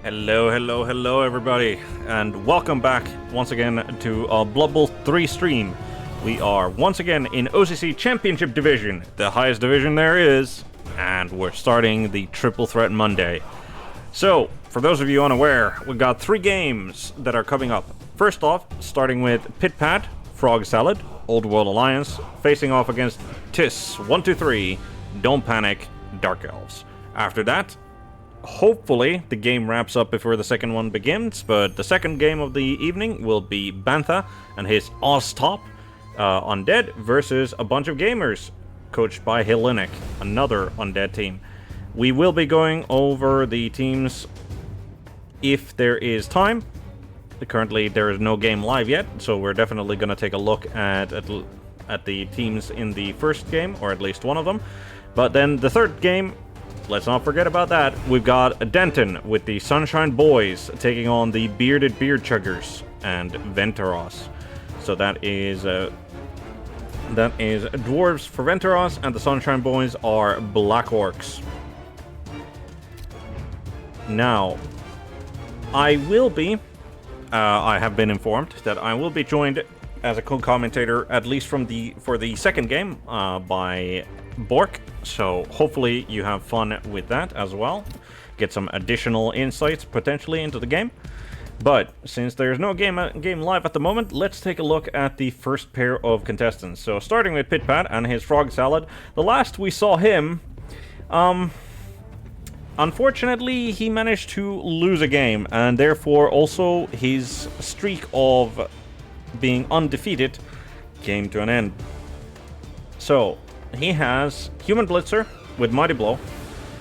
Hello, hello, hello everybody, and welcome back once again to our Blood Bowl 3 stream. We are once again in OCC Championship Division, the highest division there is, and we're starting the Triple Threat Monday. So, for those of you unaware, we've got 3 games that are coming up. First off, starting with Pidpad, Frog Salad, Old World Alliance, facing off against tys123, Don't Panic, Dark Elves. After that, hopefully the game wraps up before the second one begins, but the second game of the evening will be Bantha and his Oztop Undead versus a bunch of gamers, coached by HLiNiC, another Undead team. We will be going over the teams if there is time. Currently there is no game live yet, so we're definitely going to take a look at the teams in the first game, or at least one of them. But then the third game, let's not forget about that. We've got a danton with the Sunshine Boiz taking on the Bearded Beerchuggers and Wenteros. So that is dwarves for Wenteros, and the Sunshine Boiz are Black Orcs. Now, I have been informed that I will be joined as a co-commentator, at least for the second game, by Borke. So hopefully you have fun with that as well. Get some additional insights potentially into the game. But since there's no game live at the moment, let's take a look at the first pair of contestants. So starting with Pidpad and his Frog Salad. The last we saw him, unfortunately, he managed to lose a game, and therefore also his streak of being undefeated came to an end. So he has Human Blitzer with Mighty Blow.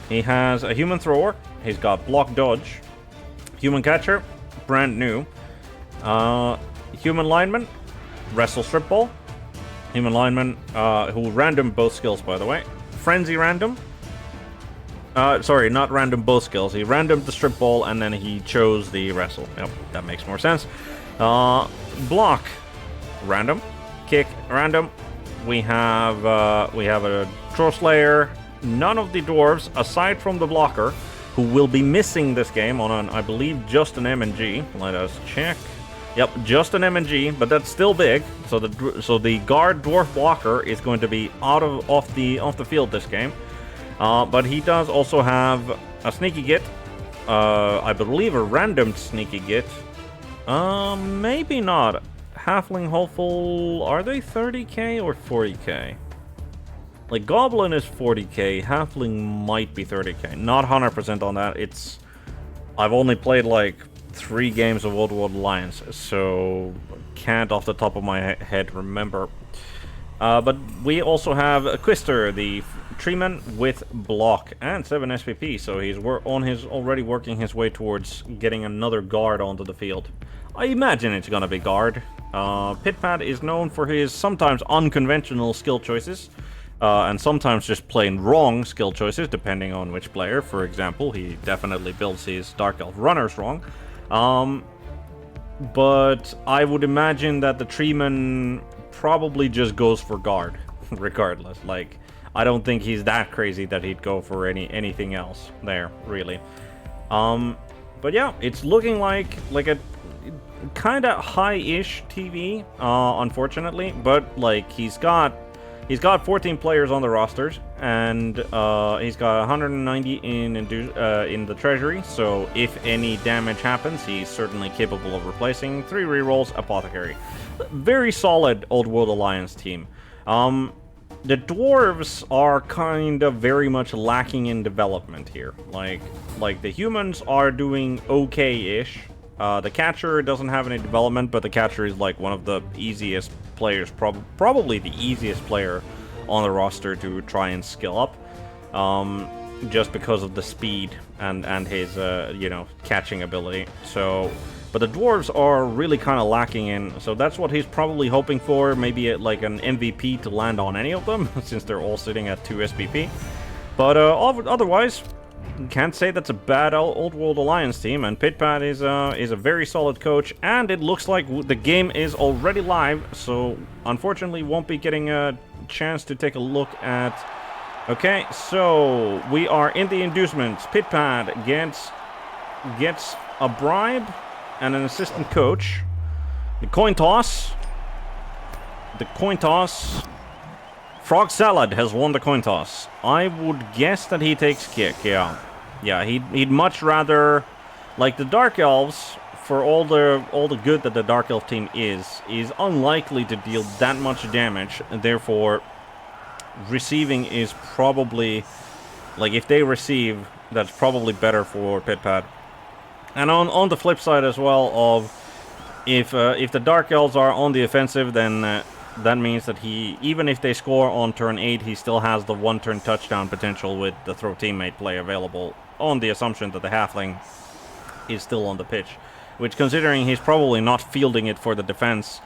He has a Human Thrower. He's got Block Dodge. Human Catcher, brand new. Human Lineman, Wrestle Strip Ball. Human Lineman, who random both skills, by the way. Frenzy random. Sorry, not random both skills. He randomed the Strip Ball and then he chose the Wrestle. Yep, that makes more sense. Block, random. Kick, random. We have a Troll Slayer. None of the dwarves, aside from the blocker, who will be missing this game on an, I believe, just an MNG. Let us check. Yep, just an MNG, but that's still big. So the guard dwarf blocker is going to be off the field this game. But he does also have a Sneaky Git. I believe a random Sneaky Git. Maybe not. Halfling Hopeful, are they 30k or 40k? Like, Goblin is 40k, Halfling might be 30k. Not 100% on that. I've only played like 3 games of Old World Alliance, so can't off the top of my head remember. But we also have Quister, the Treeman with Block and 7 SPP, so he's already working his way towards getting another guard onto the field. I imagine it's gonna be guard. Pidpad is known for his sometimes unconventional skill choices, and sometimes just plain wrong skill choices, depending on which player. For example, he definitely builds his Dark Elf runners wrong. But I would imagine that the Treeman probably just goes for guard, regardless. Like, I don't think he's that crazy that he'd go for anything else there, really. But yeah, it's looking like a kind of high-ish TV, unfortunately, but like he's got 14 players on the rosters, and he's got 190 in the treasury. So if any damage happens, he's certainly capable of replacing 3 rerolls, Apothecary. Very solid Old World Alliance team. The dwarves are kind of very much lacking in development here. Like the humans are doing okay-ish. The catcher doesn't have any development, but the catcher is like one of the easiest players, probably the easiest player on the roster to try and skill up, just because of the speed and his catching ability. So, but the dwarves are really kind of lacking in, so that's what he's probably hoping for, maybe like an MVP to land on any of them, since they're all sitting at 2 SPP. But otherwise, can't say that's a bad Old World Alliance team, and Pidpad is a very solid coach, and it looks like the game is already live, so unfortunately won't be getting a chance to take a look at. Okay, so we are in the inducements. Pidpad against gets a bribe and an assistant coach. The coin toss. The coin toss. Frog Salad has won the coin toss. I would guess that he takes kick, yeah. Yeah, he'd much rather... Like, the Dark Elves, for all the good that the Dark Elf team is unlikely to deal that much damage, and therefore, receiving is probably... Like, if they receive, that's probably better for Pidpad. And on the flip side as well of... If the Dark Elves are on the offensive, then that means that even if they score on turn 8, he still has the one-turn touchdown potential with the throw teammate play available, on the assumption that the Halfling is still on the pitch. Which, considering he's probably not fielding it for the defense,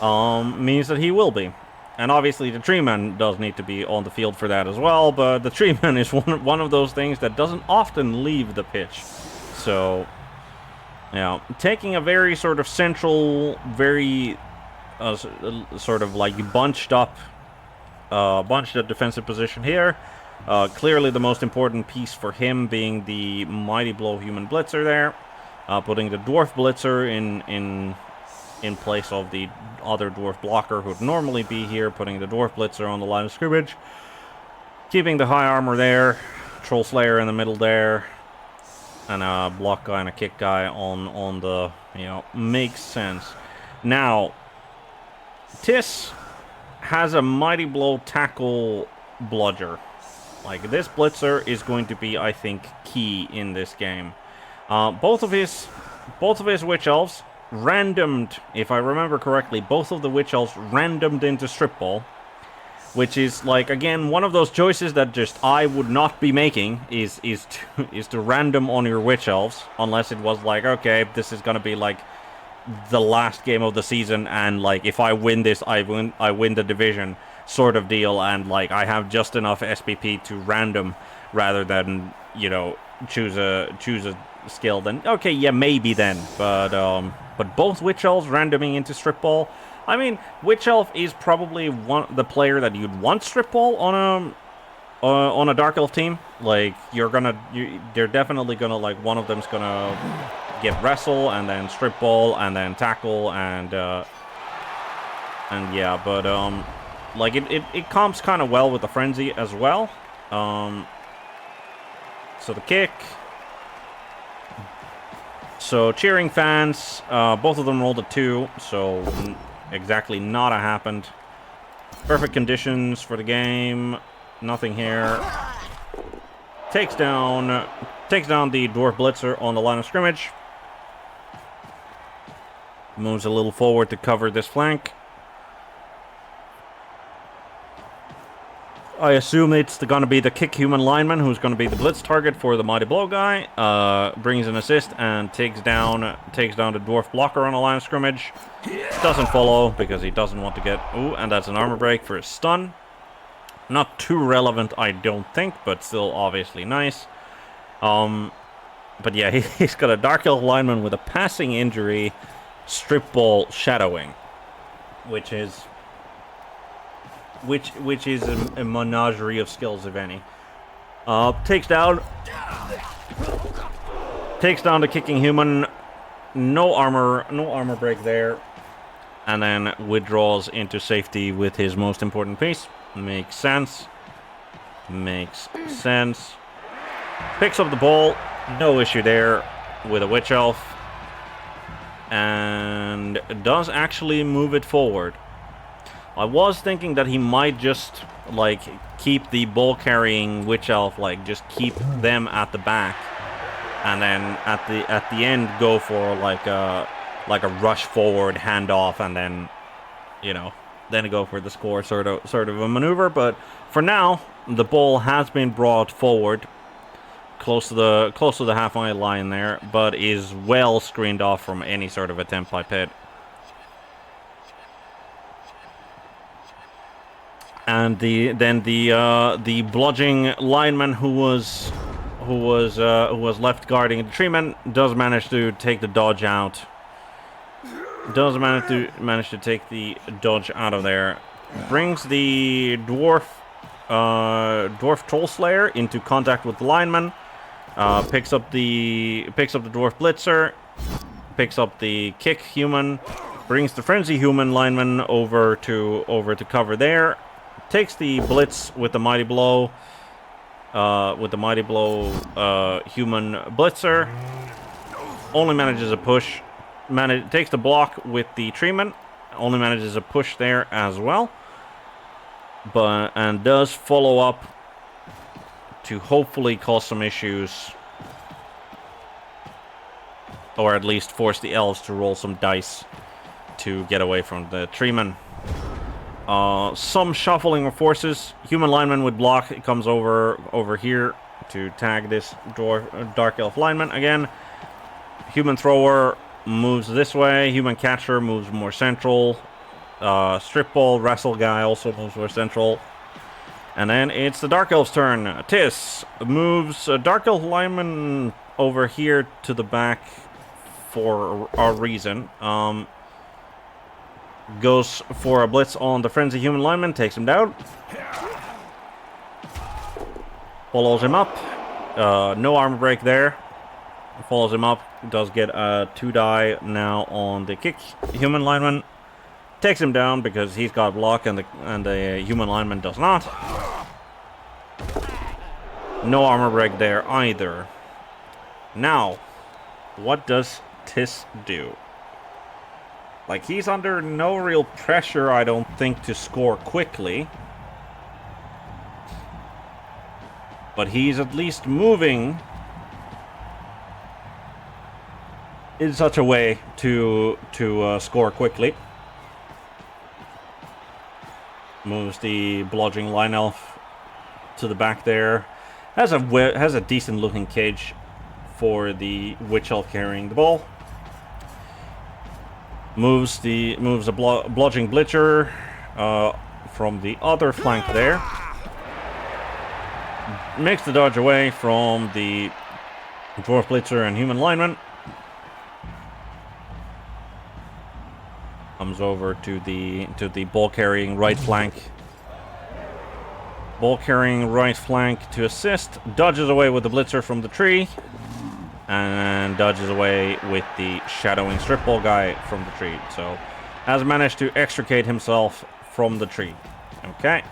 means that he will be. And obviously the Treeman does need to be on the field for that as well, but the Treeman is one of those things that doesn't often leave the pitch. So, yeah, taking a very sort of central, very sort of like bunched up defensive position here. Clearly the most important piece for him being the Mighty Blow Human Blitzer there. Putting the Dwarf Blitzer in place of the other Dwarf Blocker who would normally be here. Putting the Dwarf Blitzer on the line of scrimmage. Keeping the high armor there. Troll Slayer in the middle there. And a block guy and a kick guy on the, makes sense. Now, Tis has a Mighty Blow Tackle Bludger. Like, this Blitzer is going to be, I think, key in this game. Both of his Witch Elves randomed, if I remember correctly, both of the Witch Elves randomed into Strip Ball. Which is, like, again, one of those choices that just I would not be making is to random on your Witch Elves. Unless it was like, okay, this is gonna be, like, the last game of the season, and, like, if I win this, I win the division sort of deal, and, like, I have just enough SPP to random rather than, choose a skill, then, okay, yeah, maybe then. But both Witch Elves randoming into Strip Ball. I mean, Witch Elf is probably the player that you'd want Strip Ball on a Dark Elf team. Like, they're definitely gonna, like, one of them's gonna get Wrestle, and then Strip Ball, and then Tackle, and yeah, but, like, it comps kind of well with the Frenzy as well. So the kick. So, cheering fans, both of them rolled a 2, so exactly nada happened. Perfect conditions for the game. Nothing here. Takes down the Dwarf Blitzer on the line of scrimmage. Moves a little forward to cover this flank. I assume it's going to be the kick human lineman who's going to be the blitz target for the Mighty Blow guy. Brings an assist and takes down the Dwarf Blocker on the line of scrimmage. Doesn't follow because he doesn't want to get... Ooh, and that's an armor break for a stun. Not too relevant, I don't think, but still obviously nice. But yeah, he's got a Dark Elf lineman with a passing injury, Strip Ball shadowing, which is a menagerie of skills, if any. Takes down the kicking human. No armor break there, and then withdraws into safety with his most important piece. Makes sense. Picks up the ball. No issue there with a Witch Elf. And does actually move it forward. I was thinking that he might just, like, keep the ball-carrying Witch Elf, like, just keep them at the back. And then at the end go for, like a rush forward handoff, and then, then go for the score, sort of a maneuver. But for now, the ball has been brought forward, close to the halfway line there, but is well screened off from any sort of attempt by Pid. And then the bludging lineman who was left guarding the treeman does manage to take the dodge out. Does manage to take the dodge out of there. Brings the dwarf Troll Slayer into contact with the lineman. Picks up the dwarf blitzer, picks up the kick human, brings the frenzy human lineman over to cover there, takes the blitz with the mighty blow, human blitzer, only manages a push, takes the block with the treatment, only manages a push there as well, and does follow up to hopefully cause some issues, or at least force the elves to roll some dice to get away from the treeman. Some shuffling of forces. Human lineman with block, it comes over here to tag this dark elf lineman again. Human thrower moves this way. Human catcher moves more central. Strip ball wrestle guy also moves more central. And then it's the Dark Elf's turn. Tis moves Dark Elf lineman over here to the back for a reason. Goes for a blitz on the Frenzy Human lineman, takes him down. Follows him up. No armor break there. Follows him up. Does get a 2-die now on the kick Human lineman. Takes him down because he's got block and the human lineman does not. No armor break there either. Now, what does Tis do? Like, he's under no real pressure, I don't think, to score quickly. But he's at least moving in such a way to score quickly. Moves the blodging line elf to the back there. Has a decent looking cage for the witch elf carrying the ball. Moves a blodging blitzer from the other flank there. Makes the dodge away from the dwarf blitzer and human lineman. Comes over to the ball carrying right flank. Ball carrying right flank to assist. Dodges away with the blitzer from the tree. And dodges away with the shadowing strip ball guy from the tree. So has managed to extricate himself from the tree. Okay.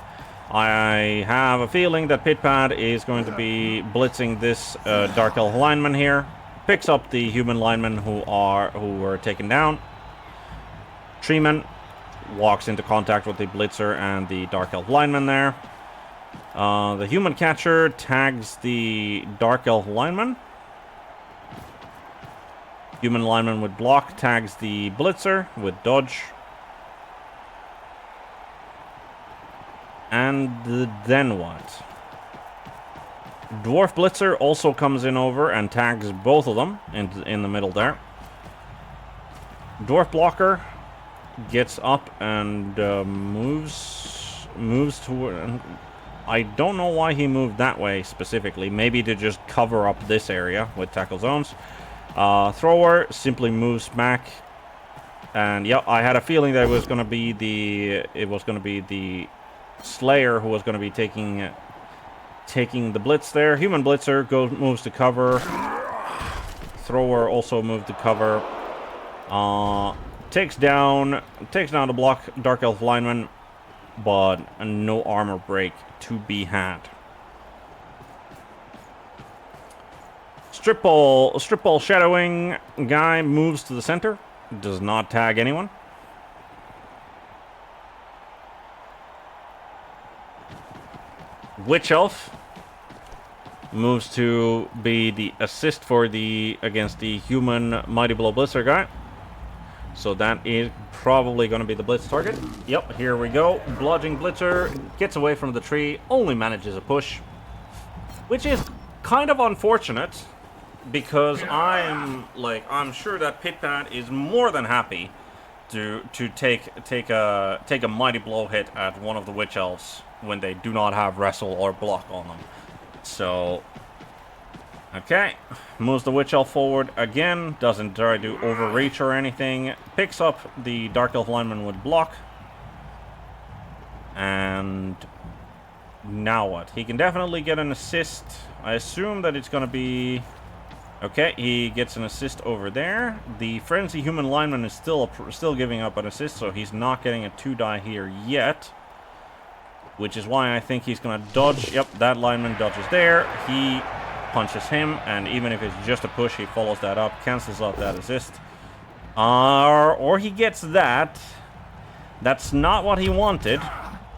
I have a feeling that Pidpad is going to be blitzing this Dark Elf lineman here. Picks up the human linemen who were taken down. Treeman walks into contact with the blitzer and the Dark Elf lineman there. The human catcher tags the Dark Elf lineman. Human lineman with block tags the blitzer with dodge. And then what? Dwarf blitzer also comes in over and tags both of them in the middle there. Dwarf blocker gets up and moves toward. I don't know why he moved that way specifically. Maybe to just cover up this area with tackle zones. Thrower simply moves back, and yeah, I had a feeling that it was going to be the Slayer who was going to be taking the blitz there. Human blitzer moves to cover. Thrower also moved to cover. Takes down the block Dark Elf lineman, but no armor break to be had. Strip ball shadowing guy moves to the center. Does not tag anyone. Witch elf moves to be the assist for against the human mighty blow blitzer guy. So that is probably going to be the blitz target. Yep, here we go. Blodging blitzer gets away from the tree, only manages a push, which is kind of unfortunate because I'm sure that Pidpad is more than happy to take a mighty blow hit at one of the witch elves when they do not have wrestle or block on them. So okay, moves the witch elf forward again, doesn't try to overreach or anything, picks up the Dark Elf lineman with block, and Now what? He can definitely get an assist. I assume that it's gonna be... Okay, he gets an assist over there. The Frenzy Human Lineman is still giving up an assist, so he's not getting a 2-die here yet. Which is why I think he's gonna dodge. Yep, that lineman dodges there. He punches him, and even if it's just a push, he follows that up, cancels out that assist. Or he gets that. That's not what he wanted.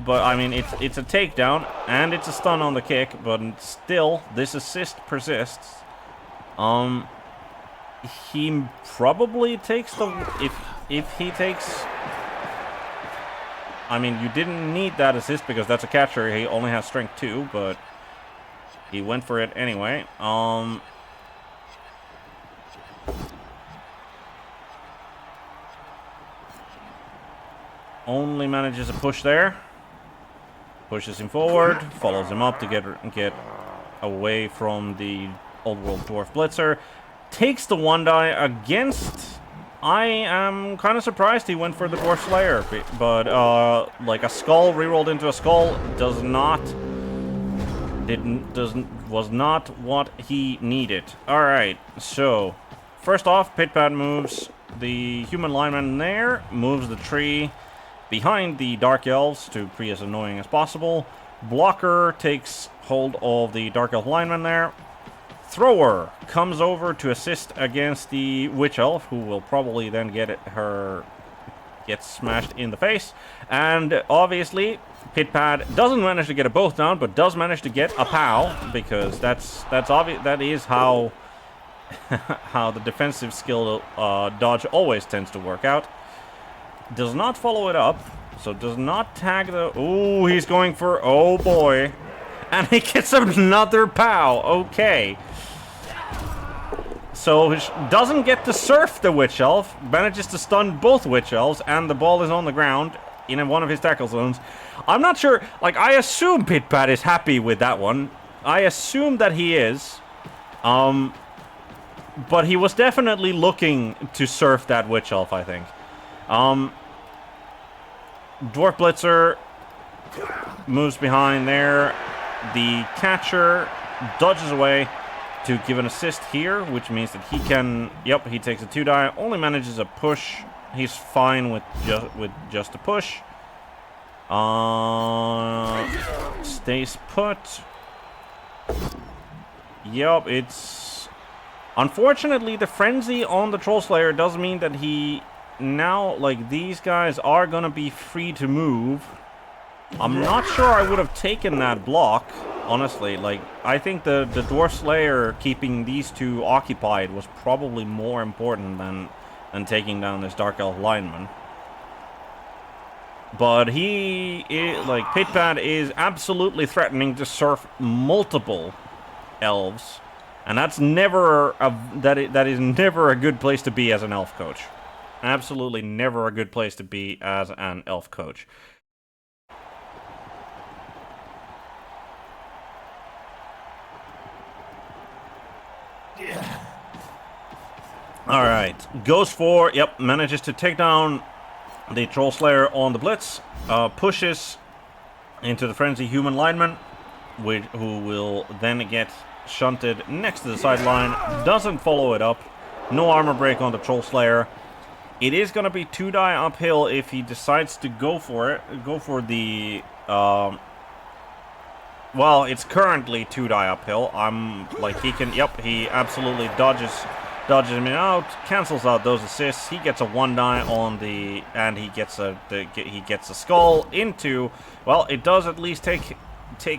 But, I mean, it's a takedown, and it's a stun on the kick, but still, this assist persists. He probably takes the... If he takes... I mean, you didn't need that assist because that's a catcher. He only has strength 2, but he went for it anyway. Only manages a push there. Pushes him forward, follows him up to get away from the Old World Dwarf Blitzer. Takes the 1-die against... I am kind of surprised he went for the Dwarf Slayer, but like a skull rerolled into a skull was not what he needed. All right, so first off, Pidpad moves the human lineman there, moves the tree behind the Dark Elves to be as annoying as possible. Blocker takes hold of the Dark Elf lineman there. Thrower comes over to assist against the Witch Elf, who will probably then get smashed in the face. And obviously, Pidpad doesn't manage to get a both down, but does manage to get a POW, because that's obvious. That is how how the defensive skill dodge always tends to work out. Does not follow it up, so does not tag the... Ooh, he's going for... Oh boy. And he gets another POW. Okay. So he doesn't get to surf the Witch Elf, manages to stun both Witch Elves, and the ball is on the ground in one of his tackle zones. I'm not sure, like, I assume Pidpad is happy with that one. I assume that he is. But he was definitely looking to surf that Witch Elf, I think. Dwarf Blitzer moves behind there. The catcher dodges away to give an assist here, which means that he can... Yep, he takes a 2-die. Only manages a push. He's fine with just a push. Stays put. Yep, it's... Unfortunately, the frenzy on the Troll Slayer does mean that he... Now, like, these guys are gonna be free to move. I'm not sure I would have taken that block, honestly. Like, I think the Dwarf Slayer keeping these two occupied was probably more important than taking down this Dark Elf lineman. But like, Pidpad is absolutely threatening to surf multiple elves. And that's never that is never a good place to be as an elf coach. Absolutely never a good place to be as an elf coach. Alright, goes for, yep, manages to take down the Troll Slayer on the Blitz, pushes into the Frenzy Human Lineman, who will then get shunted next to the sideline, doesn't follow it up, no armor break on the Troll Slayer. It is going to be 2-die uphill if he decides to go for it, go for the, well, it's currently 2-die uphill. Like, he can, yep, he absolutely dodges him out, cancels out those assists. He gets a 1-die on the, and he gets a skull into, well, it does at least take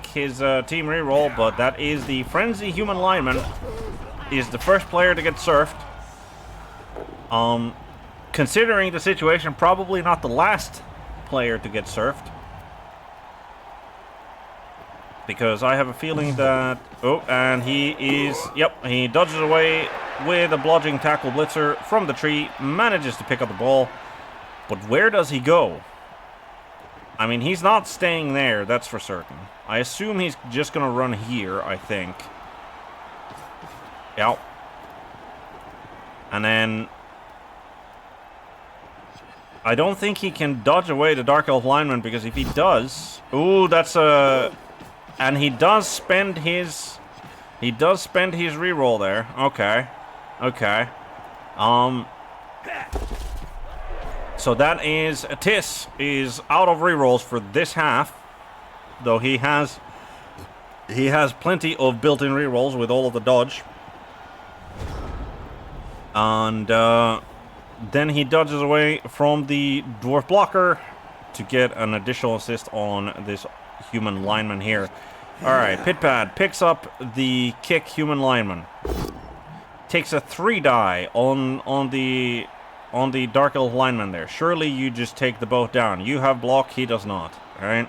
his team reroll, but that is the Frenzy Human Lineman is the first player to get surfed. Considering the situation, probably not the last player to get surfed. Because I have a feeling that... Oh, and he is... Yep, he dodges away with a blodging tackle blitzer from the tree. Manages to pick up the ball. But where does he go? I mean, he's not staying there, that's for certain. I assume he's just going to run here, I think. Yep. And then... I don't think he can dodge away the Dark Elf lineman, because if he does... Ooh, that's a... And he does spend his reroll there. Okay. Okay. So that is Tis is out of rerolls for this half, though he has plenty of built-in rerolls with all of the dodge. And then he dodges away from the dwarf blocker to get an additional assist on this human lineman here. Alright, Pidpad picks up the kick human lineman. Takes a 3 die on the Dark Elf lineman there. Surely you just take the boat down. You have block, he does not. Alright?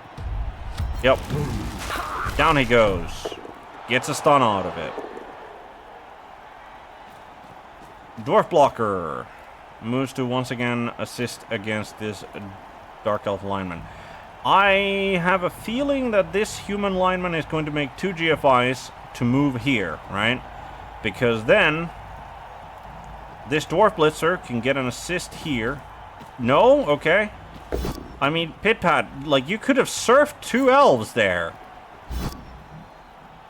Yep. Down he goes. Gets a stun out of it. Dwarf blocker moves to once again assist against this Dark Elf lineman. I have a feeling that this human lineman is going to make 2 GFIs to move here, right? Because then this dwarf blitzer can get an assist here. No? Okay. I mean, Pidpad, like, you could have surfed 2 elves there.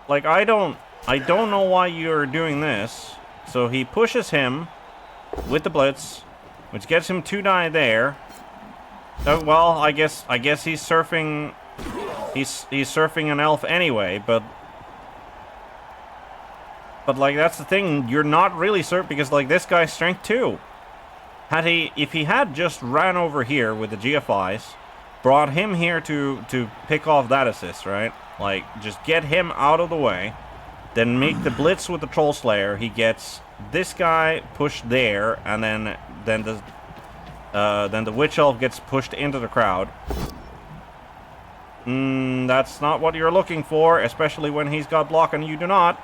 Like, I don't know why you're doing this. So he pushes him with the blitz, which gets him 2 die there. Well, I guess he's surfing. He's surfing an elf anyway, but like, that's the thing. You're not really surf because, like, this guy's strength 2. If he had just ran over here with the GFIs, brought him here to pick off that assist, right? Like, just get him out of the way, then make the blitz with the Troll Slayer. He gets this guy pushed there, and then the Witch Elf gets pushed into the crowd. That's not what you're looking for, especially when he's got block and you do not.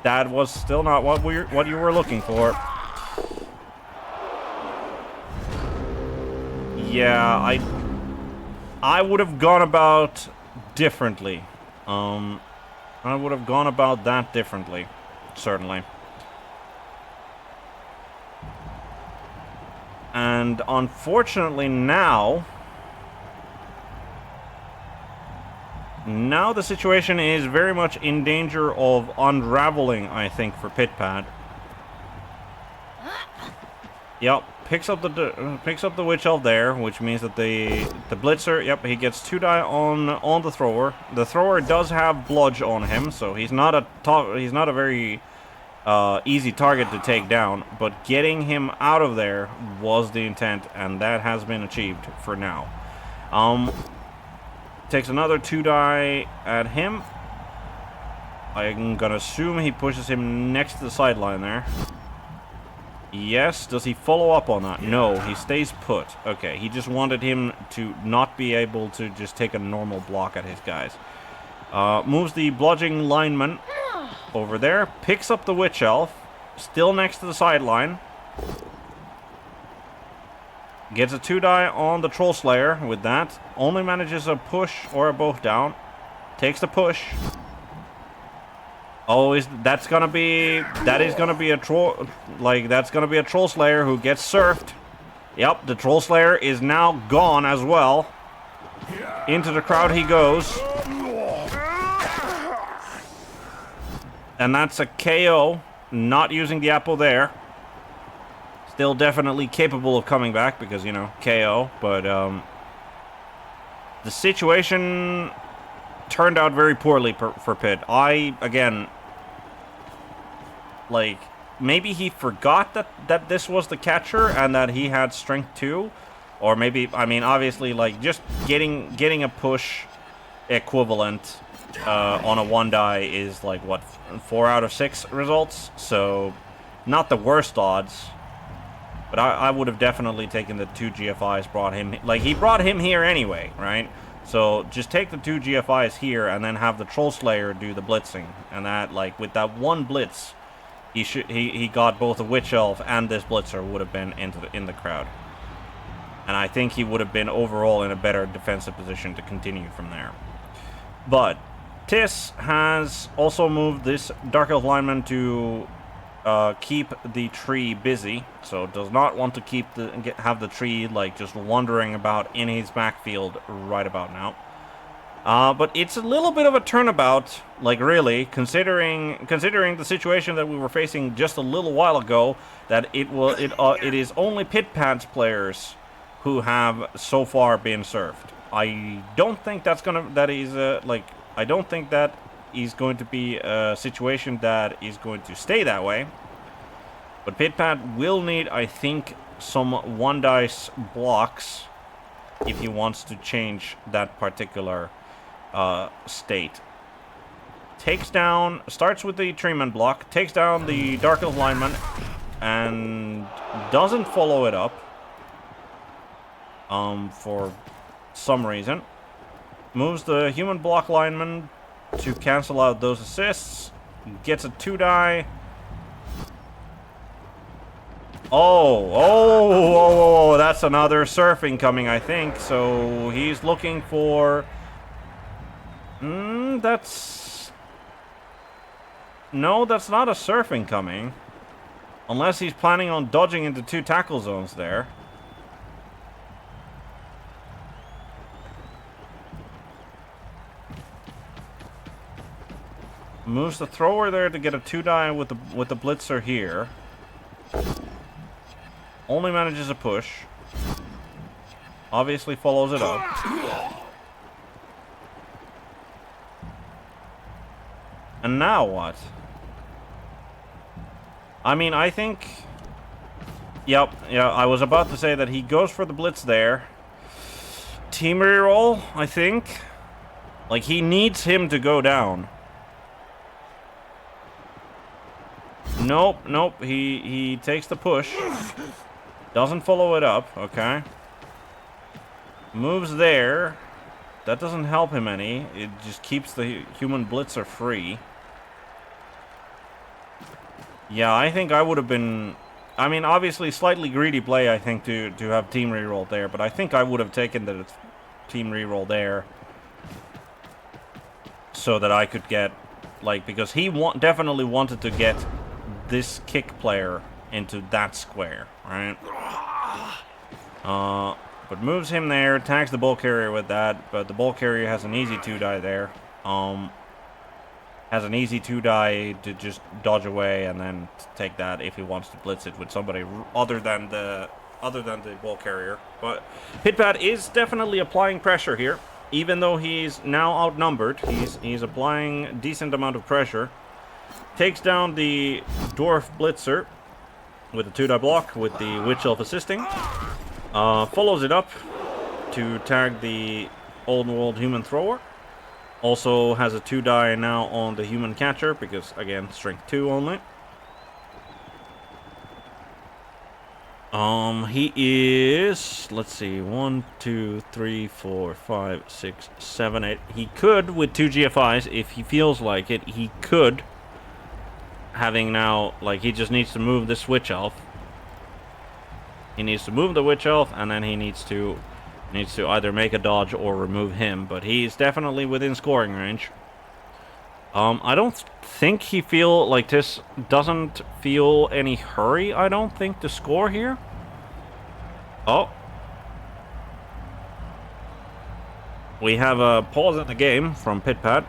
That was still not what you were looking for. Yeah, I would have gone about differently. I would have gone about that differently, certainly. And unfortunately now the situation is very much in danger of unraveling, I think, for Pidpad. Yep, picks up the Witch Elf there, which means that the Blitzer, yep, he gets 2 die on the thrower. The thrower does have bludge on him, so he's not a very easy target to take down, but getting him out of there was the intent, and that has been achieved for now. Takes another 2 die at him. I'm gonna assume he pushes him next to the sideline there. Yes, does he follow up on that? No, he stays put. Okay, he just wanted him to not be able to just take a normal block at his guys. Moves the bludgeoning lineman over there, picks up the Witch Elf, still next to the sideline. Gets a 2 die on the Troll Slayer with that. Only manages a push or a both down. Takes the push. Oh, that is gonna be a troll, like, that's gonna be a Troll Slayer who gets surfed. Yep, the Troll Slayer is now gone as well. Into the crowd he goes. And that's a KO, not using the apple there. Still definitely capable of coming back because, you know, KO. But the situation turned out very poorly for Pid. Again, like, maybe he forgot that this was the catcher and that he had strength 2. Or maybe, I mean, obviously, like, just getting a push equivalent on a 1 die is, like, what, 4 out of 6 results? So, not the worst odds. But I would have definitely taken the 2 GFIs, brought him... Like, he brought him here anyway, right? So, just take the 2 GFIs here, and then have the Troll Slayer do the blitzing. And that, like, with that 1 blitz, he got both a Witch Elf and this blitzer would have been in the crowd. And I think he would have been overall in a better defensive position to continue from there. But Tis has also moved this Dark Elf lineman to... keep the tree busy, so does not want to have the tree, like, just wandering about in his backfield right about now. But it's a little bit of a turnabout, like really, considering the situation that we were facing just a little while ago. That it is only Pidpad's players who have so far been served. I don't think I don't think that is going to be a situation that is going to stay that way. But Pidpad will need, I think, some 1 dice blocks if he wants to change that particular state. Starts with the Treeman block, takes down the Dark Elf lineman, and doesn't follow it up. For some reason. Moves the human block lineman to cancel out those assists. Gets a 2-die. Oh, that's another surfing coming, I think. So he's looking for... No, that's not a surfing coming. Unless he's planning on dodging into 2 tackle zones there. Moves the thrower there to get a 2-die with the blitzer here. Only manages a push. Obviously follows it up. And now what? I mean, I think... Yeah, I was about to say that he goes for the blitz there. Team reroll, I think. Like, he needs him to go down. Nope, he takes the push. Doesn't follow it up, okay. Moves there. That doesn't help him any. It just keeps the human blitzer free. Yeah, I think I would have been... I mean, obviously, slightly greedy play, I think, to have team reroll there. But I think I would have taken the team reroll there. So that I could get... Like, because he definitely wanted to get this kick player into that square, right? But moves him there, tags the ball carrier with that, but the ball carrier has an easy 2-die there. Has an easy 2-die to just dodge away and then take that if he wants to blitz it with somebody other than the ball carrier. But Pidpad is definitely applying pressure here, even though he's now outnumbered. He's applying a decent amount of pressure. Takes down the Dwarf Blitzer with a 2-die block with the Witch Elf assisting. Follows it up to tag the Old World Human Thrower. Also has a 2-die now on the Human Catcher because, again, strength 2 only. He is, let's see, 1, 2, 3, 4, 5, 6, 7, 8. He could, with 2 GFIs, if he feels like it, he could. Having now, like, he just needs to move this Witch Elf. He needs to move the Witch Elf, and then he needs to either make a dodge or remove him. But he's definitely within scoring range. I don't think he doesn't feel any hurry, I don't think, to score here. Oh. We have a pause in the game from Pidpad.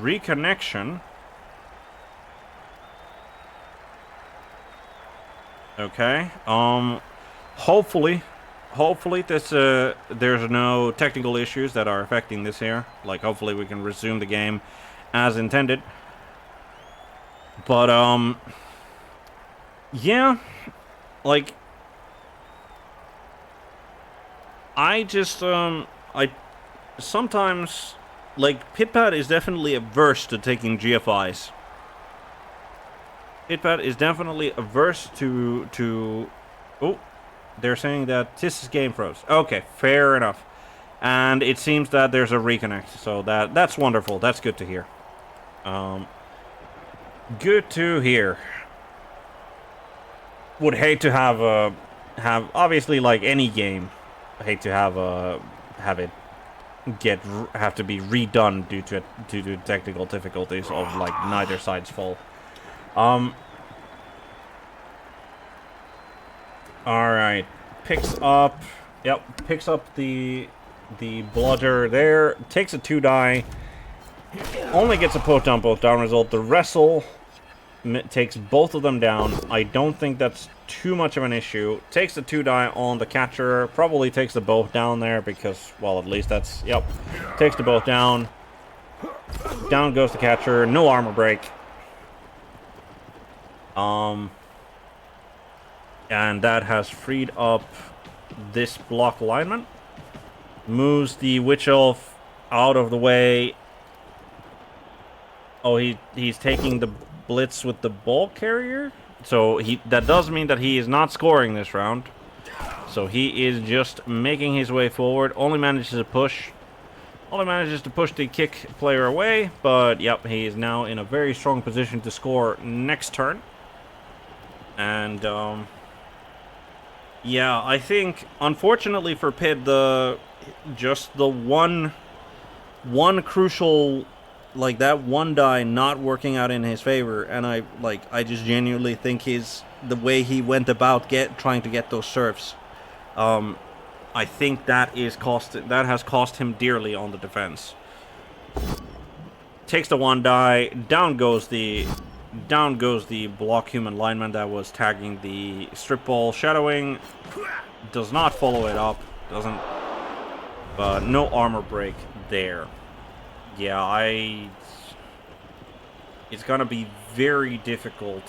Reconnection. Okay. Hopefully this there's no technical issues that are affecting this here. Like, hopefully we can resume the game as intended. But yeah, like, I just sometimes, like, Pidpad is definitely averse to taking GFIs. Pidpad is definitely averse to... Oh, they're saying that this game froze. Okay, fair enough. And it seems that there's a reconnect, so that's wonderful. That's good to hear. Good to hear. Would hate to have obviously, like any game, I hate to have it have to be redone due to technical difficulties of, like, neither side's fault. Alright. picks up... Yep, picks up the bludger there. Takes a 2-die. Only gets a put down, both down result. The wrestle takes both of them down. I don't think that's too much of an issue. Takes the 2-die on the catcher. Probably takes the both down there because, well, at least that's... Yep. Takes the both down. Down goes the catcher. No armor break. And that has freed up this block alignment. Moves the Witch Elf out of the way. Oh, he's taking the blitz with the ball carrier. So that does mean that he is not scoring this round. So he is just making his way forward. Only manages to push the kick player away. But yep, he is now in a very strong position to score next turn. And yeah, I think unfortunately for Pid, the one crucial, like that 1-die not working out in his favor, and I just genuinely think the way he went about trying to get those serfs, I think that has cost him dearly on the defense. Takes the 1-die, down goes the block human lineman that was tagging the strip ball. Shadowing does not follow it up, but no armor break there. Yeah, it's gonna be very difficult.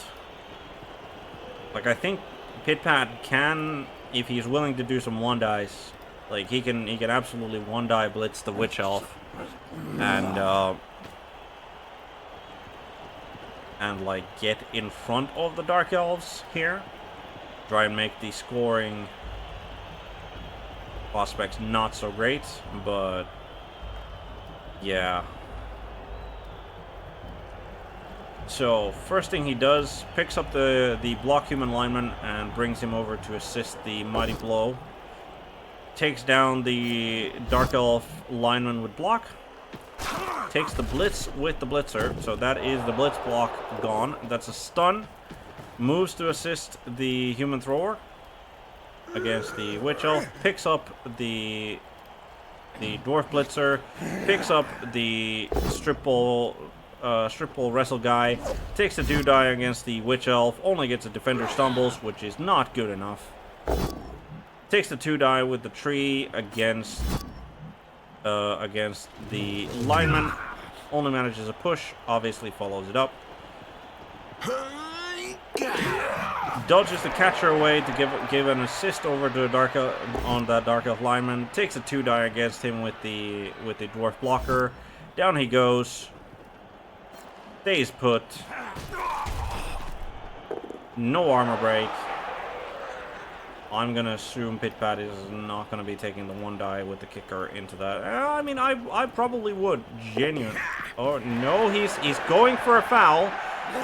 Like, I think Pidpad can, if he's willing to do some 1-dies, like he can absolutely 1-die blitz the Witch Elf and like get in front of the Dark Elves here. Try and make the scoring prospects not so great, but yeah. So first thing he does, picks up the block human lineman and brings him over to assist the mighty blow. Takes down the Dark Elf lineman with block. Takes the blitz with the blitzer, so that is the blitz block gone. That's a stun. Moves to assist the human thrower against the Witch Elf. Picks up the dwarf blitzer. Picks up the strip ball wrestle guy. Takes the 2-die against the Witch Elf. Only gets a defender stumbles, which is not good enough. Takes the 2-die with the tree against the lineman. Only manages a push. Obviously follows it up. Dodges the catcher away to give an assist over to Dark Elf lineman. Takes a 2-die against him with the dwarf blocker. Down he goes. Stays put. No armor break. I'm gonna assume Pidpad is not gonna be taking the 1-die with the kicker into that. I mean, I probably would, genuine. Oh no, he's going for a foul.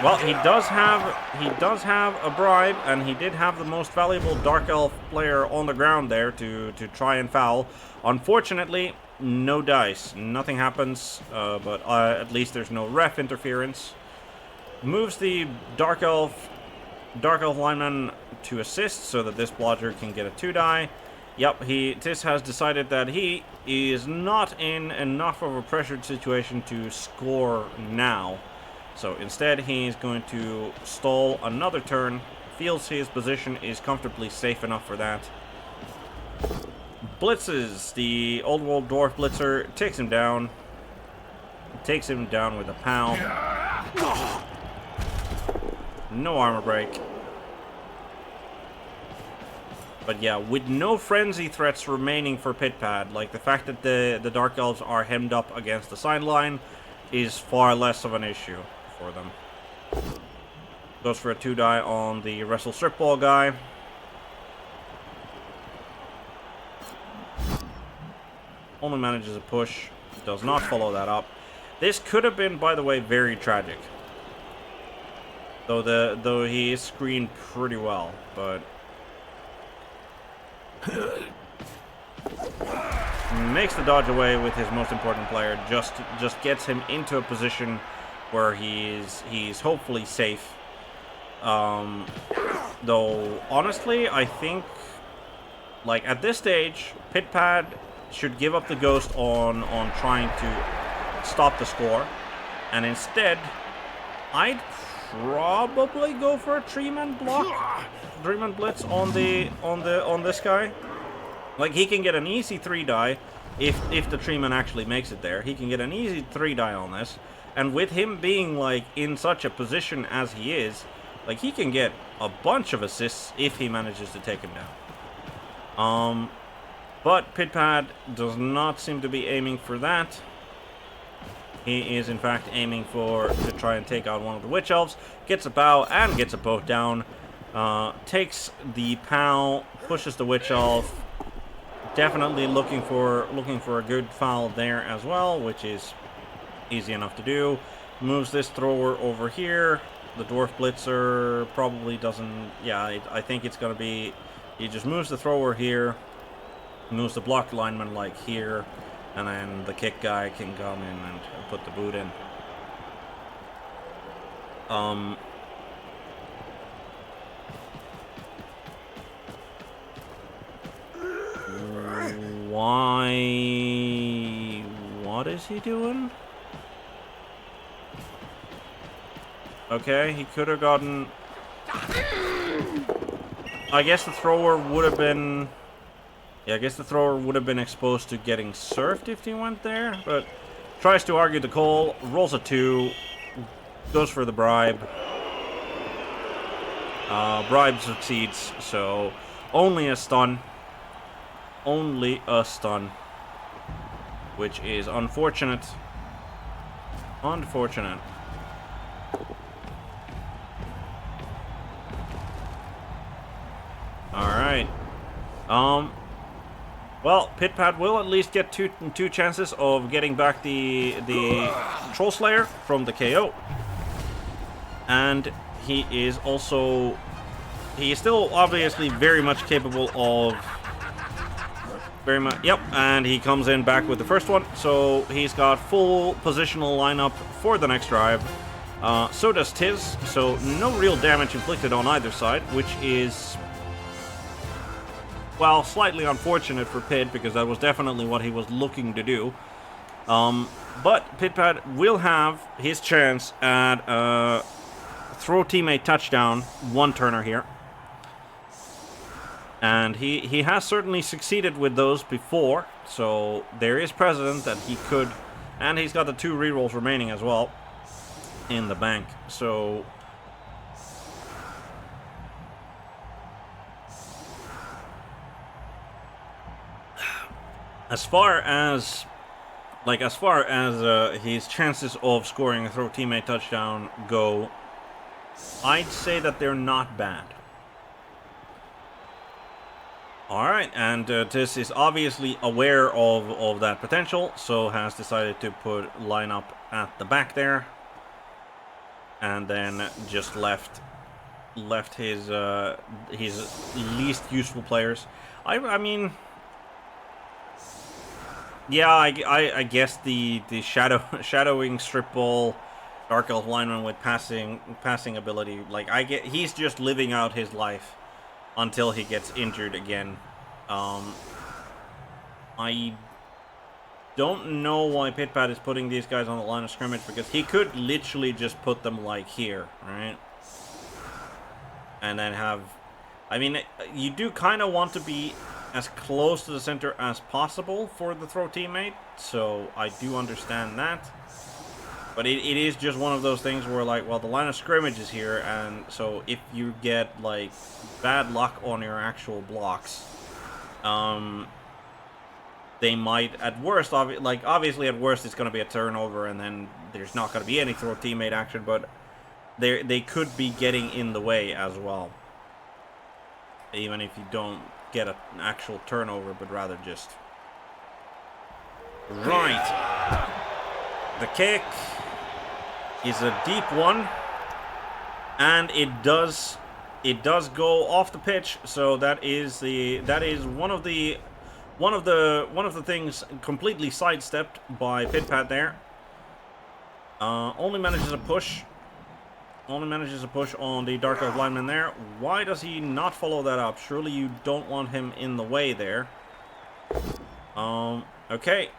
Well, he does have a bribe, and he did have the most valuable Dark Elf player on the ground there to try and foul. Unfortunately, no dice. Nothing happens, but at least there's no ref interference. Moves the Dark Elf lineman to assist so that this blodger can get a 2-die. Yep, Tis has decided that he is not in enough of a pressured situation to score now. So instead, he's going to stall another turn. Feels his position is comfortably safe enough for that. Blitzes the Old World Dwarf Blitzer, takes him down. Takes him down with a pound. No armor break. But yeah, with no frenzy threats remaining for Pidpad, like the fact that the Dark Elves are hemmed up against the sideline is far less of an issue for them. Goes for a 2-die on the Wrestle Strip Ball guy. Only manages a push. Does not follow that up. This could have been, by the way, very tragic. Though he is screened pretty well, but makes the dodge away with his most important player. Just gets him into a position where he's hopefully safe. Though honestly, I think like, at this stage, Pidpad should give up the ghost on trying to stop the score. And instead, I'd probably go for a 3-man block. 3-man blitz on this guy. Like, he can get an easy 3 die if the 3-man actually makes it there. He can get an easy 3 die on this. And with him being, like, in such a position as he is, like, he can get a bunch of assists if he manages to take him down. But Pidpad does not seem to be aiming for that. He is, in fact, aiming to try and take out one of the Witch Elves. Gets a bow and gets a boat down. Takes the POW, pushes the Witch Elf. Definitely looking for a good foul there as well, which is easy enough to do. Moves this thrower over here. The Dwarf Blitzer probably doesn't... Yeah, I think it's going to be... He just moves the thrower here. Moves the block lineman, like, here. And then the kick guy can come in and put the boot in. Why? What is he doing? Okay, he could have gotten... I guess the thrower would have been... Yeah, I guess the thrower would have been exposed to getting surfed if he went there, but tries to argue the call, rolls a 2, goes for the bribe. Bribe succeeds, so only a stun. Only a stun. Which is unfortunate. Unfortunate. Alright. Well, Pidpad will at least get two chances of getting back the Troll Slayer from the KO. And he is also... He is still obviously very much capable of... Very much... Yep, and he comes in back with the first one. So he's got full positional lineup for the next drive. So does Tiz. So no real damage inflicted on either side, which is... Well, slightly unfortunate for Pid, because that was definitely what he was looking to do. But Pidpad will have his chance at throw teammate touchdown, 1-turner here. And he has certainly succeeded with those before, so there is precedent that he could... And he's got the 2 rerolls remaining as well in the bank, so... As far as his chances of scoring a throw teammate touchdown go, I'd say that they're not bad. Alright, and Tiz is obviously aware of that potential, so has decided to put lineup at the back there. And then just left his least useful players. I mean... Yeah, I guess the shadowing strip ball Dark Elf lineman with passing ability, like he's just living out his life until he gets injured again. I don't know why Pidpad is putting these guys on the line of scrimmage, because he could literally just put them like here, right? And then have... I mean, you do kind of want to be as close to the center as possible for the throw teammate, so I do understand that. But it is just one of those things where, like, well, the line of scrimmage is here, and so if you get, like, bad luck on your actual blocks, they might, at worst, obviously at worst it's going to be a turnover, and then there's not going to be any throw teammate action, but they could be getting in the way as well. Even if you don't get an actual turnover, but rather just... Right. The kick is a deep one, and it does go off the pitch, so that is one of the things completely sidestepped by Pidpad there. Only manages a push. Only manages a push on the Dark Elf lineman there. Why does he not follow that up? Surely you don't want him in the way there. Okay.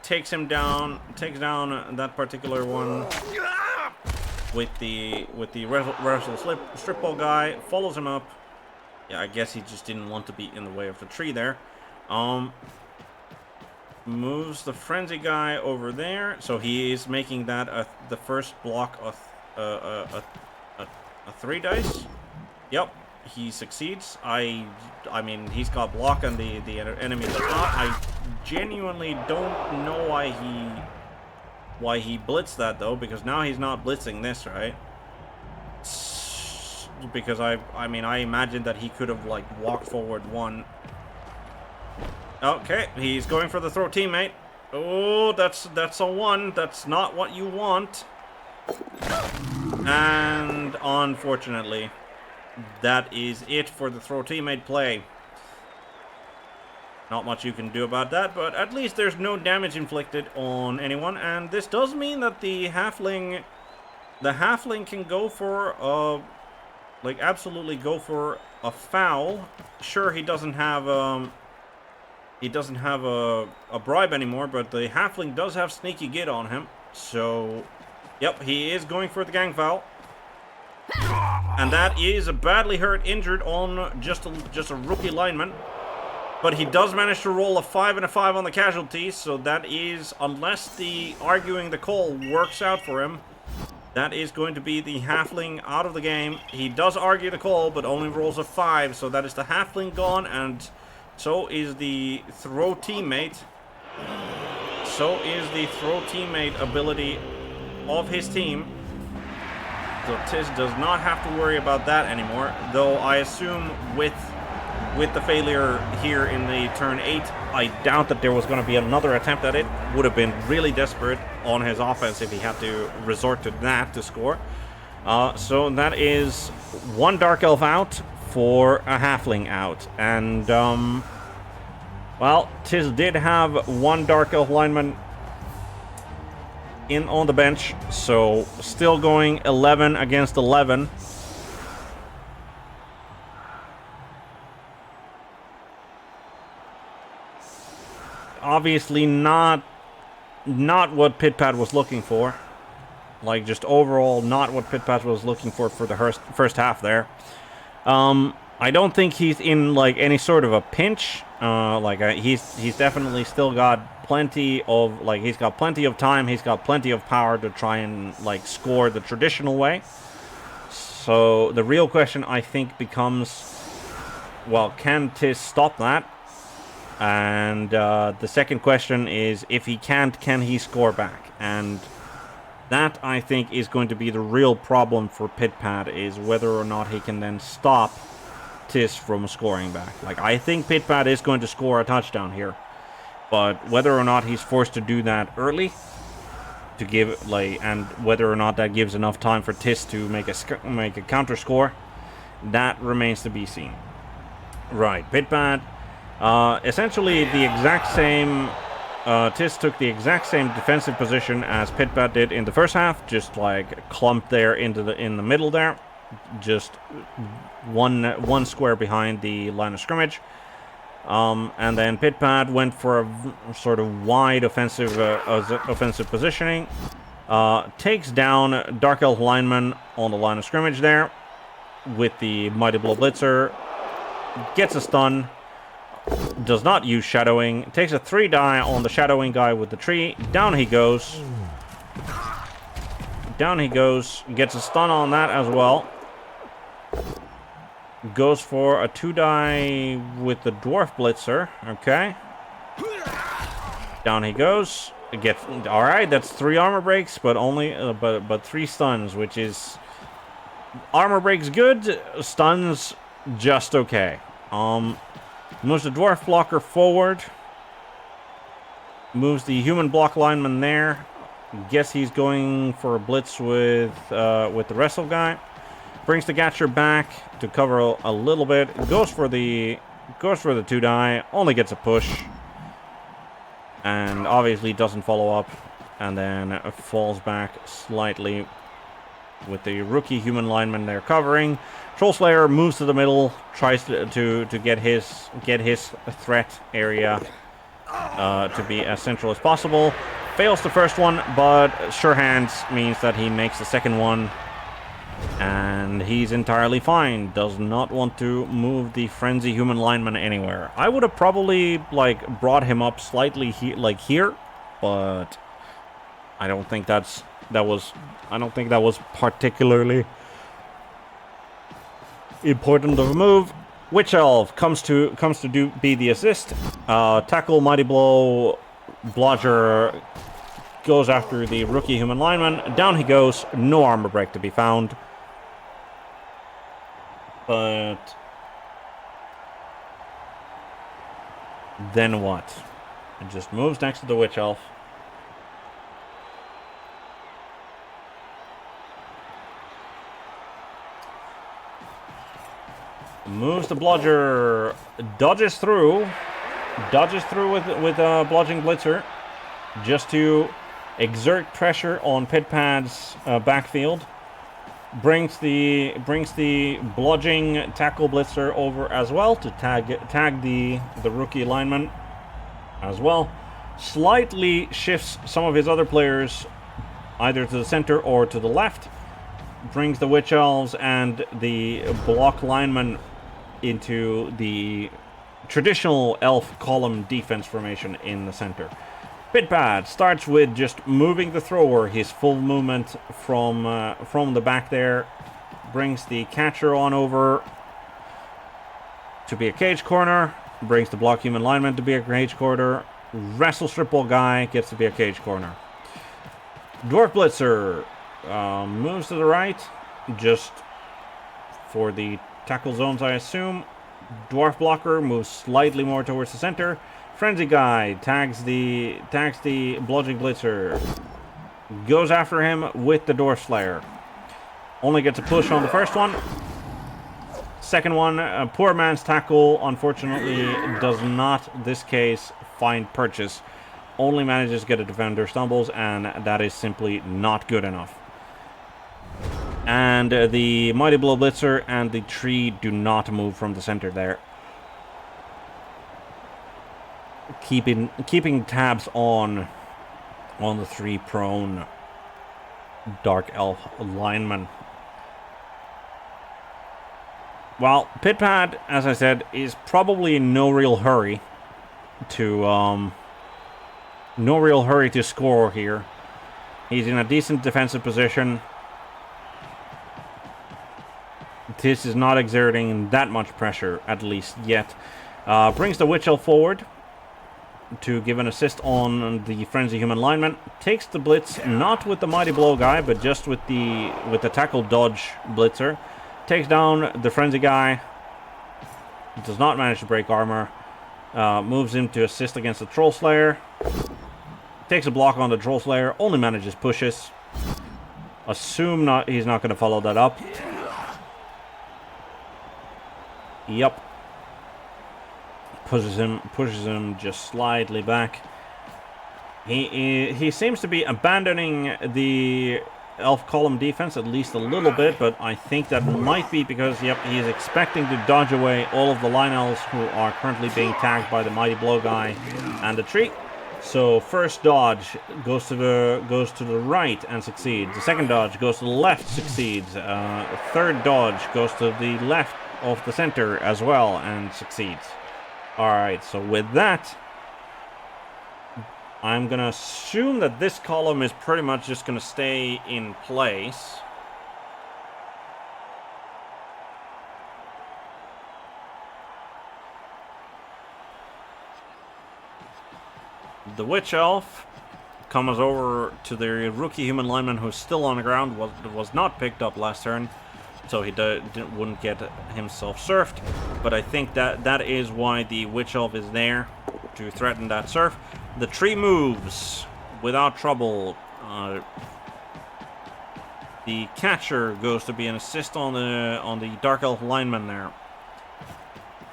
Takes him down. Takes down that particular one with the wrestle strip ball guy. Follows him up. Yeah, I guess he just didn't want to be in the way of the tree there. Moves the frenzy guy over there. So he is making that the first block of a 3 dice. Yep, he succeeds. I mean, he's got block and the enemy does not. I genuinely don't know why he blitzed that though, because now he's not blitzing this, right? Because I mean, I imagined that he could have like walked forward one. Okay, he's going for the throw teammate. Oh, that's a 1. That's not what you want. And unfortunately, that is it for the throw teammate play. Not much you can do about that, but at least there's no damage inflicted on anyone. And this does mean that the halfling can go for like absolutely go for a foul. Sure, he doesn't have a bribe anymore, but the halfling does have sneaky git on him. So, yep, he is going for the gang foul. And that is a badly hurt, injured on just a rookie lineman. But he does manage to roll a 5 and a 5 on the casualties, so that is, unless the arguing the call works out for him, that is going to be the halfling out of the game. He does argue the call, but only rolls a 5, so that is the halfling gone, and so is the throw teammate. So is the throw teammate ability of his team. So Tis does not have to worry about that anymore, though I assume with the failure here in the turn 8, I doubt that there was going to be another attempt at it. Would have been really desperate on his offense if he had to resort to that to score. So that is 1 Dark Elf out for a halfling out. And, well, Tis did have 1 Dark Elf lineman in on the bench, so still going 11 against 11. Obviously not what Pidpad was looking for. Like, just overall not what Pidpad was looking for the first half there. I don't think he's in like any sort of a pinch. He's definitely still got plenty of he's got plenty of time. He's got plenty of power to try and like score the traditional way. So the real question I think becomes, well, can Tis stop that? And the second question is, if he can't, can he score back? And that, I think, is going to be the real problem for Pidpad, is whether or not he can then stop Tis from scoring back. Like, I think Pidpad is going to score a touchdown here, but whether or not he's forced to do that early to give, and whether or not that gives enough time for Tis to make a counter score, that remains to be seen. Right, Pidpad. Essentially the exact same, Tis took the exact same defensive position as Pidpad did in the first half, just like clumped there in the middle there, just one square behind the line of scrimmage. And then Pidpad went for a sort of wide offensive positioning, takes down Dark Elf lineman on the line of scrimmage there with the Mighty Blow Blitzer, gets a stun. Does not use shadowing. Takes a 3 die on the shadowing guy with the tree. Down he goes. Down he goes. Gets a stun on that as well. Goes for a 2 die with the dwarf blitzer. Okay. Down he goes. Gets, all right. That's 3 armor breaks, but only but 3 stuns, which is armor breaks good. Stuns just okay. Moves the dwarf blocker forward. Moves the human block lineman there. Guess he's going for a blitz with the wrestle guy. Brings the Gatcher back to cover a little bit. Goes for the 2 die. Only gets a push. And obviously doesn't follow up. And then falls back slightly. with the rookie human lineman there covering. Troll Slayer moves to the middle, tries to get his threat area to be as central as possible. Fails the first one, but sure hands means that he makes the second one. And he's entirely fine. Does not want to move the frenzy human lineman anywhere. I would have probably like brought him up slightly here, but I don't think that was particularly important of a move. Witch Elf comes to be the assist. Tackle, Mighty Blow, Blodger goes after the rookie human lineman. Down he goes. No armor break to be found. But then what? It just moves next to the Witch Elf. Moves the Blodger, dodges through with a bludgeoning blitzer, just to exert pressure on Pidpad's backfield. Brings the bludgeoning tackle blitzer over as well to tag the rookie lineman as well. Slightly shifts some of his other players either to the center or to the left. Brings the Witch Elves and the block lineman into the traditional elf column defense formation in the center. Pidpad starts with just moving the thrower, his full movement from the back there. Brings the catcher on over to be a cage corner. Brings the block human lineman to be a cage corner. Wrestle strip ball guy gets to be a cage corner. Dwarf Blitzer moves to the right, just for the tackle zones, I assume. Dwarf Blocker moves slightly more towards the center. Frenzy Guy tags the bludgeoning blitzer. Goes after him with the Dwarf Slayer. Only gets a push on the first one. Second one, poor man's tackle, unfortunately, does not, this case, find purchase. Only manages to get a defender stumbles, and that is simply not good enough. And the Mighty Blow Blitzer and the tree do not move from the center there. Keeping tabs on the 3 prone Dark Elf linemen. Well, Pidpad, as I said, is probably in no real hurry to score here. He's in a decent defensive position. This is not exerting that much pressure, at least yet. Brings the Witch Elf forward to give an assist on the Frenzy Human Lineman. Takes the Blitz, not with the Mighty Blow guy, but just with the Tackle Dodge Blitzer. Takes down the Frenzy guy. Does not manage to break armor. Moves him to assist against the Troll Slayer. Takes a block on the Troll Slayer. Only manages pushes. Assume he's not going to follow that up. Yep. Pushes him just slightly back. He seems to be abandoning the elf column defense at least a little bit, but I think that might be because, yep, he is expecting to dodge away all of the line elves who are currently being tagged by the Mighty Blow guy and the tree. So first dodge goes to the right and succeeds. The second dodge goes to the left, succeeds. Third dodge goes to the left of the center as well and succeeds. Alright, so with that, I'm gonna assume that this column is pretty much just gonna stay in place. The Witch Elf comes over to the rookie human lineman who's still on the ground, was not picked up last turn, so he wouldn't get himself surfed. But I think that is why the Witch Elf is there, to threaten that surf. The tree moves without trouble. The catcher goes to be an assist on the Dark Elf lineman there.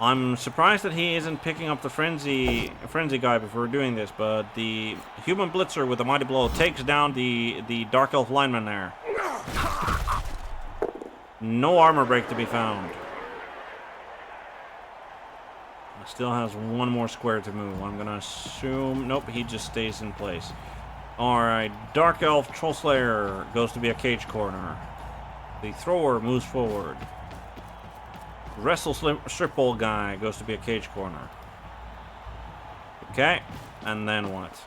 I'm surprised that he isn't picking up the frenzy guy before doing this, but the human blitzer with the Mighty Blow takes down the Dark Elf lineman there. No armor break to be found. Still has one more square to move. I'm gonna assume... Nope, he just stays in place. Alright, Dark Elf Troll Slayer goes to be a cage corner. The Thrower moves forward. Strip Ball guy goes to be a cage corner. Okay, and then what?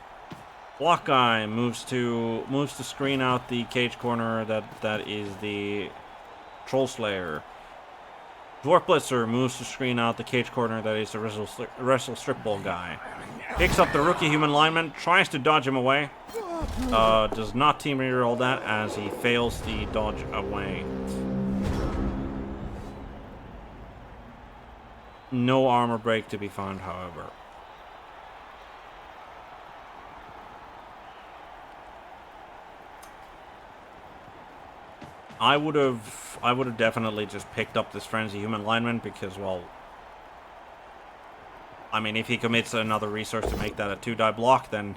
Block guy moves to screen out the cage corner that is the Troll Slayer. Dwarf Blitzer moves to screen out the cage corner that is the Wrestle Strip Ball guy. Picks up the rookie human lineman, tries to dodge him away. Does not team reroll that as he fails the dodge away. No armor break to be found, however. I would have definitely just picked up this Frenzy Human Lineman because, well, I mean, if he commits another resource to make that a 2-die block, then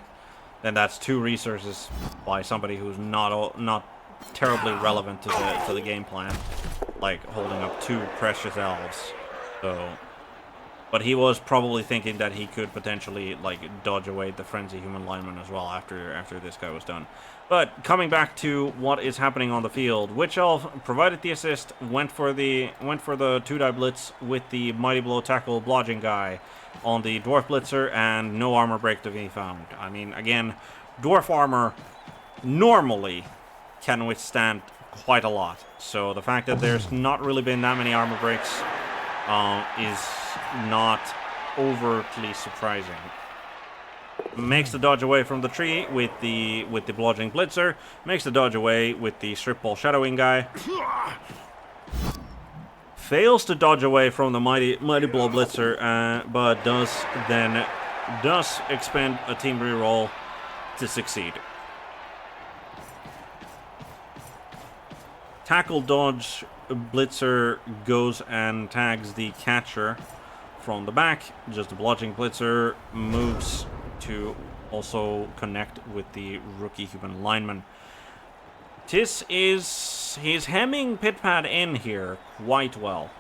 that's 2 resources by somebody who's not terribly relevant to the game plan, like holding up 2 precious elves. So, but he was probably thinking that he could potentially like dodge away the Frenzy Human Lineman as well after this guy was done. But coming back to what is happening on the field, Witch Elf provided the assist, went for the 2-die blitz with the Mighty Blow Tackle Blodging guy on the Dwarf Blitzer, and no armor break to be found. I mean, again, Dwarf armor normally can withstand quite a lot. So the fact that there's not really been that many armor breaks is not overtly surprising. Makes the dodge away from the tree with the Blodging Blitzer. Makes the dodge away with the Strip Ball Shadowing guy. Fails to dodge away from the Mighty Blow Blitzer, but does expend a team reroll to succeed. Tackle Dodge Blitzer goes and tags the catcher from the back. Just the Blodging Blitzer moves to also connect with the rookie human lineman. He's hemming Pidpad in here quite well.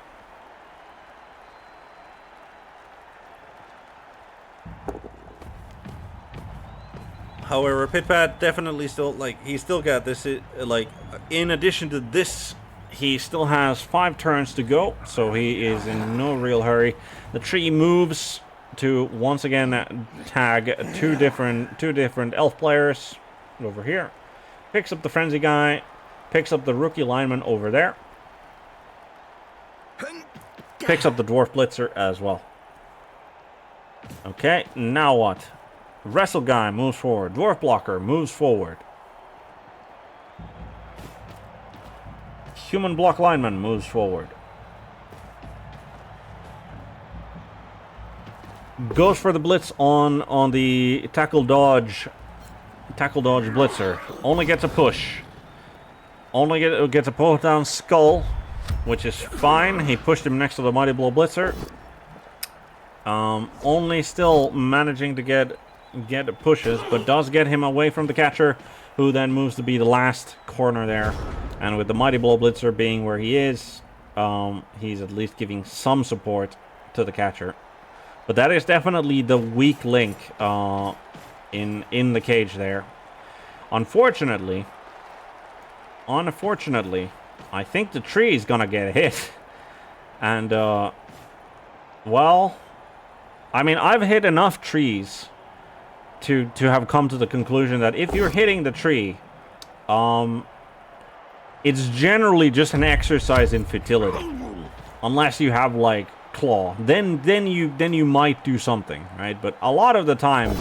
However, Pidpad definitely still, like, he still got this, like, in addition to this, he still has 5 turns to go, so he is in no real hurry. The tree moves to once again tag two different elf players over here. Picks up the frenzy guy, picks up the rookie lineman over there. Picks up the dwarf blitzer as well. Okay, now what? Wrestle guy moves forward. Dwarf blocker moves forward. Human block lineman moves forward. Goes for the blitz on the tackle dodge blitzer. Only gets a push. Only gets a pull down skull, which is fine. He pushed him next to the mighty blow blitzer. Only still managing to get pushes, but does get him away from the catcher, who then moves to be the last corner there. And with the mighty blow blitzer being where he is, he's at least giving some support to the catcher. But that is definitely the weak link in the cage there. Unfortunately, I think the tree is gonna get hit. And, well, I mean, I've hit enough trees to have come to the conclusion that if you're hitting the tree, it's generally just an exercise in futility. Unless you have, like, claw, then you might do something, right? But a lot of the time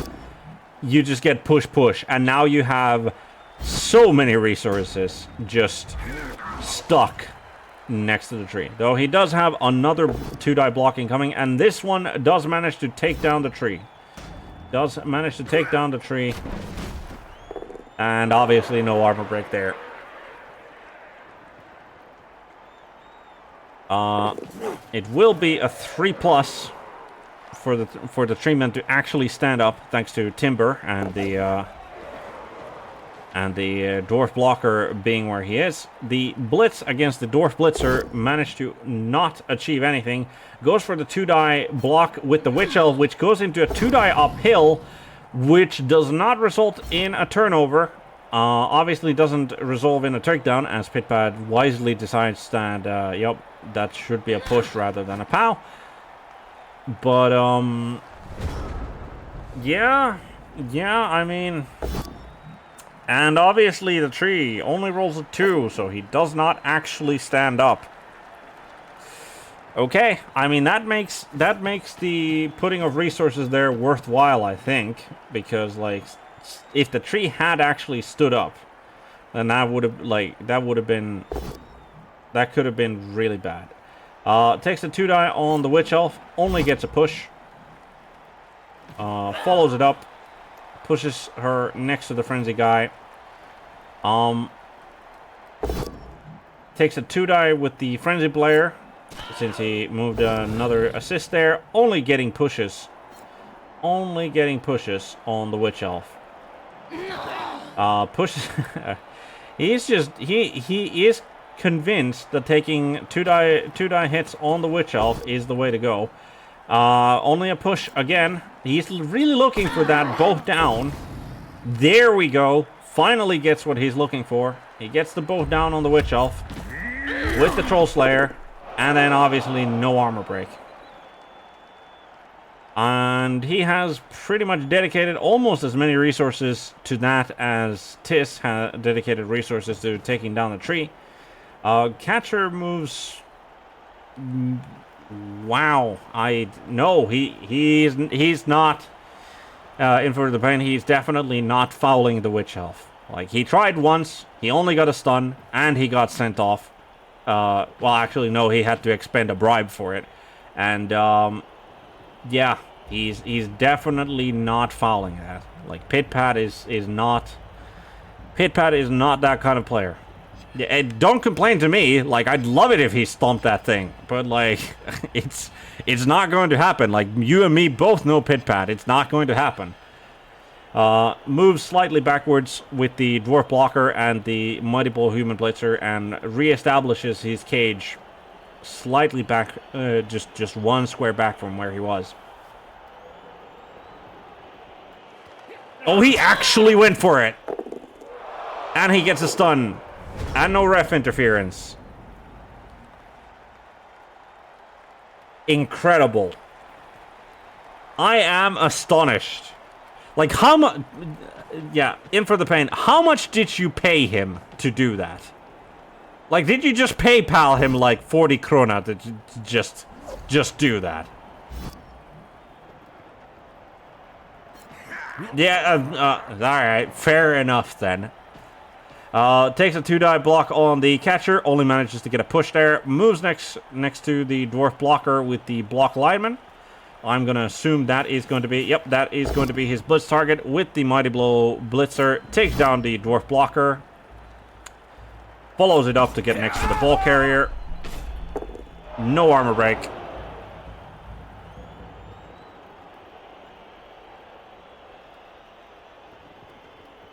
you just get push, and now you have so many resources just stuck next to the tree. Though he does have another 2-die blocking coming, and this one does manage to take down the tree. And obviously no armor break there. It will be a 3+ for the treeman to actually stand up, thanks to Timber and the and the Dwarf blocker being where he is. The blitz against the Dwarf blitzer managed to not achieve anything. Goes for the 2-die block with the Witch Elf, which goes into a 2-die uphill, which does not result in a turnover. Obviously doesn't resolve in a takedown, as Pidpad wisely decides that, yep, that should be a push rather than a POW. But, yeah, I mean... And obviously the tree only rolls a 2, so he does not actually stand up. Okay, I mean that makes the putting of resources there worthwhile, I think, because like if the tree had actually stood up, then that could have been really bad. Takes a 2-die on the Witch Elf, only gets a push. Follows it up. Pushes her next to the Frenzy guy. Takes a 2-die with the Frenzy player, since he moved another assist there. Only getting pushes on the Witch Elf. Pushes. he is convinced that taking 2-die hits on the Witch Elf is the way to go. Only a push again. He's really looking for that both down. There we go. Finally gets what he's looking for. He gets the both down on the Witch Elf with the Troll Slayer. And then obviously no armor break. And he has pretty much dedicated almost as many resources to that as Tis had dedicated resources to taking down the tree. Catcher moves... Wow, he's not in for the pain. He's definitely not fouling the Witch Elf. Like, he tried once, he only got a stun, and he got sent off. Well, actually, no, he had to expend a bribe for it. And, yeah, he's definitely not fouling that. Like, Pidpad is not that kind of player. Yeah, don't complain to me. Like, I'd love it if he stomped that thing, but like, it's not going to happen. Like, you and me both know Pidpad. It's not going to happen. Moves slightly backwards with the Dwarf blocker and the Mighty Bull Human Blitzer, and reestablishes his cage slightly back, just one square back from where he was. Oh, he actually went for it, and he gets a stun. And no ref interference. Incredible. I am astonished. Like, how much... Yeah, in for the pain. How much did you pay him to do that? Like, did you just PayPal him, like, 40 krona to just do that? Yeah, alright. Fair enough, then. Takes a 2-die block on the catcher, only manages to get a push there. Moves next to the Dwarf blocker with the block lineman. I'm going to assume that is going to be, yep, that is going to be his blitz target with the Mighty Blow Blitzer. Takes down the Dwarf blocker. Follows it up to get next to the ball carrier. No armor break.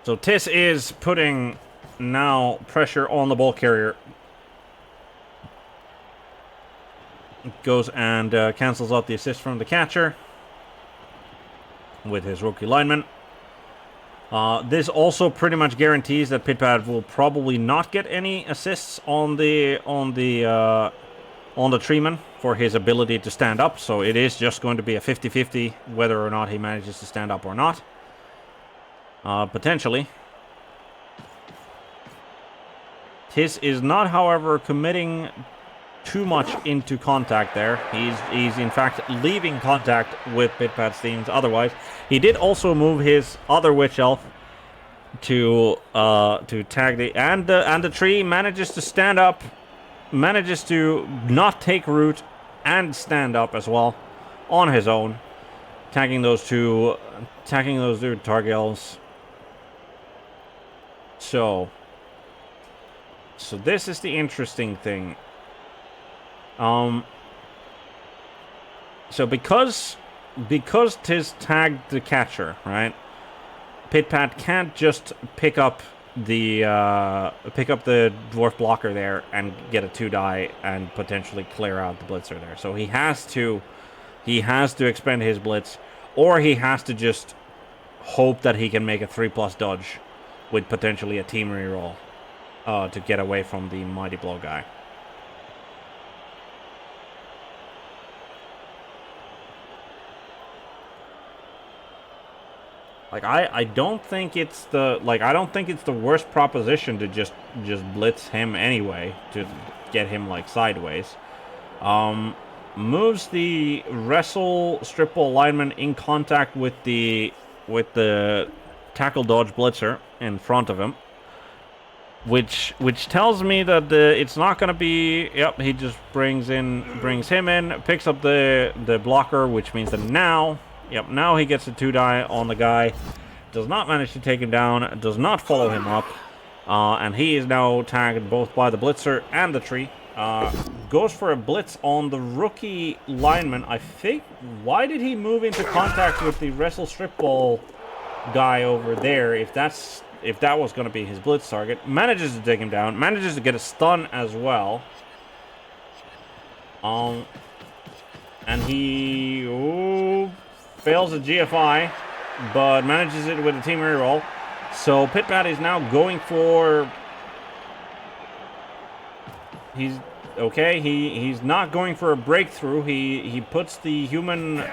So Tis is putting... now pressure on the ball carrier. Goes and cancels out the assist from the catcher with his rookie lineman. This also pretty much guarantees that Pidpad will probably not get any assists on the treeman for his ability to stand up. So it is just going to be a 50-50 whether or not he manages to stand up or not. Potentially. Tis is not, however, committing too much into contact there. He's in fact leaving contact with Pidpad's themes otherwise. He did also move his other Witch Elf to tag the... And the tree manages to stand up, manages to not take root and stand up as well on his own. Tagging those two target elves. So this is the interesting thing. So because Tis tagged the catcher, right? Pidpad can't just pick up pick up the dwarf blocker there and get a 2-die and potentially clear out the blitzer there. So he has to expend his blitz, or he has to just hope that he can make a 3+ dodge with potentially a team reroll to get away from the Mighty Blow guy. Like I don't think it's the worst proposition to just blitz him anyway to get him like sideways. Moves the wrestle stripple lineman in contact with the tackle dodge blitzer in front of him, which tells me that it's not going to be. Yep, he just brings him in, picks up the blocker, which means that now. Yep, now he gets a 2-die on the guy. Does not manage to take him down. Does not follow him up. And he is now tagged both by the blitzer and the tree. Goes for a blitz on the rookie lineman. I think... Why did he move into contact with the wrestle strip ball guy over there if that was going to be his blitz target? Manages to take him down. Manages to get a stun as well. And he... fails a GFI, but manages it with a team reroll. So Pidpad is now going for... He's okay. He's not going for a breakthrough. He puts the human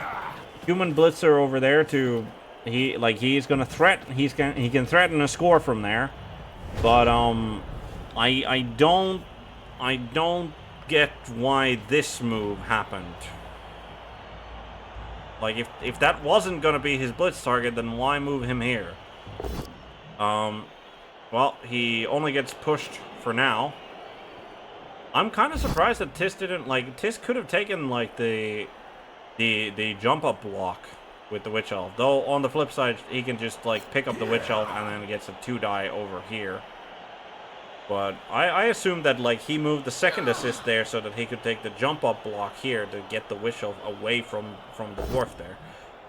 blitzer over there to... He's gonna threaten. He can threaten a score from there. But I don't get why this move happened. Like, if that wasn't going to be his blitz target, then why move him here? Well, he only gets pushed for now. I'm kind of surprised that Tis didn't, Tis could have taken, the jump-up block with the Witch Elf. Though, on the flip side, he can just, pick up the Witch Elf and then gets a 2-die over here. But I assumed that, he moved the second assist there so that he could take the jump-up block here to get the Witch Elf away from the Dwarf there.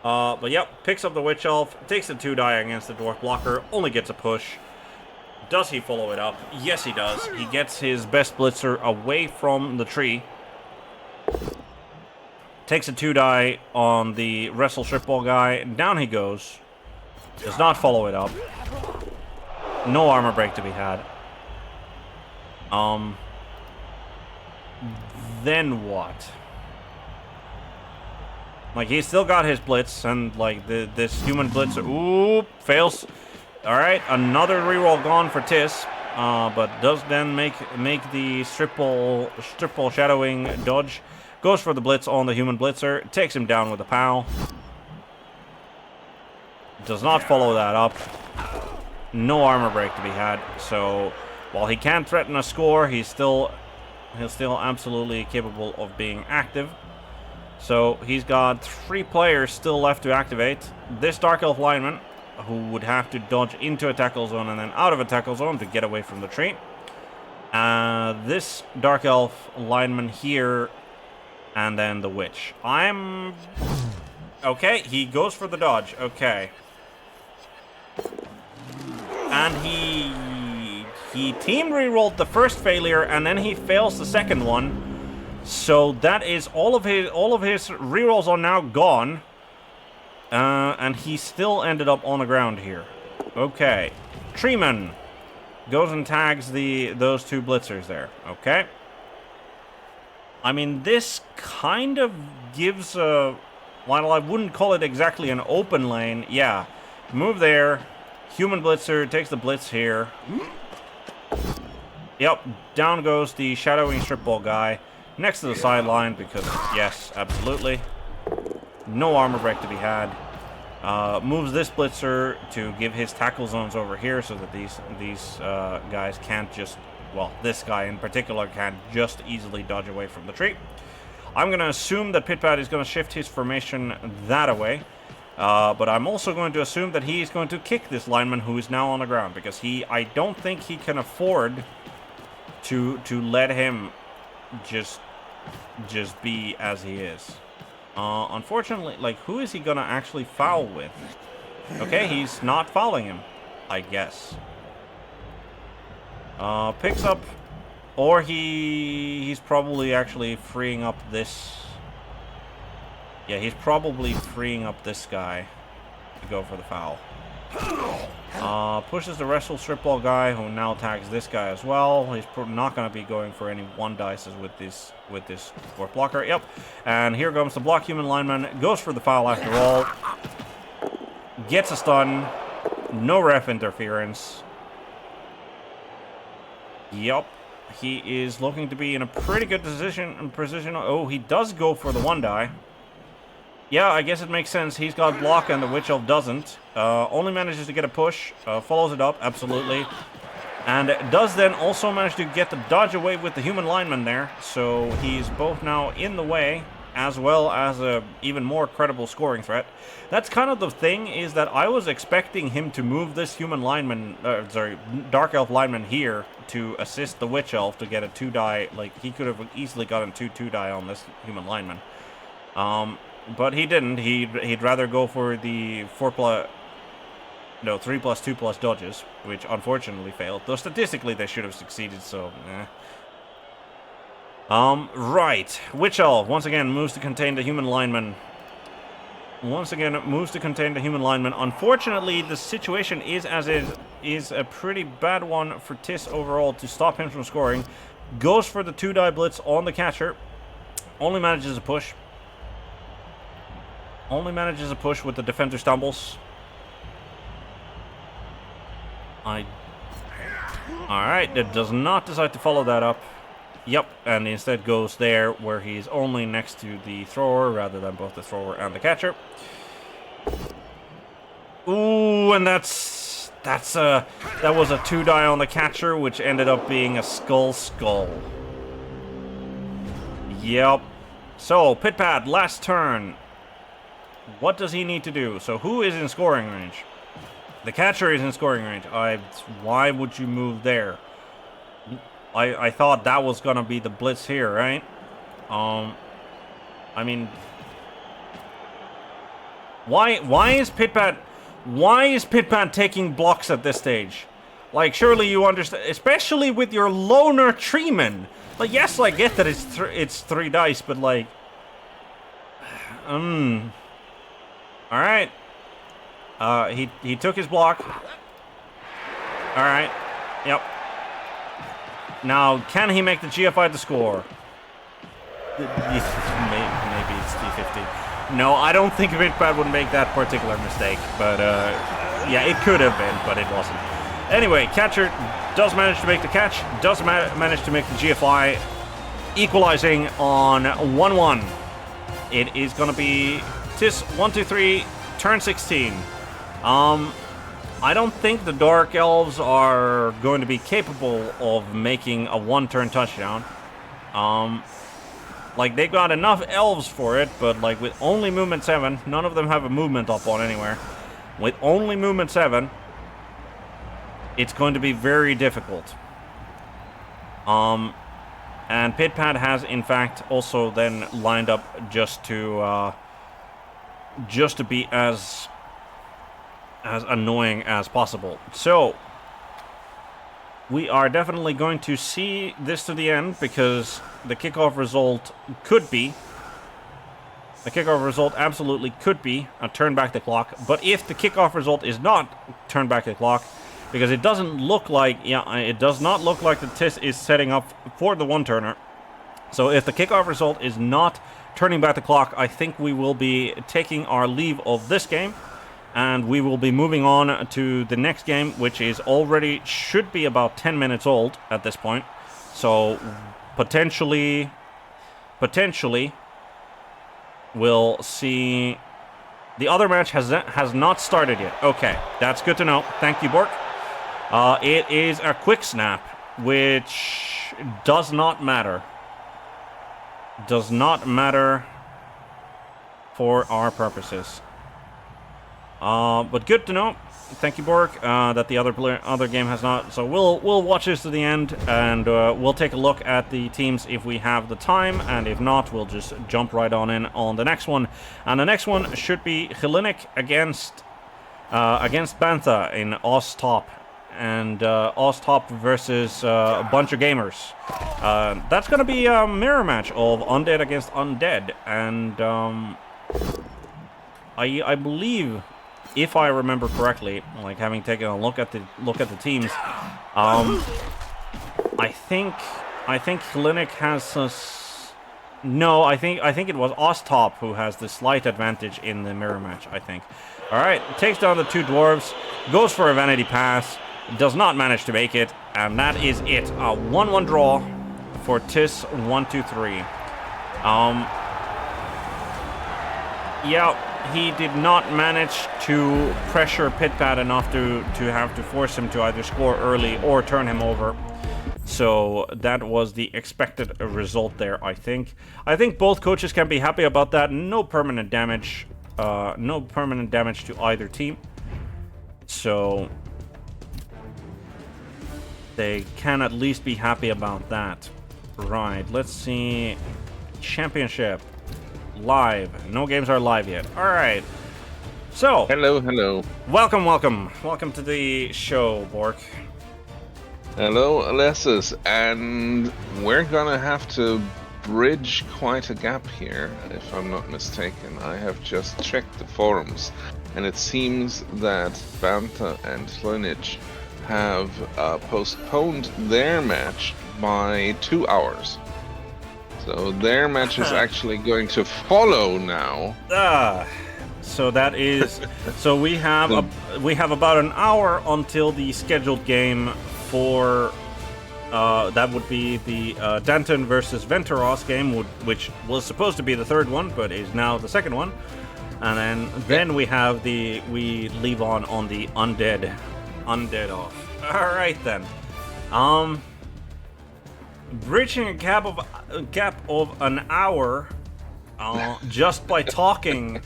But yep, picks up the Witch Elf, takes the 2-die against the Dwarf blocker, only gets a push. Does he follow it up? Yes, he does. He gets his best blitzer away from the tree. Takes a 2-die on the wrestle strip ball guy. Down he goes. Does not follow it up. No armor break to be had. Then what? He's still got his blitz, and, this human blitzer... Ooh, fails. Alright, another reroll gone for Tis, but does then make the strip ball shadowing dodge. Goes for the blitz on the human blitzer, takes him down with a POW. Does not follow that up. No armor break to be had, so... While he can't threaten a score, he's still absolutely capable of being active. So he's got 3 players still left to activate. This Dark Elf lineman, who would have to dodge into a tackle zone and then out of a tackle zone to get away from the tree. This Dark Elf lineman here, and then the Witch. Okay, he goes for the dodge. Okay. And he team rerolled the first failure, and then he fails the second one. So that is all of his rerolls are now gone. And he still ended up on the ground here. Okay. Treeman goes and tags those 2 blitzers there. Okay. I mean, this kind of gives a... While I wouldn't call it exactly an open lane, yeah. Move there. Human blitzer takes the blitz here. Yep, down goes the shadowing strip ball guy next to the sideline because, yes, absolutely. No armor break to be had. Moves this blitzer to give his tackle zones over here so that these guys can't just... Well, this guy in particular can't just easily dodge away from the tree. I'm going to assume that Pidpad is going to shift his formation that away. But I'm also going to assume that he is going to kick this lineman who is now on the ground, because I don't think he can afford to let him just be as he is. Unfortunately, who is he gonna actually foul with? Okay, he's not fouling him, I guess. Picks up, or he's probably actually freeing up this. Yeah, he's probably freeing up this guy to go for the foul. Pushes the wrestle strip ball guy, who now tags this guy as well. He's not going to be going for any one dices with this fourth blocker. Yep. And here comes the block human lineman. Goes for the foul after all. Gets a stun. No ref interference. Yep. He is looking to be in a pretty good position. Oh, he does go for the one die. Yeah, I guess it makes sense. He's got block and the Witch Elf doesn't. Only manages to get a push. Follows it up, absolutely. And does then also manage to get the dodge away with the human lineman there. So he's both now in the way, as well as a even more credible scoring threat. That's kind of the thing, is that I was expecting him to move this human lineman, Dark Elf lineman here to assist the Witch Elf to get a 2-die. Like, he could have easily gotten 2-die on this human lineman. But he didn't. He'd rather go for the 3+2+ dodges, which unfortunately failed. Though statistically they should have succeeded, so right. Witch Elf once again moves to contain the human lineman. Unfortunately, the situation is as it is a pretty bad one for Tis overall to stop him from scoring. Goes for the 2-die blitz on the catcher. Only manages a push. With the defender stumbles. Alright, that does not decide to follow that up. Yep, and instead goes there where he's only next to the thrower rather than both the thrower and the catcher. Ooh, and that was a 2-die on the catcher, which ended up being a skull. Yep. So, Pidpad, last turn. What does he need to do? So who is in scoring range? The catcher is in scoring range. Why would you move there? I thought that was gonna be the blitz here, right? I mean, why is Pidpad taking blocks at this stage? Like, surely you understand, especially with your loner treeman. Like, yes, I get that it's 3 dice, but like, Alright. He took his block. Alright. Yep. Now, can he make the GFI to score? Maybe it's D50. No, I don't think Pidpad would make that particular mistake. But, yeah, it could have been, but it wasn't. Anyway, catcher does manage to make the catch. Does manage to make the GFI. Equalizing on 1-1. It is going to be tys123, turn 16. I don't think the Dark Elves are going to be capable of making a 1-turn touchdown. Like, they got enough elves for it, but like with only movement 7, none of them have a movement up on anywhere. With only movement 7, it's going to be very difficult. And Pidpad has, in fact, also then lined up just to be as annoying as possible. So, we are definitely going to see this to the end, because the kickoff result absolutely could be a turn back the clock. But if the kickoff result is not turn back the clock, because it doesn't look like, it does not look like the Tis is setting up for the 1-turner. So if the kickoff result is not turning back the clock, I think we will be taking our leave of this game. And we will be moving on to the next game, which is already, should be about 10 minutes old at this point. So, potentially, we'll see. The other match has not started yet. Okay, that's good to know. Thank you, Borke. It is a quick snap, which does not matter. Does not matter for our purposes. But good to know. Thank you, Borke, that the other game has not. So we'll watch this to the end, and we'll take a look at the teams if we have the time, and if not, we'll just jump right on the next one. And the next one should be HLiNiC against Bantha in Oz Top. and Ostop versus a bunch of gamers. That's gonna be a mirror match of Undead against Undead, and I believe, if I remember correctly, like having taken a look at the teams, I think HLiNiC has no, I think it was Ostop who has the slight advantage in the mirror match, I think. All right, takes down the two dwarves, goes for a vanity pass, does not manage to make it, and that is it. A 1-1 draw for tys123. Yeah, he did not manage to pressure Pidpad enough to have to force him to either score early or turn him over. So that was the expected result there, I think. I think both coaches can be happy about that. No permanent damage. No permanent damage to either team. So they can at least be happy about that. Right, let's see. Championship. Live. No games are live yet. Alright. So. Hello, hello. Welcome, welcome. Welcome to the show, Borke. Hello, Alessis. And we're gonna have to bridge quite a gap here, if I'm not mistaken. I have just checked the forums, and it seems that Bantha and HLiNiC have postponed their match by 2 hours. So their match is actually going to follow now. So that is. So we have about an hour until the scheduled game for. That would be the Danton versus Wenteros game, which was supposed to be the third one, but is now the second one. And then we have we leave on the undead off. All right then. Bridging a gap of an hour, just by talking.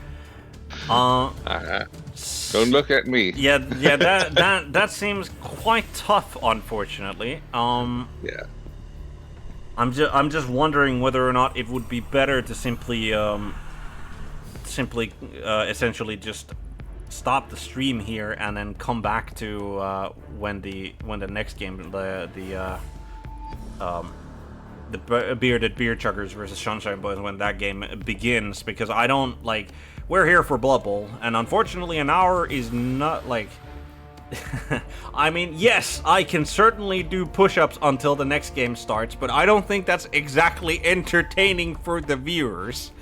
Don't look at me. Yeah. That seems quite tough, unfortunately. Yeah. I'm just wondering whether or not it would be better to simply essentially just stop the stream here and then come back to when the next game, the Bearded Beerchuggers versus Sunshine Boiz, when that game begins, because I don't like. We're here for Blood Bowl, and unfortunately, an hour is not like. I mean, yes, I can certainly do push-ups until the next game starts, but I don't think that's exactly entertaining for the viewers.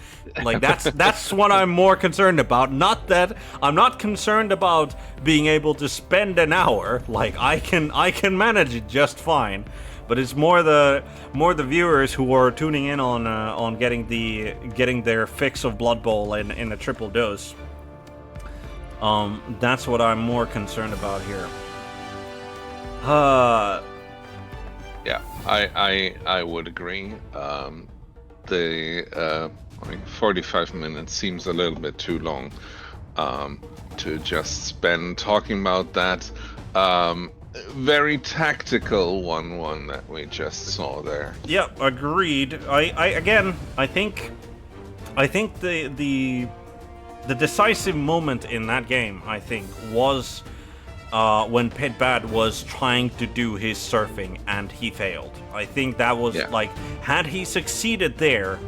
Like that's what I'm more concerned about. Not that I'm not concerned about being able to spend an hour. Like I can manage it just fine. But it's more the viewers who are tuning in on getting their fix of Blood Bowl in a triple dose. That's what I'm more concerned about here. Yeah, I would agree. The 45 minutes seems a little bit too long to just spend talking about that. Very tactical 1-1 that we just saw there. Yeah, agreed. I think the decisive moment in that game, I think, was when Pidpad was trying to do his surfing and he failed. I think that was like, had he succeeded there,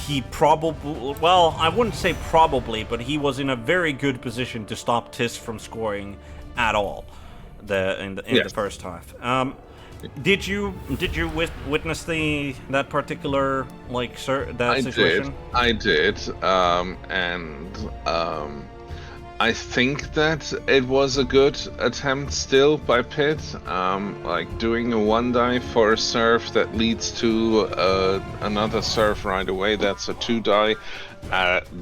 he probably, well, I wouldn't say probably, but he was in a very good position to stop Tis from scoring at all. In the first half. Did you witness that particular situation? I did, and I think that it was a good attempt still by Pit, like doing a 1-die for a surf that leads to another surf right away. That's a 2-die.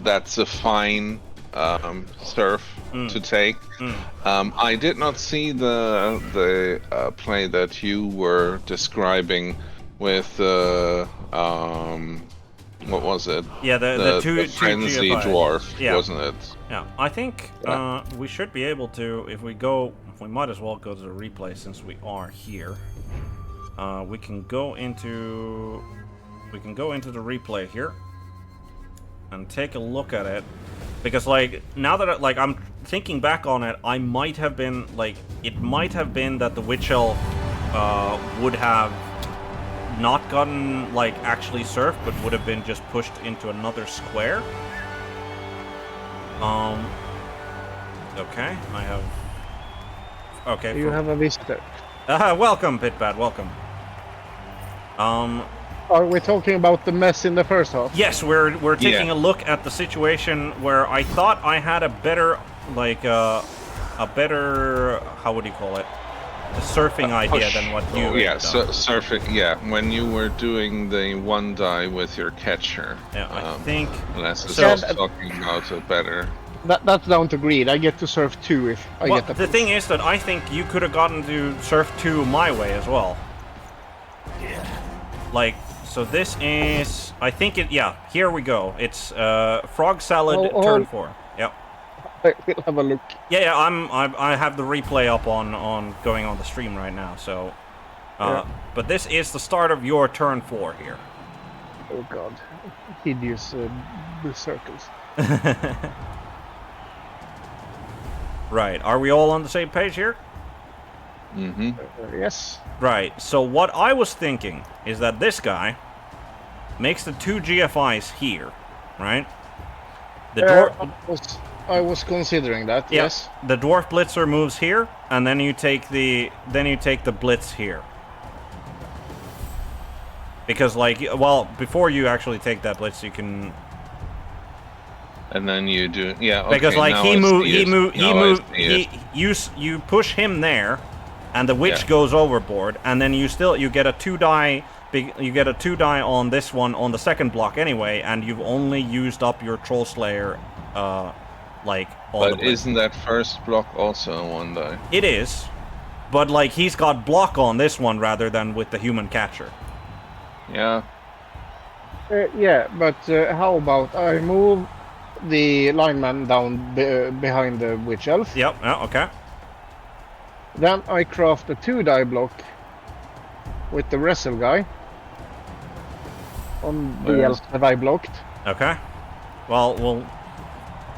That's a fine surf to take. I did not see the play that you were describing with what was it? Yeah, the frenzy dwarf, wasn't it? Yeah, I think we should be able to, if we might as well go to the replay since we are here. We can go into the replay here and take a look at it. Because like now that like I'm thinking back on it, I might have been like it might have been that the witch elf would have not gotten like actually surfed, but would have been just pushed into another square. Okay, I have. Okay. You have a visitor. Welcome, Pidpad. Welcome. Are we talking about the mess in the first half? Yes, we're taking a look at the situation where I thought I had a better like a better how would you call it? A surfing idea than what you surfing. Yeah, when you were doing the one die with your catcher. Yeah, I think. Les is talking about a better. That's down to greed. I get to surf 2 if I get the thing is that I think you could have gotten to surf 2 my way as well. Yeah. Like, so this is, I think it. Yeah, here we go. It's frog salad turn 4. Yep. We'll have a look. Yeah, I have the replay up on going on the stream right now. So, but this is the start of your turn 4 here. Oh god, hideous circles. Right. Are we all on the same page here? Mm-hmm. Yes. Right. So what I was thinking is that this guy makes the 2 GFIs here, right? The dwarf. I was considering that. Yeah, yes. The dwarf blitzer moves here, and then you take the blitz here. Because like, well, before you actually take that blitz, you can. And then you do, yeah. Okay, because like you push him there, and the witch goes overboard, and then you get a 2 die. You get a 2 die on this one on the second block anyway, and you've only used up your troll slayer, like. But isn't that first block also a 1 die? It is, but like he's got block on this one rather than with the human catcher. Yeah. Yeah, but how about I move the lineman down behind the witch elf? Yep. Yeah. Okay. Then I craft a 2 die block with the wrestle guy on the elf that I blocked. Okay. Well, we'll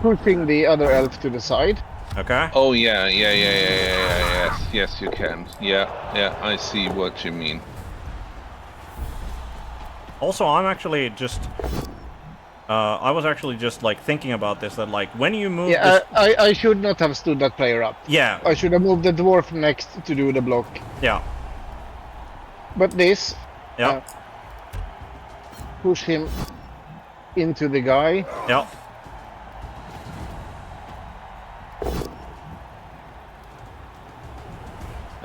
pushing the other elf to the side. Okay. Oh yeah. Yes, you can. Yeah, I see what you mean. Also, I'm actually just. I was actually just like thinking about this, that like when you move. Yeah, I should not have stood that player up. Yeah. I should have moved the dwarf next to do the block. Yeah. But this. Yeah. Push him into the guy. Yeah.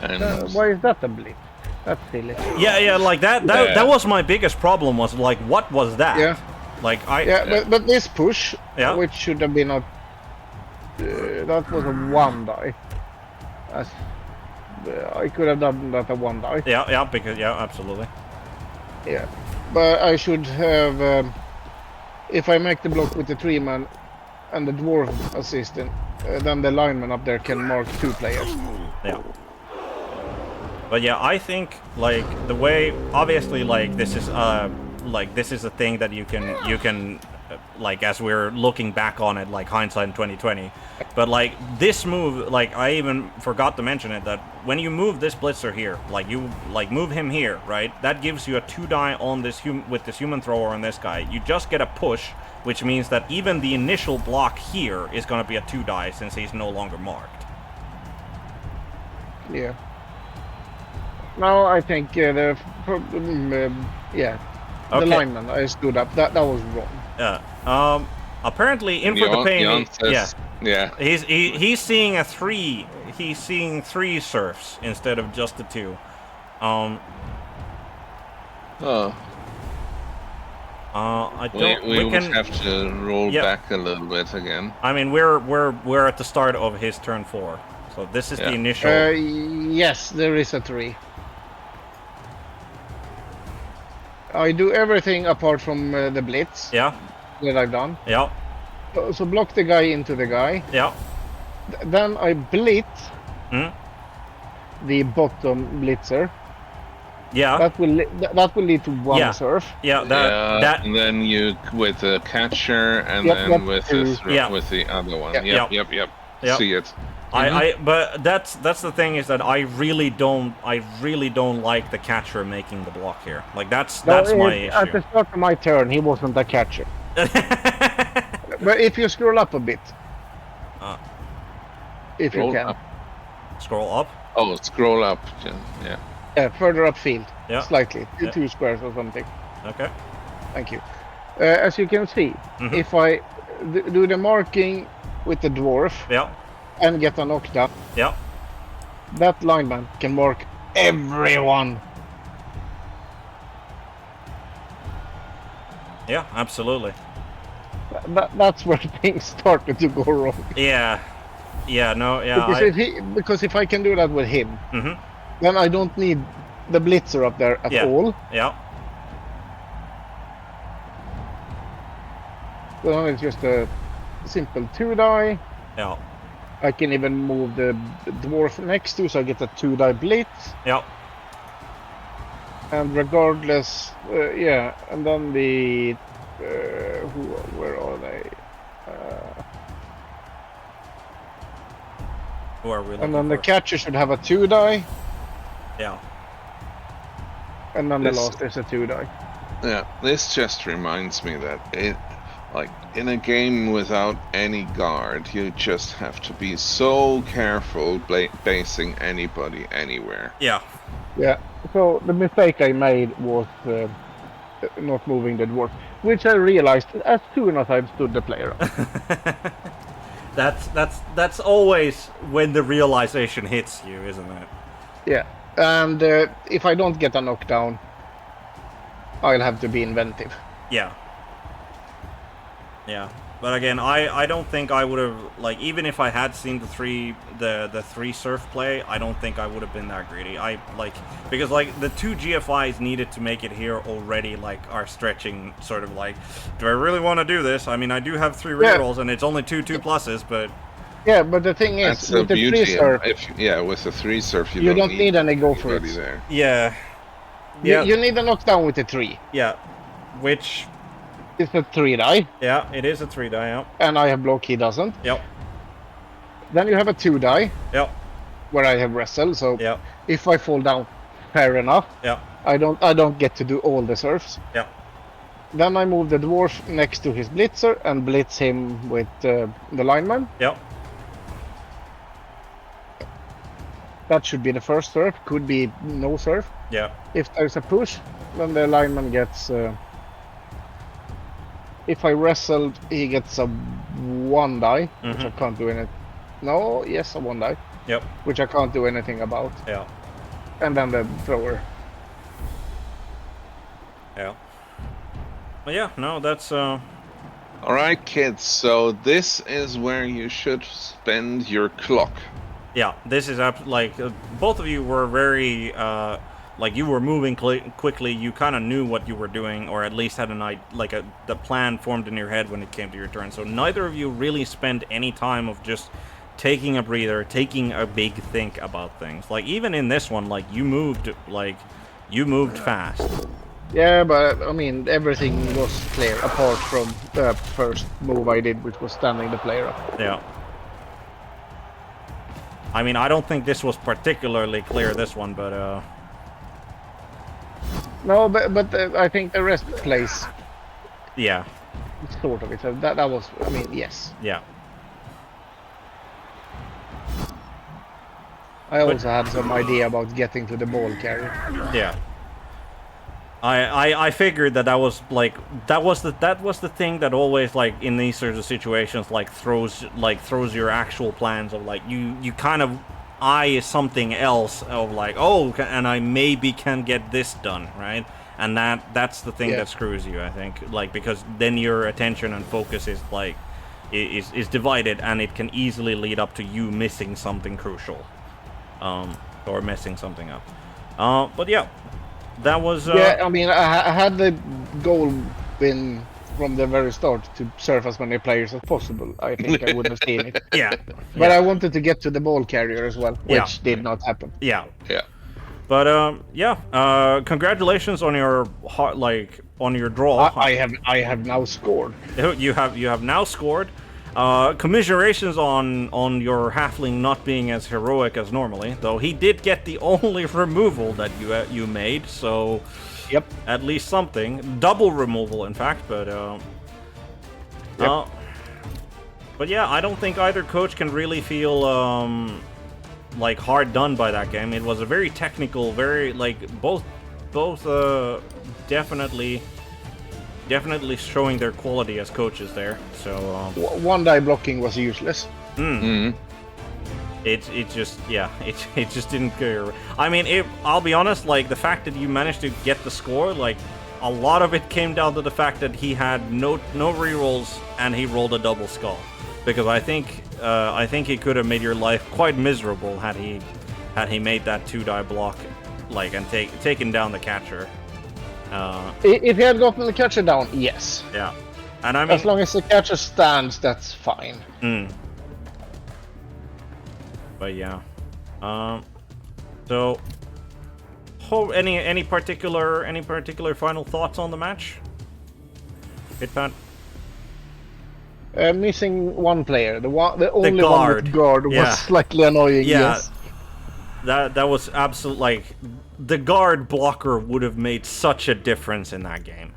And why is that a blip? That's silly. Yeah, like that was my biggest problem, was like, what was that? Yeah. Like but this push, yeah, which should have been a that was a 1 die. I could have done that a 1 die. Yeah, because absolutely. Yeah, but I should have if I make the block with the 3-man and the dwarf assistant, then the lineman up there can mark 2 players. Yeah. But yeah, I think like the way, obviously, like this is a thing that you can like, as we're looking back on it, like hindsight in 2020. But like this move, like I even forgot to mention it, that when you move this blitzer here, like you like move him here, right? That gives you a 2 die on this with this human thrower on this guy. You just get a push, which means that even the initial block here is going to be a 2 die since he's no longer marked. Yeah. No, I think the lineman I stood up. That was wrong. Yeah. Apparently, in for the pain. Yeah. He's seeing a 3. He's seeing 3 surfs instead of just the 2. Oh. I don't. We would have to roll back a little bit again. I mean, we're at the start of his turn 4, so this is the initial. Yes, there is a 3. I do everything apart from the blitz. Yeah. That I've done. Yeah. So block the guy into the guy. Yeah. Then I blitz the bottom blitzer. Yeah. That will lead to one surf. Yeah. And then you with the catcher, and Yep, then with Yeah. with the other one. Yep. Yep. Yep. See it. But that's the thing is that I really don't like the catcher making the block here. Like that's my issue. At the start of my turn, he wasn't a catcher. But if you scroll up a bit, if you can, scroll up. Oh, scroll up. Yeah. Further upfield, slightly, Yeah. 2 squares or something. Okay. Thank you. As you can see, if I do the marking with the dwarf and get a knockdown, that lineman can mark everyone. Yeah, absolutely. That's where things started to go wrong. Yeah. Yeah. No. Yeah. Because if I can do that with him, then I don't need the blitzer up there at all. Yeah. So now it's just a simple 2-die. Yeah. I can even move the dwarf next to, so I get a 2-die blitz. Yeah. And regardless, and then the where are they? Who are we looking And then for? the catcher should have a 2-die, Yeah. and then the last is a 2-die. Yeah, this just reminds me that like in a game without any guard, you just have to be so careful basing anybody anywhere. Yeah. Yeah. So the mistake I made was not moving the dwarf, which I realized as soon as I stood the player up. That's always when the realization hits you, isn't it? Yeah. And if I don't get a knockdown, I'll have to be inventive. Yeah. Yeah. But again, I don't think I would have, like, even if I had seen the three surf play, I don't think I would have been that greedy. Because like the 2 GFIs needed to make it here already, like, are stretching sort of like, do I really want to do this? I mean, I do have 3 rerolls and it's only 2 2+, but yeah, but the thing is, that's the with the beauty. 3 surf, With the 3 surf, you don't need any go for it. There. yeah. You need a knockdown with the 3. Yeah. Which It's a 3-die. Yeah, it is a 3-die, yeah. And I have block, he doesn't. Yep. Then you have a 2-die. Yep. Where I have wrestle, so Yep. if I fall down, fair enough. Yep. I don't get to do all the surfs. Yep. Then I move the dwarf next to his blitzer and blitz him with the lineman. Yep. That should be the first surf. Could be no surf. Yeah. If there's a push, then the lineman gets... if I wrestled, he gets a 1-die, which I can't do anything. No, yes, a 1-die. Yep. Which I can't do anything about. Yeah. And then the thrower. Yeah. But yeah, no, that's Alright, kids, so this is where you should spend your clock. yeah, this is like both of you were very like you were moving quickly. You kind of knew what you were doing, or at least had the plan formed in your head when it came to your turn. So neither of you really spent any time of just taking a breather, taking a big think about things. Like even in this one, like you moved fast. Yeah, but I mean, everything was clear apart from the first move I did, which was standing the player up. Yeah. I mean, I don't think this was particularly clear, this one, but No, but I think the rest plays yeah. sort of it. So that was, I mean, yes. Yeah. I also had some idea about getting to the ball carrier. Yeah. I figured that was like that was the thing that always, like, in these sorts of situations, like throws your actual plans of, like, you kind of eye something else of, like, oh, and I maybe can get this done, right? And that's the thing that screws you, I think, like, because then your attention and focus is like is divided, and it can easily lead up to you missing something crucial, or messing something up. But yeah. That was... yeah, I mean, I had the goal been from the very start to serve as many players as possible. I think I would have seen it. Yeah. But I wanted to get to the ball carrier as well, which did not happen. Yeah. Yeah. But yeah, congratulations on your on your draw. I have now scored. You have now scored. Commiserations on your halfling not being as heroic as normally, though he did get the only removal that you made, so yep, at least something. Double removal, in fact, but yep. But yeah, I don't think either coach can really feel like hard done by that game. It was a very technical, very both definitely showing their quality as coaches there. So one die blocking was useless. It just didn't go. I mean, I'll be honest. Like the fact that you managed to get the score, like a lot of it came down to the fact that he had no rerolls and he rolled a double skull. Because I think he could have made your life quite miserable had he made that 2-die block, and taken down the catcher. If he had gotten the catcher down, yes. Yeah, and I mean, as long as the catcher stands, that's fine. But yeah, so any particular final thoughts on the match? Pidpad? Missing one player. The only guard. one with guard was slightly annoying. Yeah. Yes. That was absolute. The guard blocker would have made such a difference in that game.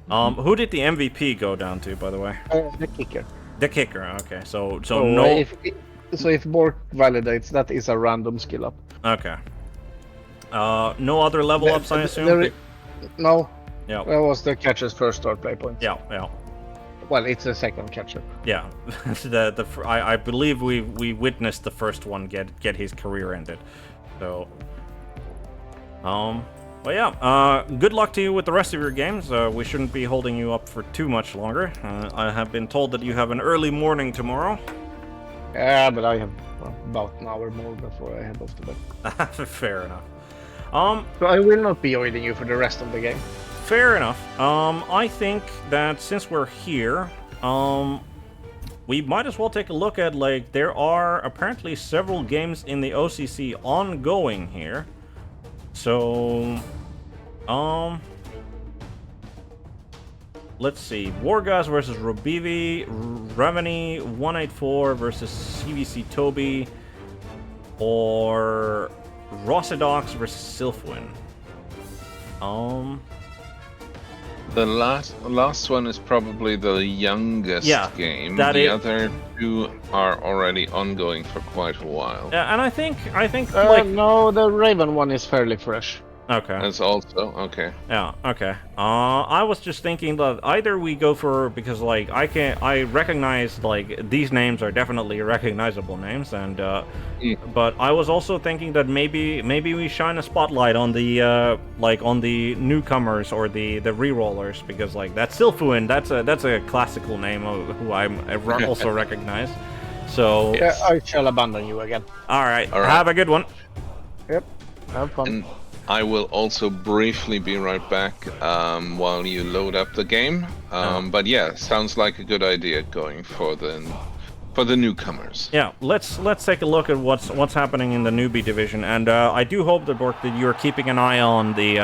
Who did the MVP go down to, by the way? The kicker. The kicker. Okay, so no. If Borke validates, that is a random skill up. Okay. No other level ups, I assume. No. Yeah. That was the catcher's first start play point. Yeah. Well, it's a second catcher. Yeah, I believe we witnessed the first one get his career ended. So, but yeah, good luck to you with the rest of your games. We shouldn't be holding you up for too much longer. I have been told that you have an early morning tomorrow. Yeah, but I have about an hour more before I head off to bed. Fair enough. So I will not be joining you for the rest of the game. Fair enough. I think that since we're here, we might as well take a look at, there are apparently several games in the OCC ongoing here. So, let's see. Wargas versus Robivi, Raveni 184 versus CVC Toby, or Rossidox versus Sylphwin. The last one is probably the youngest game. The other two are already ongoing for quite a while. Yeah, and I think no, the Raven one is fairly fresh. Okay. That's also okay. Yeah. Okay. I was just thinking that either we go for, because I recognize these names are definitely recognizable names, and but I was also thinking that maybe we shine a spotlight on the on the newcomers or the rerollers, because that's Sylphwin, that's a classical name who I also recognize. So yeah, I shall abandon you again. All right. Have a good one. Yep. Have fun. And I will also briefly be right back while you load up the game. But yeah, sounds like a good idea going for the newcomers. Yeah, let's take a look at what's happening in the newbie division, and I do hope that Borke, that you're keeping an eye on the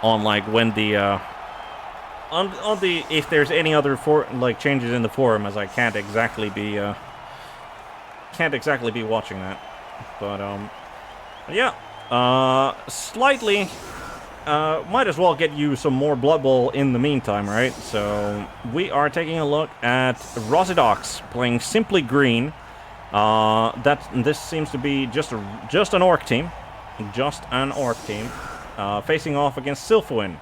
when the on the if there's any other changes in the forum, as I can't exactly be watching that, but yeah. Slightly, might as well get you some more Blood Bowl in the meantime, right? So, we are taking a look at Rossidox playing Simply Green. This seems to be just an Orc team. Just an Orc team. Facing off against Sylphwin,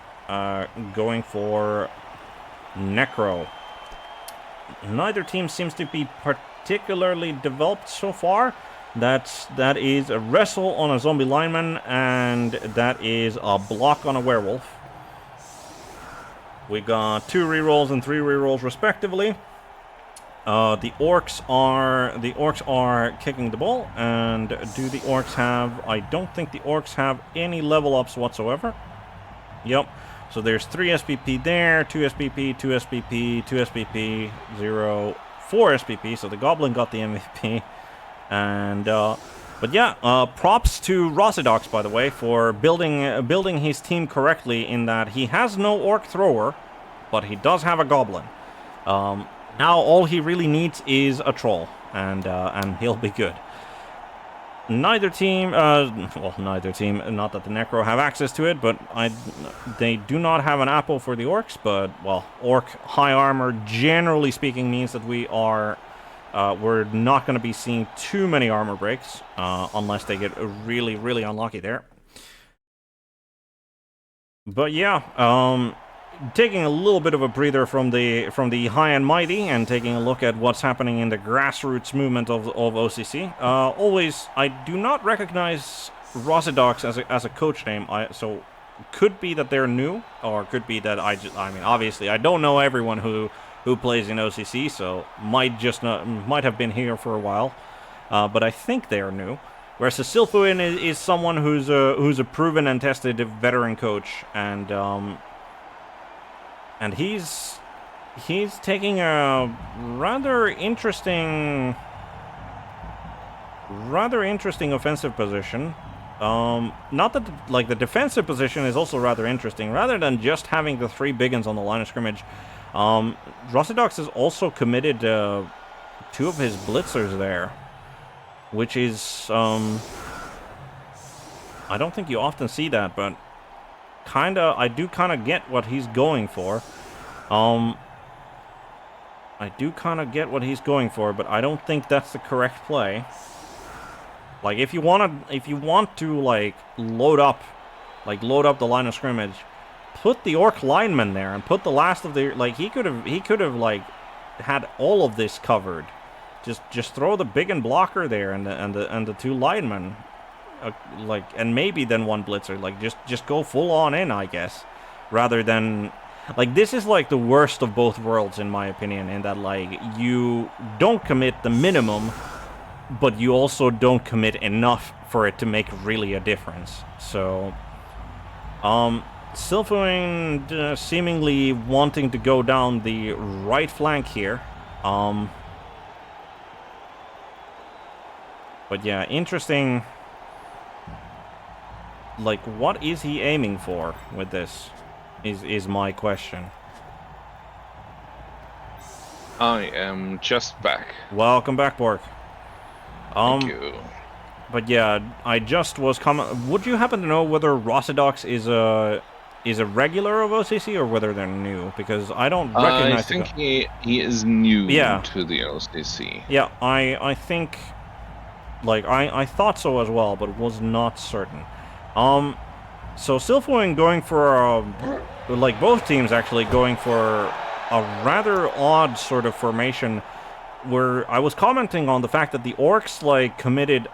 going for Necro. Neither team seems to be particularly developed so far. That is a wrestle on a zombie lineman, and that is a block on a werewolf. We got 2 rerolls and 3 rerolls respectively. The orcs are kicking the ball, and do the orcs have? I don't think the orcs have any level ups whatsoever. Yep. So there's 3 SPP there, 2 SPP, 2 SPP, 2 SPP, 0, 4 SPP. So the goblin got the MVP. And But yeah, props to Rosidox, by the way, for building his team correctly in that he has no Orc Thrower, but he does have a Goblin. Now all he really needs is a Troll, and he'll be good. Neither team, well, neither team, not that the Necro have access to it, but they do not have an Apple for the Orcs, but, well, Orc high armor, generally speaking, means that we're not going to be seeing too many armor breaks, unless they get really, really unlucky there. But yeah, taking a little bit of a breather from the high and mighty, and taking a look at what's happening in the grassroots movement of OCC. Always, I do not recognize Rosidox as a coach name. So could be that they're new, or could be that I mean, obviously, I don't know everyone who plays in OCC, so might have been here for a while. But I think they are new. Whereas Silfuin is someone who's a proven and tested veteran coach, and he's taking a rather interesting offensive position. Not that the defensive position is also rather interesting. Rather than just having the 3 big uns on the line of scrimmage, Rosidox has also committed 2 of his blitzers there, which is I don't think you often see that, but I do kind of get what he's going for. I do kind of get what he's going for, but I don't think that's the correct play. Like, if you want to like load up the line of scrimmage, put the Orc lineman there and put the last of the, like, he could have like had all of this covered. Just throw the big and blocker there and the 2 linemen. And maybe then 1 blitzer, like, just go full on in, I guess, rather than, like, this is like the worst of both worlds, in my opinion, in that, like, you don't commit the minimum, but you also don't commit enough for it to make really a difference. So, Silfuin seemingly wanting to go down the right flank here, but yeah, interesting. Like, what is he aiming for with this, is my question. I am just back. Welcome back, Borke. Thank you. But yeah, I just was would you happen to know whether Rosidox is a regular of OCC or whether they're new? Because I don't recognize. I think he is new Yeah. to the OCC. Yeah, I think, like, I thought so as well, but was not certain. So Silfuin going for like, both teams actually going for a rather odd sort of formation, where I was commenting on the fact that the Orcs, like, committed,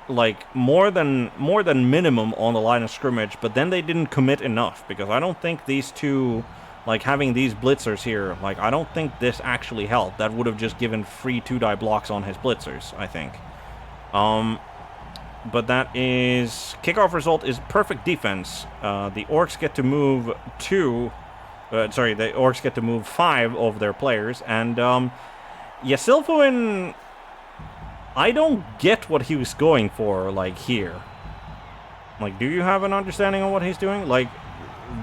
like, more than minimum on the line of scrimmage, but then they didn't commit enough, because I don't think these 2, like, having these blitzers here, like, I don't think this actually helped. That would have just given free 2-die blocks on his blitzers, I think. But that is... Kickoff result is perfect defense. The Orcs get to move 2... sorry, the Orcs get to move 5 of their players. And, yeah, Silfuin... I don't get what he was going for, like, here. Like, do you have an understanding of what he's doing? Like,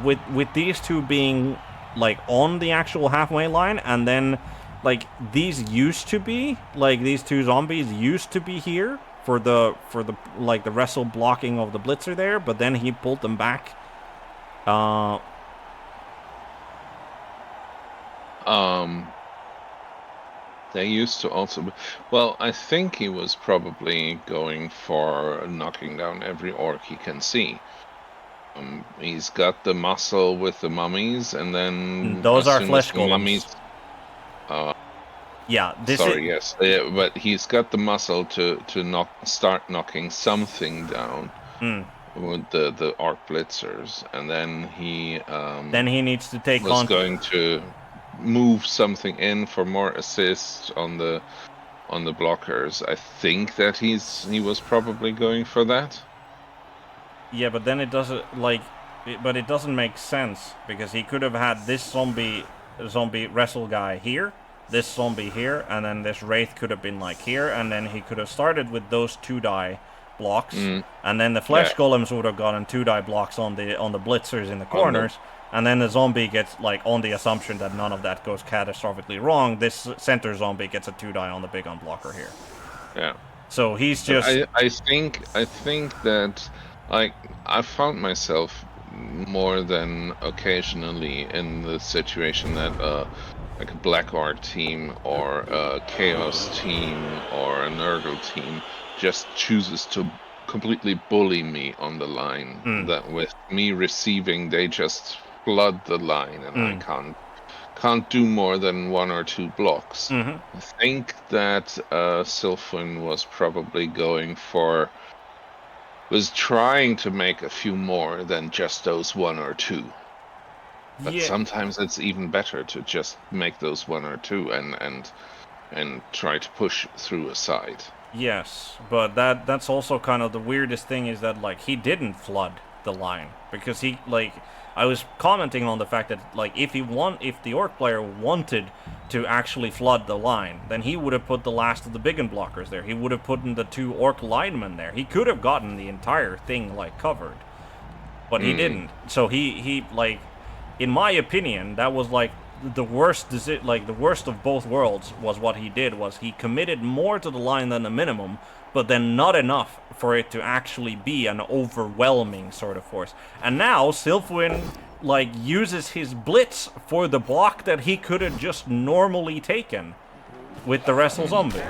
with these 2 being, like, on the actual halfway line, and then, like, these used to be... Like, these 2 zombies used to be here for the like, the wrestle blocking of the blitzer there, but then he pulled them back. They used to also be... Well, I think he was probably going for knocking down every Orc he can see. He's got the muscle with the mummies, and then... Those are flesh golems. Yeah, yes. But he's got the muscle to start knocking something down with the Orc blitzers, and then he needs to take was going to move something in for more assists on the blockers. I think that he was probably going for that. Yeah, but then it doesn't, like, but it doesn't make sense, because he could have had this zombie wrestle guy here, this zombie here, and then this wraith could have been like here, and then he could have started with those 2 die blocks, and then the flesh golems would have gotten 2-die blocks on the blitzers in the corners, and then the zombie gets, like, on the assumption that none of that goes catastrophically wrong, this center zombie gets a 2-die on the big unblocker here. Yeah. So he's just... I think that, like, I found myself more than occasionally in the situation that like a Black Orc team or a Chaos team or a Nurgle team just chooses to completely bully me on the line. That with me receiving, they just flood the line, and I can't do more than 1 or 2 blocks. I think that Silfwin was trying to make a few more than just those 1 or 2. But sometimes it's even better to just make those 1 or 2 and try to push through a side. Yes, but that's also kind of the weirdest thing, is that, like, he didn't flood the line, because he, like, I was commenting on the fact that, like, if the Orc player wanted to actually flood the line, then he would have put the last of the big blockers there. He would have put in the 2 Orc linemen there. He could have gotten the entire thing, like, covered, but he didn't. So he like, in my opinion, that was, like, the worst of both worlds. Was what he did was he committed more to the line than the minimum, but then not enough for it to actually be an overwhelming sort of force. And now Silfwin, like, uses his blitz for the block that he could have just normally taken with the wrestle zombie.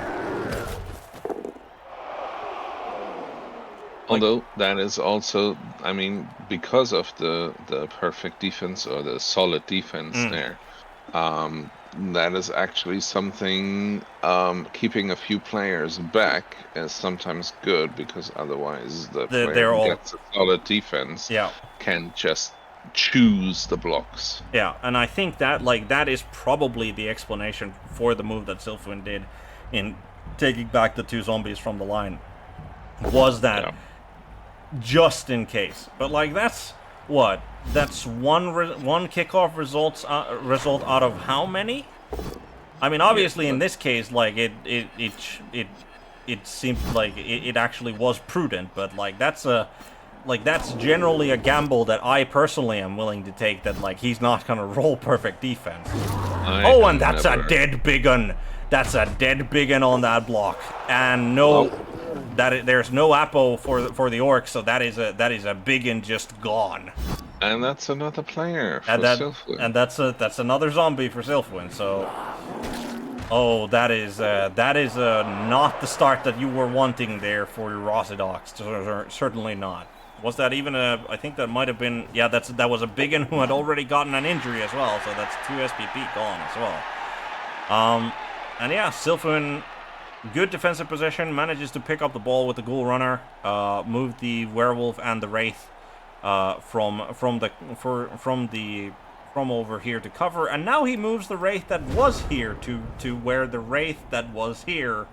Although that is also, I mean, because of the perfect defense or the solid defense there, that is actually something, keeping a few players back is sometimes good, because otherwise the player who gets a solid defense can just choose the blocks. Yeah, and I think that, like, that is probably the explanation for the move that Silfwin did in taking back the 2 zombies from the line, was that just in case. But, like, that's what? That's one kickoff result out of how many? I mean, obviously in this case, like, it seemed like it actually was prudent, but, like, that's generally a gamble that I personally am willing to take, that, like, he's not gonna roll perfect defense. And that's a dead big un. That's a dead big un on that block, and there's no Apo for the Orc, so that is a big un just gone. And that's another player for Silfwin. And that's another zombie for Silfwin. So, that is not the start that you were wanting there for your Rosidox. Certainly not. Was that even I think that might have been... Yeah, that was a big one who had already gotten an injury as well, so that's 2 SPP gone as well. And yeah, Silfwin, good defensive position, manages to pick up the ball with the Ghoul Runner, move the Werewolf and the Wraith from over here to cover, and now he moves the Wraith that was here to where the Wraith that was here...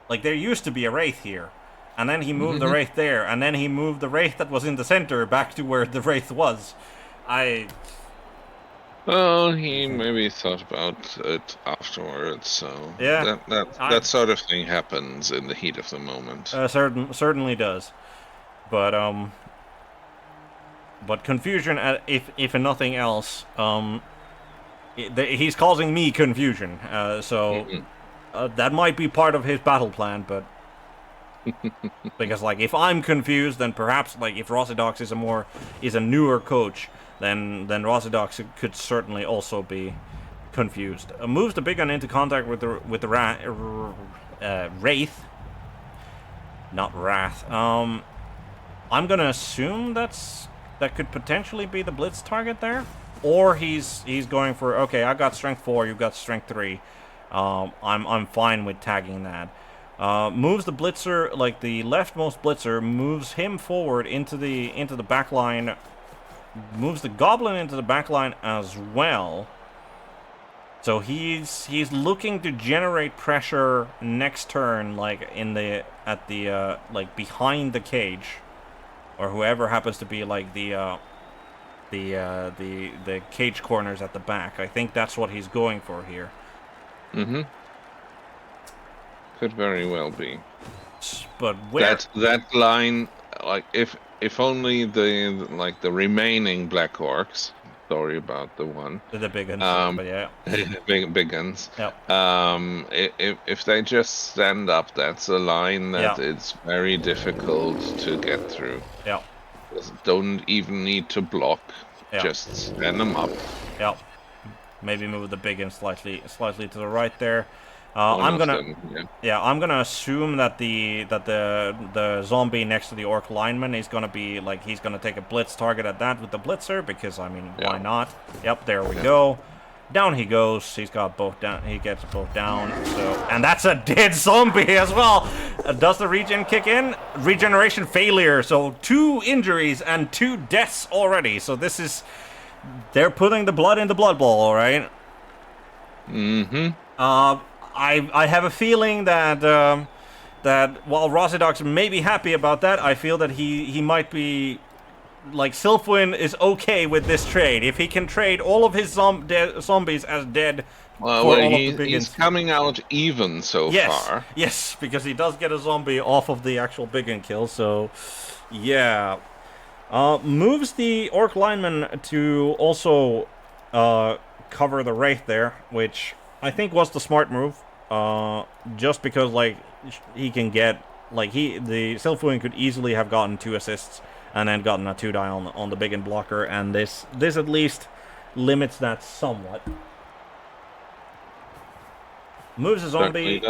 Like, there used to be a Wraith here. And then he moved the Wraith there, and then he moved the Wraith that was in the center back to where the Wraith was. Well, he maybe thought about it afterwards, so... Yeah. That sort of thing happens in the heat of the moment. Certainly does. But confusion, if nothing else, he's causing me confusion, so... that might be part of his battle plan, but... Because, like, if I'm confused, then perhaps, like, if Rosidox is a newer coach, then Rosidox could certainly also be confused. Moves the big gun into contact with the Wraith, not Wrath. I'm gonna assume that could potentially be the blitz target there, or he's going for, okay, I got strength 4, you've got strength 3. I'm fine with tagging that. Moves the blitzer, like the leftmost blitzer, moves him forward into the back line, moves the goblin into the back line as well. So he's looking to generate pressure next turn, like like behind the cage, or whoever happens to be like the cage corners at the back. I think that's what he's going for here. Could very well be. but where... That line, like, if only the remaining Black Orcs, sorry about the one. The big ones, but yeah. big ones. Yep. If they just stand up, that's a line that it's very difficult to get through. Yeah. Don't even need to block. Yep. Just stand them up. Yep. Maybe move the big one slightly to the right there. I'm gonna assume that the zombie next to the orc lineman is gonna be like, he's gonna take a blitz target at that with the blitzer, because I mean, why not? Yep, there we go. Down he goes. He's got both down. He gets both down. So, and that's a dead zombie as well. Does the regen kick in? Regeneration failure. So 2 injuries and 2 deaths already. So this is, they're putting the blood in the blood bowl, all right? Mm-hmm. I have a feeling that that while Rosidog's may be happy about that, I feel that he might be, like, Silfwin is okay with this trade. If he can trade all of his zombies as dead for all of the big he's coming out even so far. Yes, because he does get a zombie off of the actual big kill, so yeah. Moves the orc lineman to also cover the wraith there, which I think was the smart move. Just because, like, he can get, like, the Silfwin could easily have gotten 2 assists and then gotten a 2-die on the big blocker, and this at least limits that somewhat. Moves a zombie.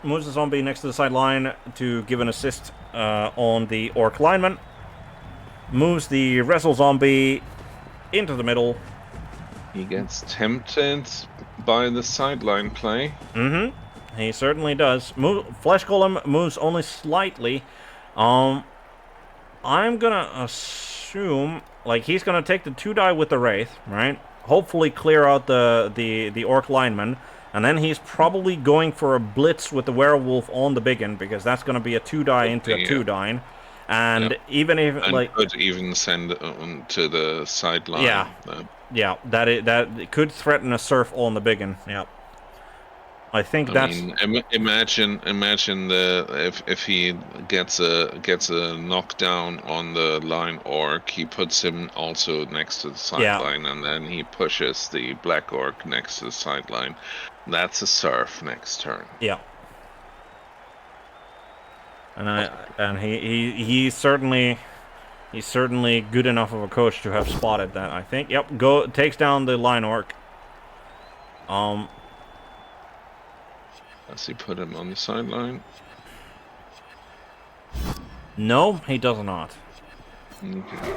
Moves the zombie next to the sideline to give an assist on the orc lineman. Moves the wrestle zombie into the middle. He gets tempted by the sideline play. He certainly does. Flesh Golem moves only slightly. I'm gonna assume, like, he's gonna take the 2-die with the wraith, right? Hopefully clear out the orc lineman, and then he's probably going for a blitz with the werewolf on the biggin, because that's gonna be a 2-die into a 2-die. And even if, and like, could even send to the sideline. Yeah, that could threaten a surf on the biggin. Yeah, I think I mean, imagine if he gets a knockdown on the line orc, he puts him also next to the sideline, and then he pushes the black orc next to the sideline. That's a surf next turn. Yeah. And he's certainly good enough of a coach to have spotted that, I think. Yep, takes down the line orc. Does he put him on the sideline? No, he does not. Okay.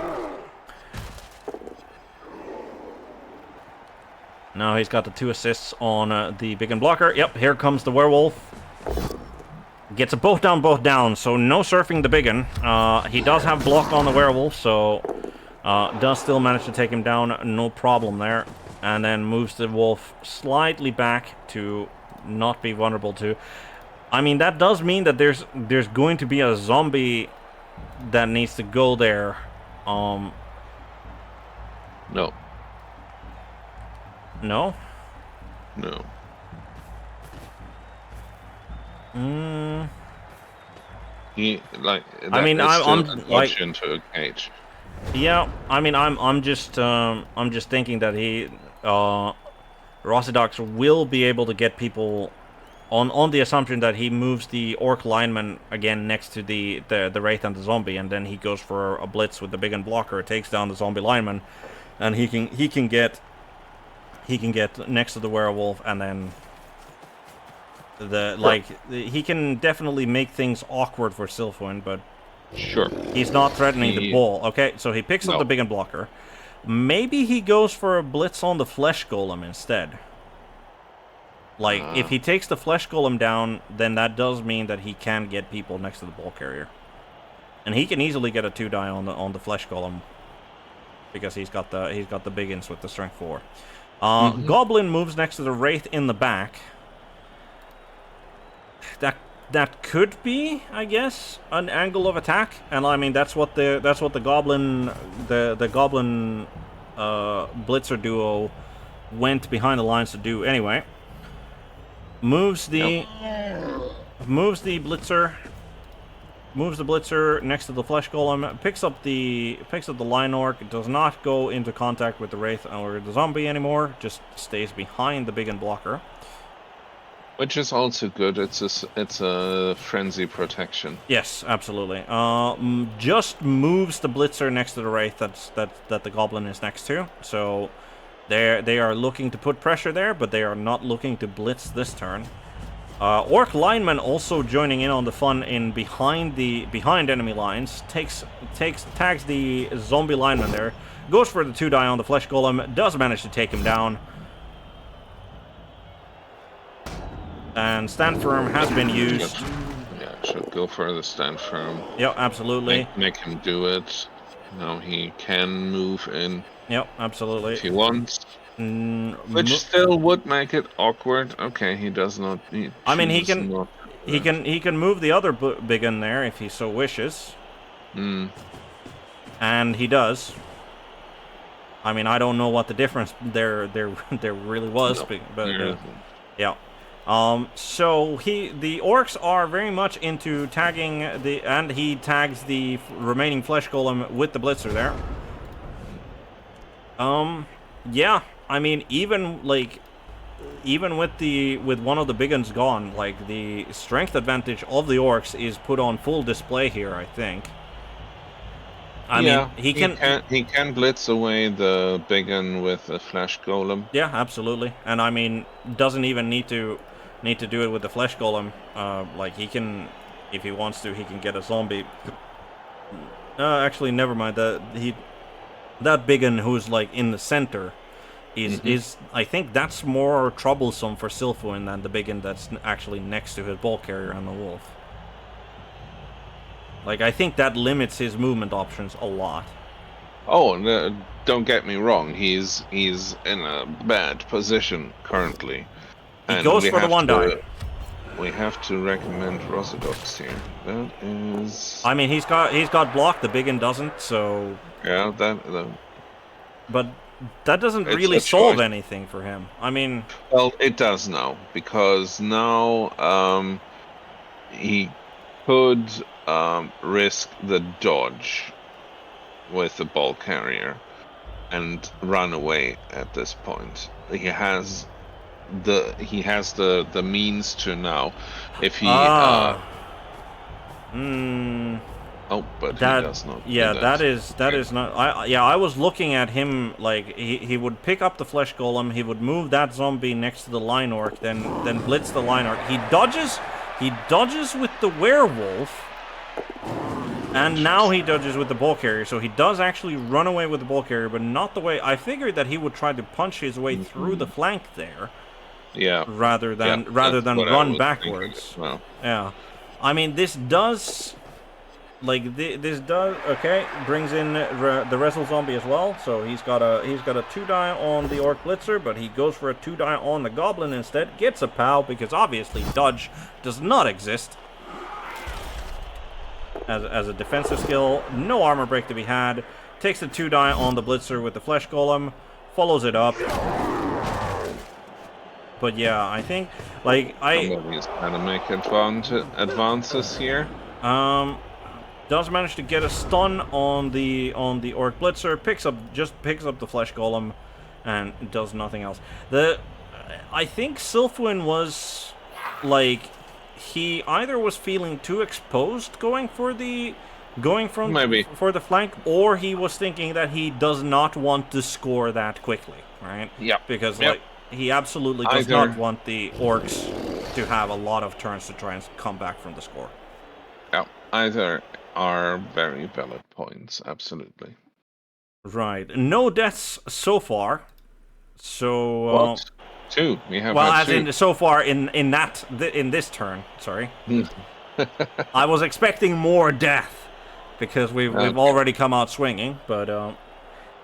Now he's got the 2 assists on the big blocker. Yep, here comes the werewolf. Gets a both down, so no surfing the biggin. He does have block on the werewolf, so does still manage to take him down, no problem there. And then moves the wolf slightly back to not be vulnerable to. I mean, that does mean that there's going to be a zombie that needs to go there. No. No? No. He, like, I mean, I'm like into a cage. Yeah, I mean, I'm just thinking that he Rossidox will be able to get people on the assumption that he moves the orc lineman again next to the wraith and the zombie, and then he goes for a blitz with the big blocker, takes down the zombie lineman, and he can get next to the werewolf, and then he can definitely make things awkward for Silfwin, but sure, he's not threatening the ball. Okay, so he picks up the big blocker. Maybe he goes for a blitz on the flesh golem instead. Like, if he takes the flesh golem down, then that does mean that he can get people next to the ball carrier, and he can easily get a 2-die on the flesh golem because he's got the biggins with the strength 4. Goblin moves next to the wraith in the back. That could be, I guess, an angle of attack, and I mean that's what the goblin blitzer duo went behind the lines to do anyway. Moves the moves the blitzer. Moves the blitzer next to the flesh golem. Picks up the line orc. Does not go into contact with the wraith or the zombie anymore. Just stays behind the big and blocker. Which is also good. It's a frenzy protection. Yes, absolutely. Just moves the blitzer next to the wraith that the goblin is next to. So they are looking to put pressure there, but they are not looking to blitz this turn. Orc lineman also joining in on the fun in behind enemy lines. Tags the zombie lineman there. Goes for the 2-die on the flesh golem. Does manage to take him down. And stand firm has been used. Should go for the stand firm. Yep, absolutely. Make him do it. Now he can move in. Yep, absolutely. If he wants. Which still would make it awkward. Okay, he does not. I mean, he can move the other big in there if he so wishes. And he does. I mean, I don't know what the difference there really was, but yeah. So the orcs are very much into tagging and he tags the remaining flesh golem with the blitzer there. Yeah, I mean, even with one of the big ones gone, like, the strength advantage of the orcs is put on full display here, I think. I mean, he can blitz away the big one with a flesh golem. Yeah, absolutely. And I mean, doesn't even need to do it with the flesh golem. Like, he can, if he wants to, he can get a zombie. Actually, never mind. That big one who's like in the center is I think that's more troublesome for Silfuin than the big one that's actually next to his ball carrier and the wolf. Like, I think that limits his movement options a lot. Oh, no, don't get me wrong. He's in a bad position currently. He goes for the 1-die. We have to recommend Rosidox here. That is. I mean, he's got blocked. The big one doesn't. So. Yeah, But that doesn't really solve anything for him. I mean. Well, it does now, because now he could risk the dodge with the ball carrier and run away at this point. He has the means to now. If he but he does not. Yeah, that is not. I was looking at him like he would pick up the flesh golem, he would move that zombie next to the line orc, then blitz the line orc. He dodges with the werewolf, and now he dodges with the ball carrier. So he does actually run away with the ball carrier, but not the way I figured that he would try to punch his way through the flank there. Yeah. Rather than run backwards. Well. Yeah. I mean, this does. Like, this does, okay, brings in the wrestle zombie as well. So he's got a 2-die on the orc blitzer, but he goes for a 2-die on the goblin instead. Gets a POW because obviously dodge does not exist as a defensive skill. No armor break to be had. Takes the 2-die on the blitzer with the flesh golem. Follows it up. But yeah, I think somebody's trying to make advances here. Does manage to get a stun on the orc blitzer, picks up the flesh golem, and does nothing else. I think Silfuin was like, he either was feeling too exposed for the flank, or he was thinking that he does not want to score that quickly, right? Yeah. Because he absolutely does not want the orcs to have a lot of turns to try and come back from the score. Yeah, either are very valid points, absolutely. Right. No deaths so far. So what? 2. We have as 2. in so far in this turn. Sorry. I was expecting more death because we've already come out swinging, but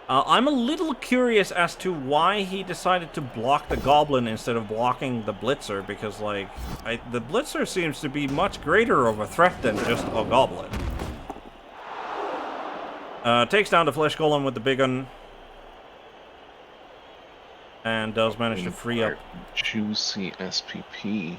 I'm a little curious as to why he decided to block the goblin instead of blocking the blitzer, because the blitzer seems to be much greater of a threat than just a goblin. Takes down the flesh golem with the big one, and does manage to free up. Juicy SPP.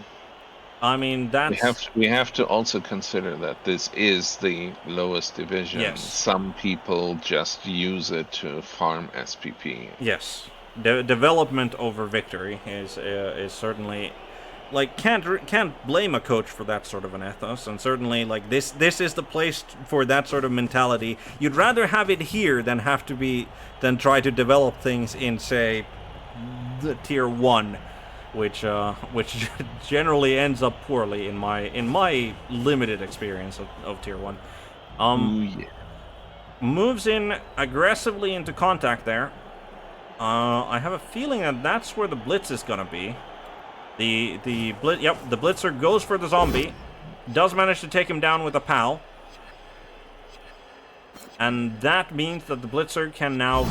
I mean, that's... We have to also consider that this is the lowest division. Yes. Some people just use it to farm SPP. Yes. The development over victory is certainly... Like, can't blame a coach for that sort of an ethos, and certainly, like, this is the place for that sort of mentality. You'd rather have it here than try to develop things in, say, the tier 1. Which generally ends up poorly in my limited experience of tier 1. Yeah. Moves in aggressively into contact there. I have a feeling that that's where the blitz is gonna be. The blitzer goes for the zombie, does manage to take him down with a POW. And that means that the blitzer can now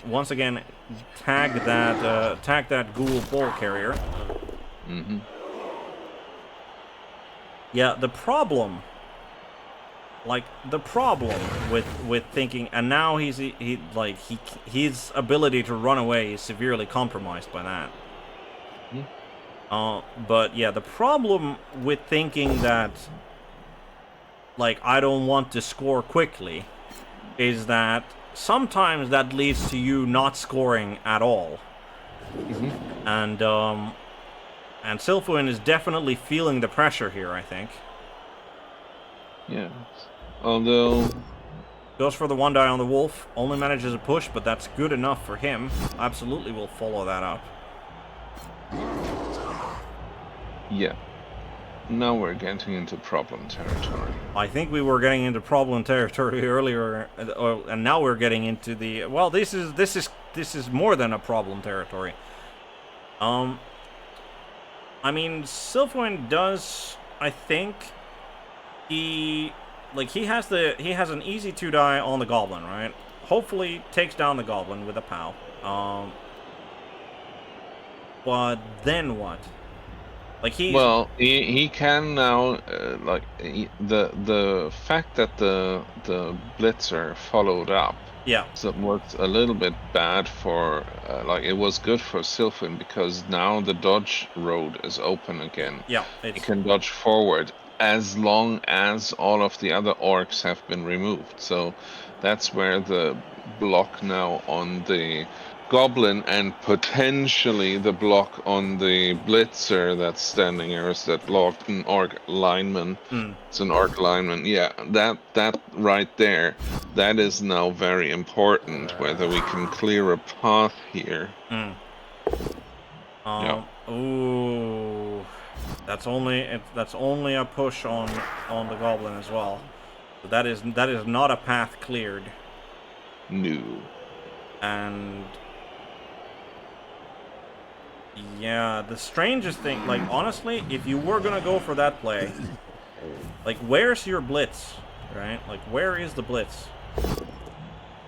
once again tag that ghoul ball carrier. Mm-hmm. Yeah, the problem with thinking, and now his ability to run away is severely compromised by that. But yeah, the problem with thinking that, like, I don't want to score quickly, is that sometimes that leads to you not scoring at all. Mm-hmm. And Silfuin is definitely feeling the pressure here, I think. Yes. Although... Goes for the one die on the wolf, only manages a push, but that's good enough for him. Absolutely will follow that up. Yeah. Now we're getting into problem territory. I think we were getting into problem territory earlier, and now we're getting into the... Well, this is more than a problem territory. I mean, Silfuin does, I think, he has an easy 2-die on the goblin, right? Hopefully takes down the goblin with a POW. But then what? Like he can now the fact that the blitzer followed up. Yeah. So it was a little bit bad for it was good for Silfuin because now the dodge road is open again. Yeah. He can dodge forward as long as all of the other orcs have been removed. So that's where the block now on the goblin and potentially the block on the blitzer that's standing here is that blocked an orc lineman. It's an orc lineman. Yeah, that right there, that is now very important, whether we can clear a path here. Yeah. Ooh, that's only a push on the goblin as well. So that is not a path cleared. No. And yeah, the strangest thing, like, honestly, if you were gonna go for that play, like, where's your blitz, right? Like, where is the blitz?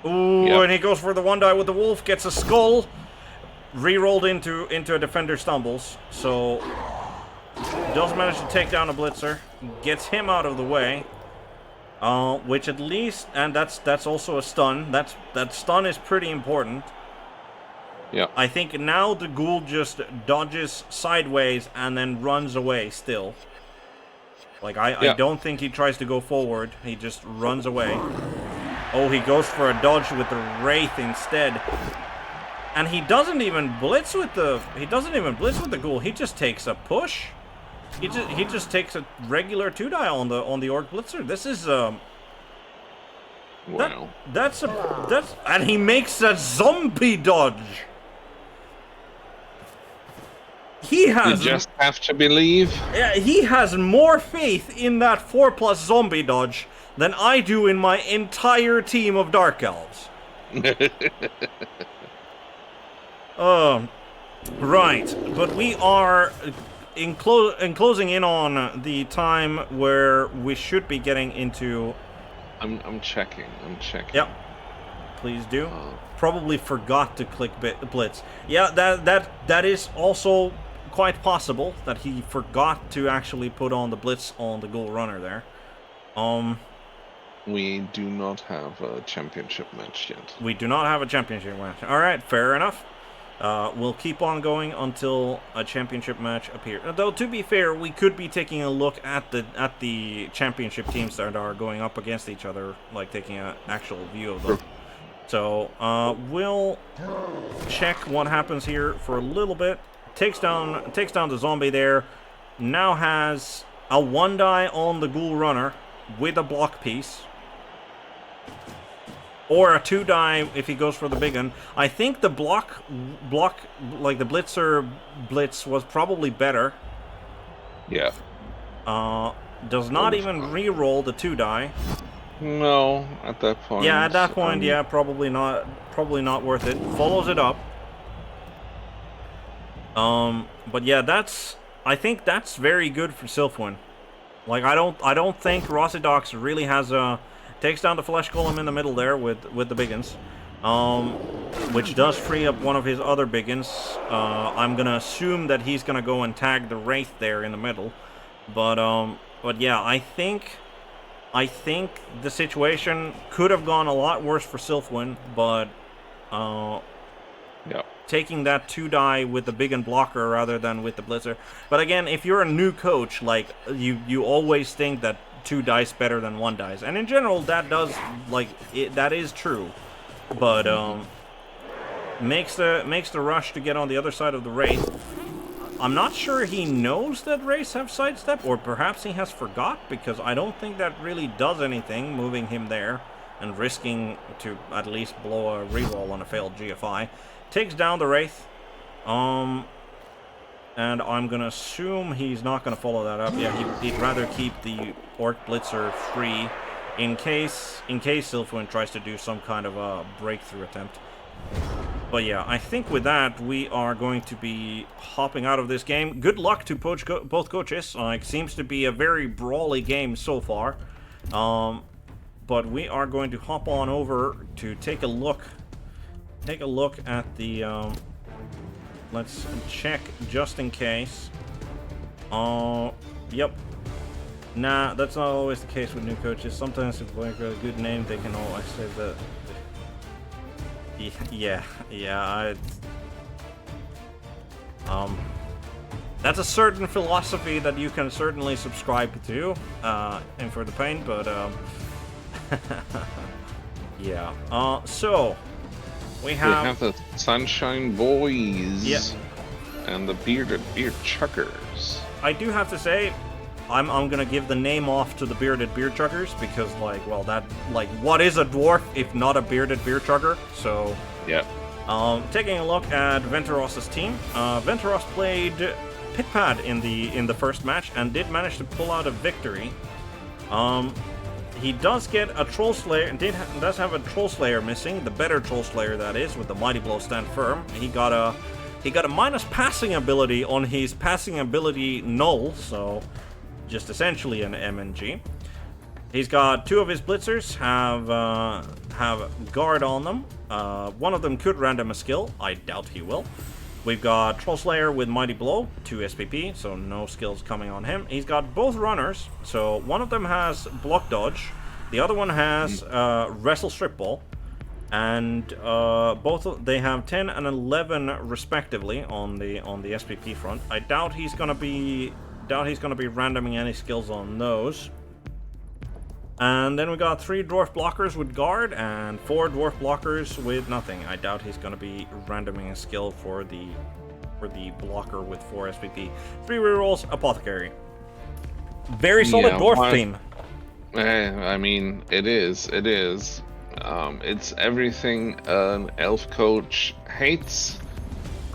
Ooh, yep. And he goes for the 1-die with the wolf, gets a skull, re-rolled into a defender stumbles, so does manage to take down a blitzer, gets him out of the way, which at least, and that's also a stun. That stun is pretty important. Yeah. I think now the ghoul just dodges sideways and then runs away still. Like, I don't think he tries to go forward. He just runs away. Oh, he goes for a dodge with the Wraith instead. And he doesn't even blitz with the ghoul. He just takes a push. He just takes a regular 2-die on the Orc Blitzer. This is wow. That's and he makes a zombie dodge. He has... You just have to believe. Yeah, he has more faith in that 4+ zombie dodge than I do in my entire team of Dark Elves. Right, but we are closing in on the time where we should be getting into... I'm checking. Yep. Please do. Probably forgot to click blitz. Yeah, that is also quite possible that he forgot to actually put on the blitz on the ghoul runner there. We do not have a championship match yet. We do not have a championship match. All right, fair enough. will keep on going until a championship match appears. Though, to be fair, we could be taking a look at the championship teams that are going up against each other, like taking an actual view of them. So, we'll check what happens here for a little bit. Takes down the zombie there. Now has a 1-die on the ghoul runner with a block piece. Or a 2-die if he goes for the big one. I think the block, like the blitzer blitz was probably better. Yeah. Does not even re-roll the 2-die. No, at that point. Yeah, at that point, yeah, probably not worth it. Follows it up. But yeah, I think that's very good for Silphwin. Like, I don't think Rossidox really has a... Takes down the flesh golem in the middle there with the biggins, which does free up one of his other biggins. I'm gonna assume that he's gonna go and tag the wraith there in the middle, but yeah, I think the situation could have gone a lot worse for Silphwin, but yeah, taking that 2-die with the biggin blocker rather than with the blitzer. But again, if you're a new coach, like you always think that 2 dice better than 1 dice, and in general that does, like, that is true, but makes the rush to get on the other side of the wraith. I'm not sure he knows that wraiths have sidestep, or perhaps he has forgot, because I don't think that really does anything, moving him there and risking to at least blow a reroll on a failed GFI. Takes down the wraith, and I'm gonna assume he's not gonna follow that up. Yeah, he'd rather keep the Orc Blitzer free in case Silphwin tries to do some kind of a breakthrough attempt. But yeah, I think with that we are going to be hopping out of this game. Good luck to both coaches. It seems to be a very brawly game so far. But we are going to hop on over to take a look at the. Let's check just in case. Yep. Nah, that's not always the case with new coaches. Sometimes if they got a good name, they can always say that. Yeah. That's a certain philosophy that you can certainly subscribe to, and for the pain, but yeah. So. We have the Sunshine Boiz, yep, and the Bearded Beerchuggers. I do have to say, I'm gonna give the name off to the Bearded Beerchuggers because, like, well, that, like, what is a dwarf if not a Bearded Beerchugger? So, yeah. Taking a look at Wenteros' team, Wenteros played Pidpad in the first match and did manage to pull out a victory. He does get a Troll Slayer, does have a Troll Slayer missing, the better Troll Slayer that is, with the Mighty Blow Stand Firm. He got a minus passing ability on his passing ability null, so just essentially an MNG. He's got 2 of his blitzers have guard on them. One of them could random a skill. I doubt he will. We've got Troll Slayer with Mighty Blow, 2 SPP, so no skills coming on him. He's got both runners, so one of them has Block Dodge, the other one has Wrestle Strip Ball, and they have 10 and 11 respectively on the SPP front. I doubt he's gonna be randoming any skills on those. And then we got 3 dwarf blockers with guard and 4 dwarf blockers with nothing. I doubt he's going to be randoming a skill for the blocker with 4 SPP. 3 rerolls, apothecary. Very solid dwarf team. I mean, it is. It's everything an elf coach hates,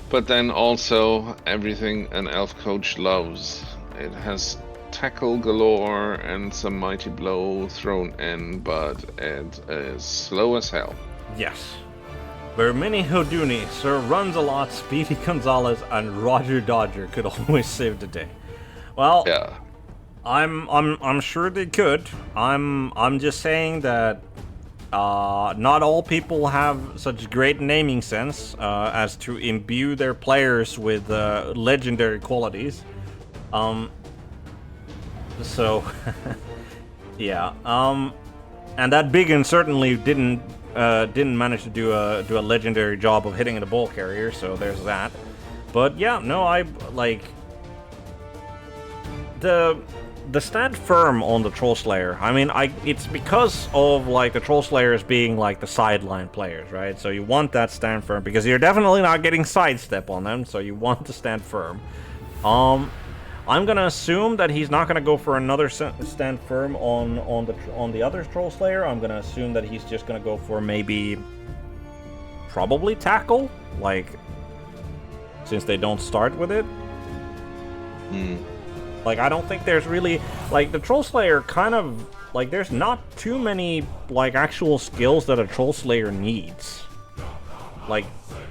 but then also everything an elf coach loves. It has tackle galore and some mighty blow thrown in, but it is slow as hell. Yes. Bermini Houdini, Sir Runs-A-Lot, Speedy Gonzalez, and Roger Dodger could always save the day. Well, yeah. I'm sure they could. I'm just saying that not all people have such great naming sense as to imbue their players with legendary qualities. So, yeah. And that biggin certainly didn't didn't manage to do a legendary job of hitting the ball carrier, so there's that. But yeah, no, I like the stand firm on the Troll Slayer. I mean, it's because of like the Troll Slayers being like the sideline players, right? So you want that stand firm because you're definitely not getting sidestep on them, so you want to stand firm. I'm gonna assume that he's not gonna go for another stand firm on the other Troll Slayer. I'm gonna assume that he's just gonna go for probably tackle, like, since they don't start with it. Like, I don't think there's really, like, the Troll Slayer kind of, like, there's not too many, like, actual skills that a Troll Slayer needs. Like,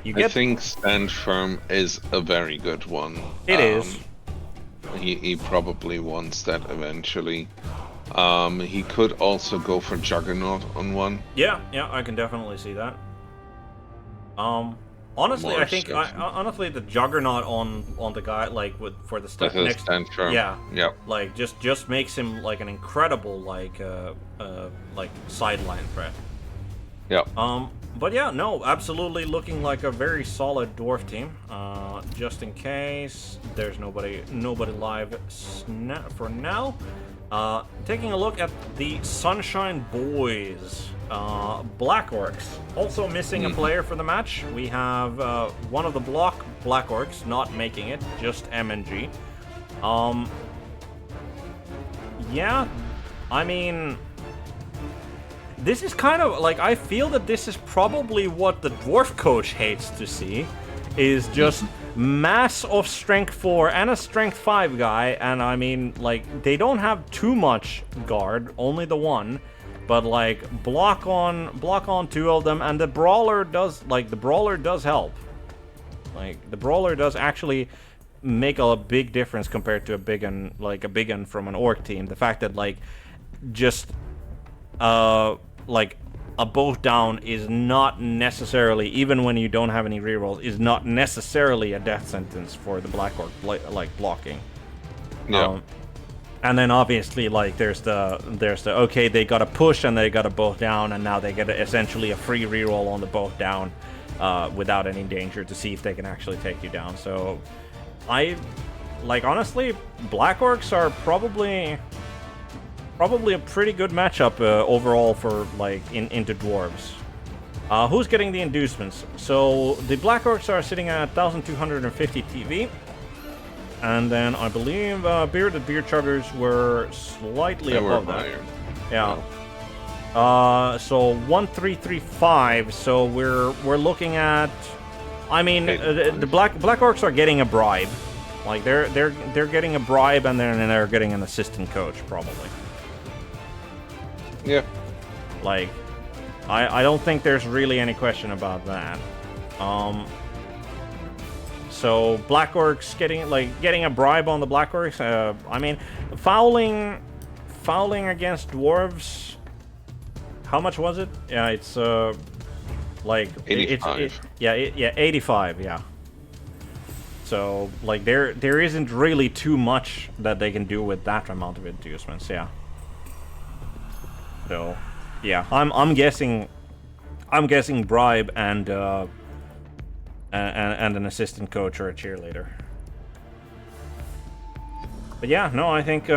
you get... I think stand firm is a very good one. It is. He probably wants that eventually. He could also go for Juggernaut on one. Yeah, I can definitely see that. Honestly, I think honestly the Juggernaut on the guy like for the step next. Stand firm. Yeah. Yep. Like just makes him like an incredible like sideline threat. Yep. But yeah, no, absolutely looking like a very solid dwarf team. Just in case there's nobody live for now. Taking a look at the Sunshine Boiz. Black Orcs. Also missing a player for the match. We have one of the Black Orcs not making it, just MNG. Yeah, I mean... This is kind of, like, I feel that this is probably what the Dwarf coach hates to see, is just mass of Strength 4 and a Strength 5 guy, and I mean, like, they don't have too much guard, only the one, but, like, block on two of them, and the Brawler does help. Like, the Brawler does actually make a big difference compared to a big un from an Orc team. The fact that, like, just, like, a both down is not necessarily, even when you don't have any rerolls, is not necessarily a death sentence for the Black Orc, like, blocking. Yeah. And then obviously, like, there's the okay, they got a push and they got a both down, and now they get essentially a free reroll on the both down, without any danger to see if they can actually take you down. So, honestly, Black Orcs are probably a pretty good matchup overall for, like, into dwarves. Who's getting the inducements? So the Black Orcs are sitting at 1,250 TV, and then I believe Bearded Beerchuggers were slightly above that. Yeah. So 1,335. So we're looking at. I mean, the Black Orcs are getting a bribe. Like they're getting a bribe, and then they're getting an assistant coach probably. Yeah. Like, I don't think there's really any question about that. So Black Orcs getting a bribe on the Black Orcs. I mean, fouling against dwarves. How much was it? Yeah, it's like 85. 85. Yeah. So like there isn't really too much that they can do with that amount of inducements. Yeah. So, yeah, I'm guessing bribe and an assistant coach or a cheerleader. But yeah, no, I think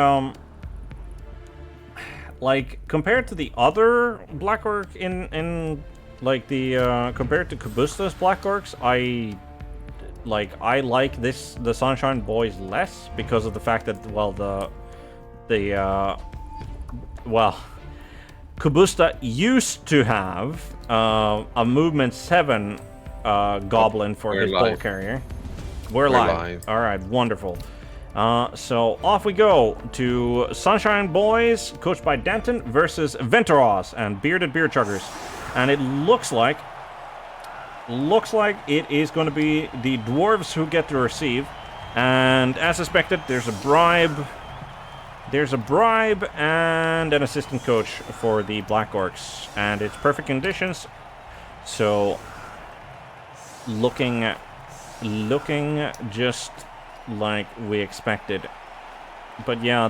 like compared to the other Black Orc in like the compared to Kabusta's Black Orcs, I like the Sunshine Boiz less because of the fact that Kabusta used to have a movement 7 goblin for his ball carrier. We're live. All right, wonderful. So off we go to Sunshine Boiz, coached by Danton, versus Wenteros and Bearded Beerchuggers, and it looks like it is going to be the dwarves who get to receive, and as suspected, there's a bribe. There's a bribe and an assistant coach for the Black Orcs, and it's perfect conditions. So, looking just like we expected. But yeah,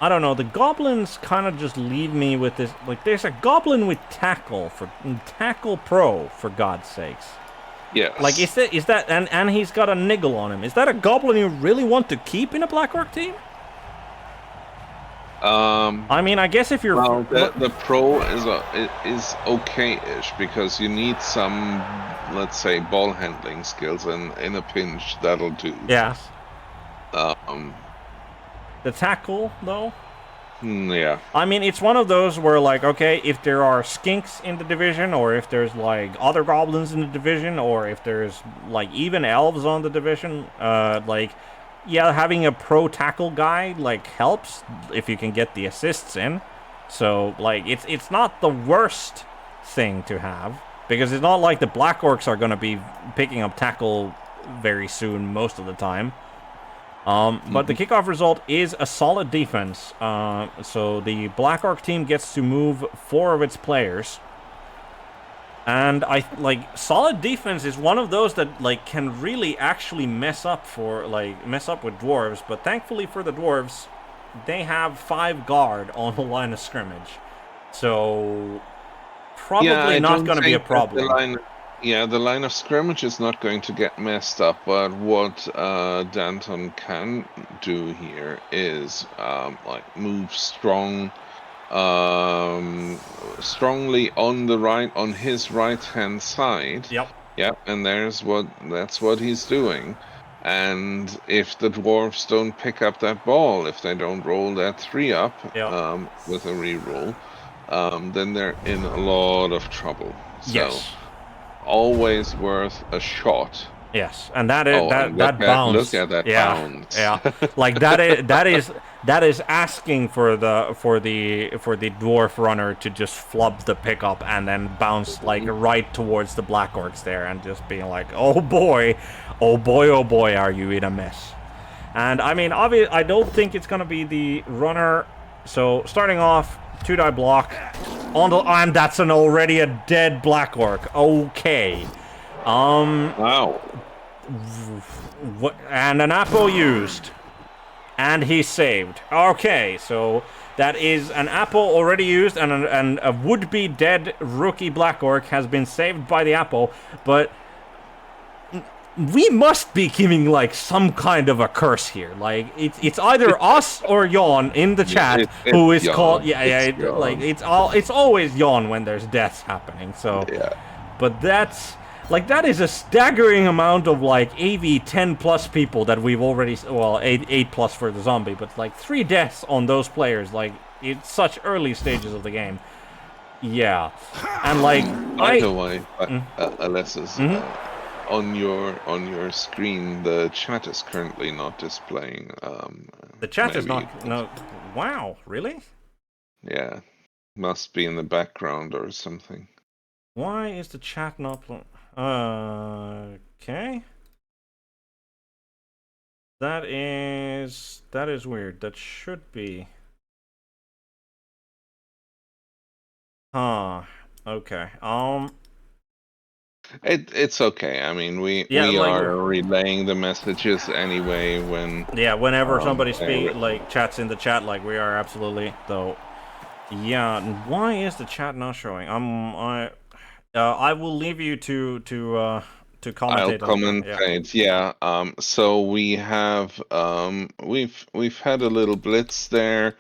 I don't know, the goblins kind of just leave me with this, like, there's a goblin with tackle pro, for God's sakes. Yes. Like, is that, and he's got a niggle on him. Is that a goblin you really want to keep in a Black Orc team? I mean, I guess if you're... Well, the pro is okay-ish, because you need some, let's say, ball handling skills, and in a pinch, that'll do. Yes. The tackle, though? Yeah. I mean, it's one of those where, like, okay, if there are skinks in the division, or if there's, like, other goblins in the division, or if there's, like, even elves on the division, like... Yeah, having a pro tackle guy, like, helps if you can get the assists in. So, like, it's not the worst thing to have. Because it's not like the Black Orcs are going to be picking up tackle very soon most of the time. But the kickoff result is a solid defense. So the Black Orc team gets to move 4 of its players. And solid defense is one of those that, like, can really actually mess up with dwarves. But thankfully for the dwarves, they have 5 guard on the line of scrimmage. So, probably not going to be a problem. The line of scrimmage is not going to get messed up. But what Danton can do here is, move strongly on his right-hand side. Yep, and that's what he's doing. And if the dwarves don't pick up that ball, if they don't roll that 3 up with a reroll, then they're in a lot of trouble. So, always worth a shot. Yes, and that bounce. Look at that bounce. Yeah, like that is asking for the dwarf runner to just flub the pickup and then bounce like right towards the Black Orcs there, and just being like, oh boy, are you in a mess? And I mean, obviously, I don't think it's gonna be the runner. So starting off, 2-die block and that's already a dead Black Orc. Okay. Wow. And an apple used. And he's saved. Okay, so that is an apple already used, and a would-be dead rookie Black Orc has been saved by the apple, but we must be giving, like, some kind of a curse here. Like, it's either us or Yawn in the chat who is called... It's always Yawn when there's deaths happening, so... Yeah. But that's... Like, that is a staggering amount of, like, AV 10+ people that we've already... Well, 8+ for the zombie, but, like, 3 deaths on those players, like, it's such early stages of the game. Yeah. And, like, By the way, Alessa's, on your screen, the chat is currently not displaying. The chat is not... No. Wow, really? Yeah. Must be in the background or something. Why is the chat not... Okay. That is weird. That should be. Huh. Okay. It's okay. I mean, we are relaying the messages anyway when. Yeah, whenever somebody chats in the chat, like, we are absolutely though. Yeah. Why is the chat not showing? I will leave you to commentate. I'll commentate. Yeah. So we have we've had a little blitz there,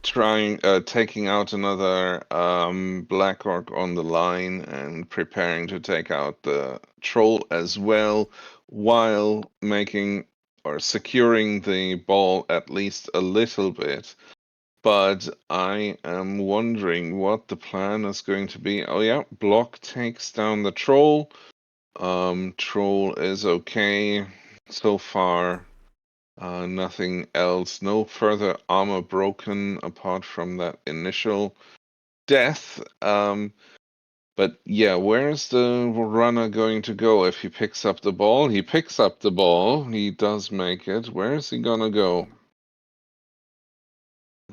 taking out another Black Orc on the line and preparing to take out the troll as well, while making or securing the ball at least a little bit. But I am wondering what the plan is going to be. Oh yeah, block takes down the troll. Troll is okay so far. Nothing else. No further armor broken apart from that initial death. But yeah, where's the runner going to go if he picks up the ball? He picks up the ball. He does make it. Where is he gonna go?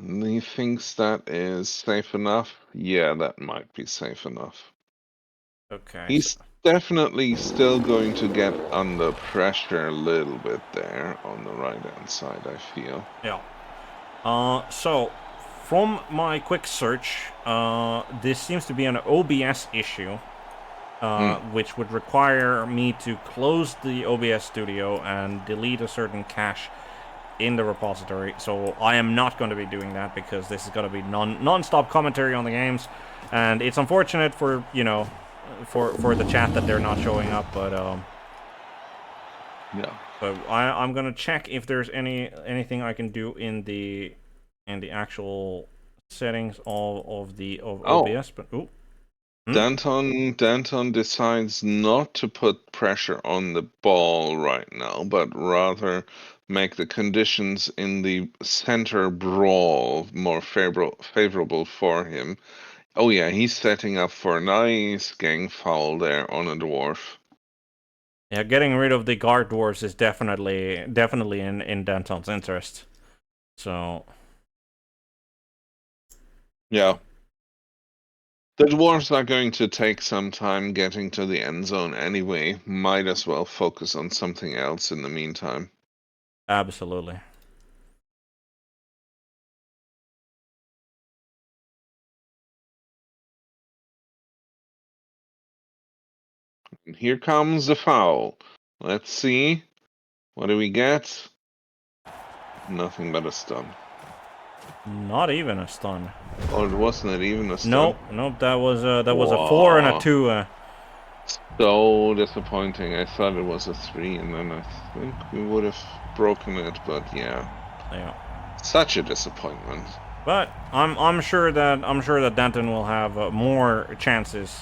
He thinks that is safe enough. Yeah, that might be safe enough. Okay. He's definitely still going to get under pressure a little bit there on the right-hand side, I feel. Yeah. So, from my quick search, this seems to be an OBS issue, which would require me to close the OBS studio and delete a certain cache in the repository. So I am not going to be doing that because this is going to be non-stop commentary on the games, and it's unfortunate for, you know, for the chat that they're not showing up, but yeah. But I'm gonna check if there's anything I can do in the actual settings of OBS. But Danton decides not to put pressure on the ball right now, but rather make the conditions in the center brawl more favorable for him. Oh yeah, he's setting up for a nice gang foul there on a dwarf. Yeah, getting rid of the guard dwarves is definitely in Danton's interest. So yeah. The dwarves are going to take some time getting to the end zone anyway. Might as well focus on something else in the meantime. Absolutely. And here comes the foul. Let's see. What do we get? Nothing but a stun. Not even a stun. Or wasn't it even a stun? Nope. That was a 4 and a 2. So disappointing. I thought it was a 3, and then I think we would have broken it. But yeah. Such a disappointment. But I'm sure that Danton will have more chances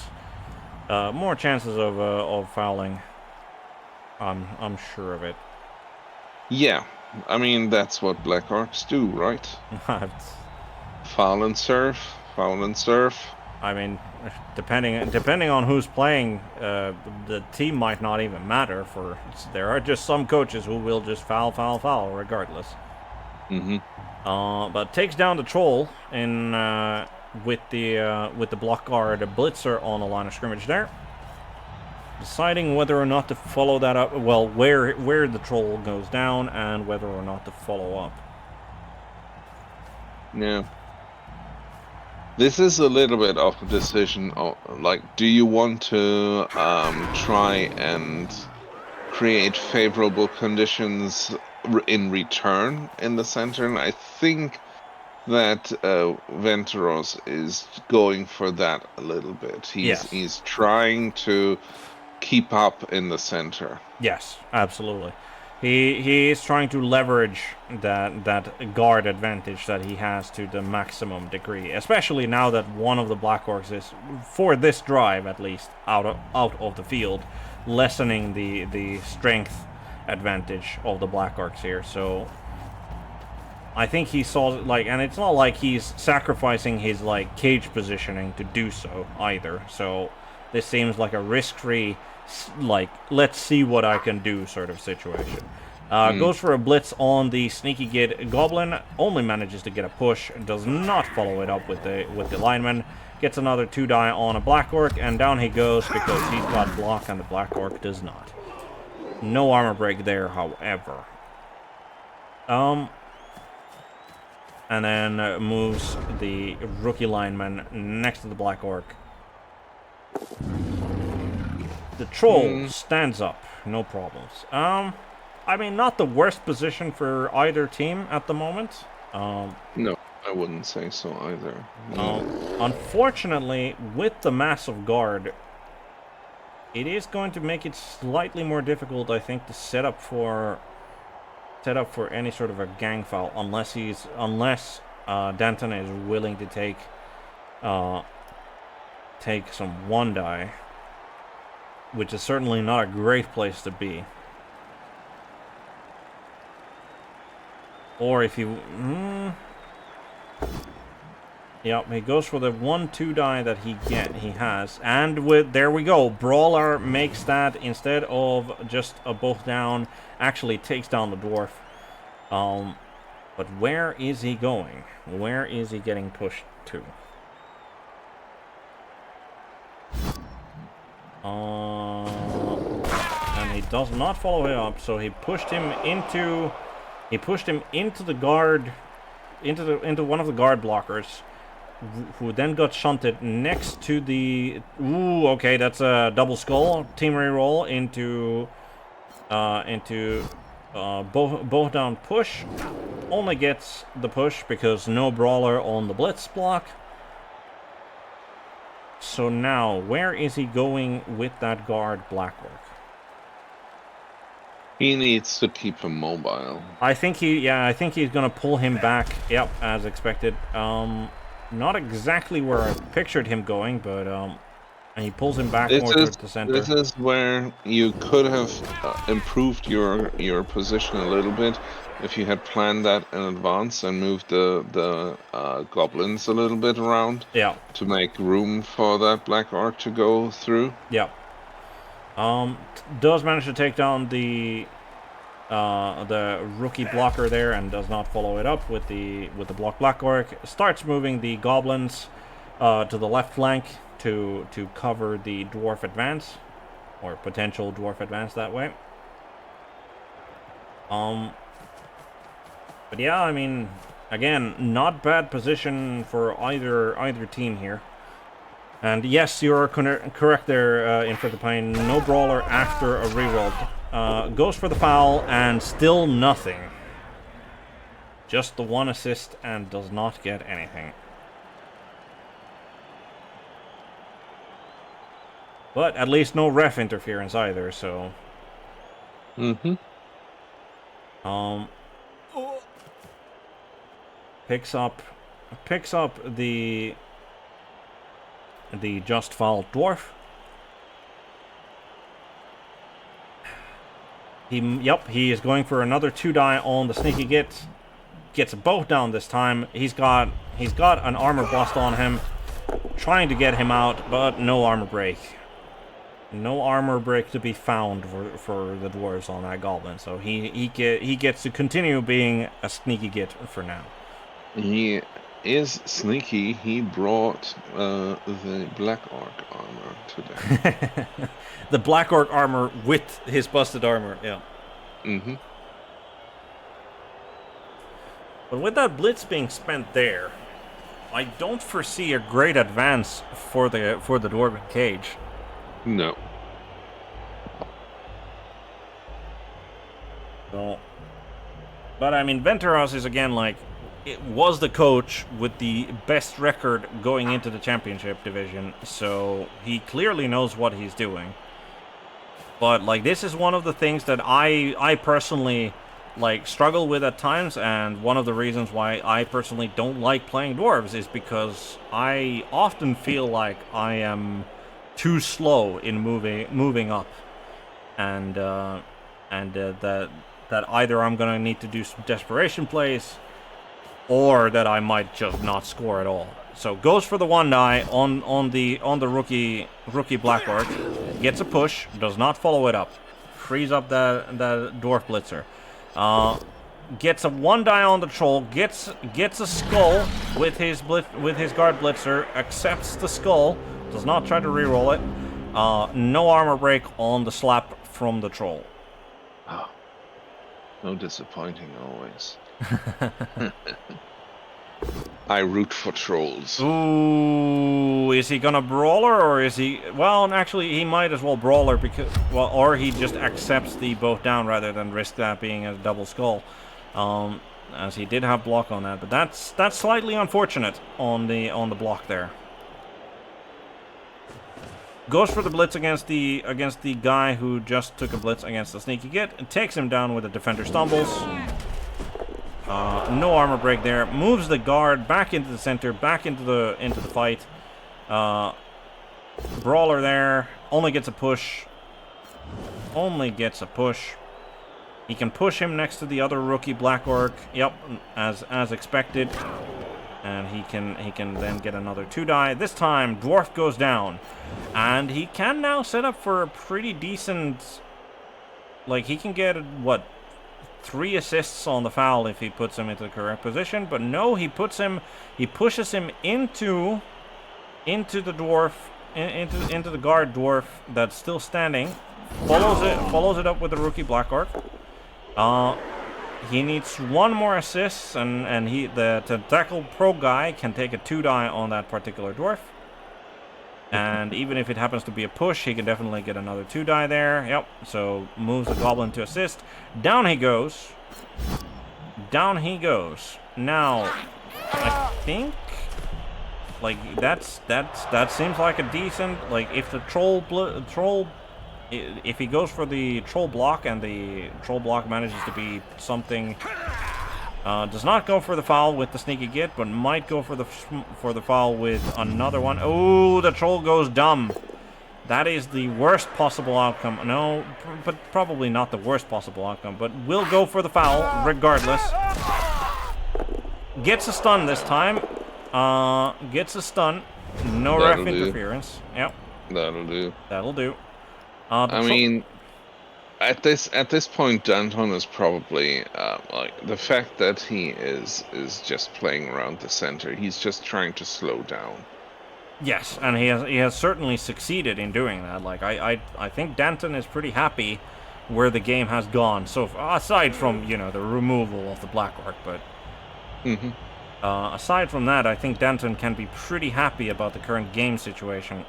of fouling. I'm sure of it. Yeah. I mean, that's what Black Orcs do, right? Foul and surf. I mean, depending on who's playing, the team might not even matter. There are just some coaches who will just foul regardless. But takes down the troll in with the block guard blitzer on the line of scrimmage there. Deciding whether or not to follow that up, well, where the troll goes down and whether or not to follow up. Yeah. This is a little bit of a decision of, like, do you want to try and create favorable conditions in return in the center? And I think that Wenteros is going for that a little bit. He's trying to keep up in the center. Yes, absolutely. He is trying to leverage that guard advantage that he has to the maximum degree, especially now that one of the Black Orcs is, for this drive at least, out of the field, lessening the strength advantage of the Black Orcs here. So I think he saw, like, and it's not like he's sacrificing his, like, cage positioning to do so either. So this seems like a risk-free, like, let's see what I can do sort of situation. Goes for a blitz on the sneaky gid goblin, only manages to get a push, does not follow it up with the lineman, gets another 2 die on a Black Orc, and down he goes because he's got block and the Black Orc does not. No armor break there, however. And then moves the rookie lineman next to the Black Orc. The troll stands up, no problems. I mean, not the worst position for either team at the moment. No, I wouldn't say so either. No. Unfortunately, with the massive guard, it is going to make it slightly more difficult, I think, to set up for any sort of a gang foul, unless Danton is willing to take some 1 die, which is certainly not a great place to be. Or if you yep, he goes for the 1/2 die that he has, and there we go. Brawler makes that instead of just a both down, actually takes down the dwarf. But where is he going? Where is he getting pushed to? And he does not follow him up, so he pushed him into the guard into one of the guard blockers, who then got shunted next to the... Ooh, okay, that's a double skull. Team reroll into both down push. Only gets the push because no brawler on the blitz block. So now, where is he going with that guard Black Orc? He needs to keep him mobile. I think he's gonna pull him back. Yep, as expected. Not exactly where I pictured him going, but and he pulls him back more towards the center. This is where you could have improved your position a little bit if you had planned that in advance and moved the goblins a little bit around. Yeah. To make room for that Black Orc to go through. Yeah. Does manage to take down the rookie blocker there and does not follow it up with the block Black Orc. Starts moving the goblins to the left flank to cover the dwarf advance, or potential dwarf advance that way. But yeah, I mean, again, not bad position for either team here. And yes, you're correct there, Infectapine. No brawler after a reroll. Goes for the foul and still nothing. Just the one assist and does not get anything. But at least no ref interference either, so... Picks up the just fouled dwarf. He is going for another 2-die on the sneaky git. Gets both down this time. He's got an armor blast on him, trying to get him out, but no armor break. No armor break to be found for the dwarves on that goblin. So he gets to continue being a sneaky git for now. He is sneaky. He brought the Black Orc armor today. The Black Orc armor with his busted armor, yeah. But with that blitz being spent there, I don't foresee a great advance for the Dwarven cage. No. So, but I mean, Wenteros is again like, it was the coach with the best record going into the championship division, so he clearly knows what he's doing. But like, this is one of the things that I personally like struggle with at times, and one of the reasons why I personally don't like playing dwarves is because I often feel like I am too slow in moving up, and that either I'm gonna need to do some desperation plays, or that I might just not score at all. So goes for the 1-die on the rookie Black Orc, gets a push, does not follow it up, frees up the dwarf blitzer, gets a 1-die on the troll, gets a skull with his guard blitzer, accepts the skull, does not try to reroll it. No armor break on the slap from the troll. Oh, so disappointing always. I root for trolls. Ooh, is he gonna brawler or is he? Well, actually, he might as well brawler because, well, or he just accepts the both down rather than risk that being a double skull, as he did have block on that. But that's slightly unfortunate on the block there. Goes for the blitz against the guy who just took a blitz against the sneaky git and takes him down with a defender stumbles. No armor break there. Moves the guard back into the center, back into the fight. Brawler there. Only gets a push. Only gets a push. He can push him next to the other rookie Black Orc. Yep, as expected. And he can then get another 2-die. This time, Dwarf goes down. And he can now set up for a pretty decent... Like, he can get, what, 3 assists on the foul if he puts him into the correct position. But no, he pushes him into the dwarf, into the guard dwarf that's still standing. Follows it up with the rookie Black Orc. he needs one more assist, and the Tentacle Pro guy can take a 2-die on that particular dwarf. And even if it happens to be a push, he can definitely get another 2-die there. Yep, so moves the goblin to assist. Down he goes. Down he goes. Now, I think, like, that seems like a decent, like, if the if he goes for the troll block and the troll block manages to be something, does not go for the foul with the sneaky git, but might go for the foul with another one. Oh, the troll goes dumb. That is the worst possible outcome. No, but probably not the worst possible outcome, but will go for the foul regardless. Gets a stun this time. Gets a stun. No ref interference. Yep. That'll do. That'll do. I mean, at this point, Danton is probably like the fact that he is just playing around the center. He's just trying to slow down. Yes, and he has certainly succeeded in doing that. Like I think Danton is pretty happy where the game has gone. So aside from the removal of the Black Orc, but aside from that, I think Danton can be pretty happy about the current game situation.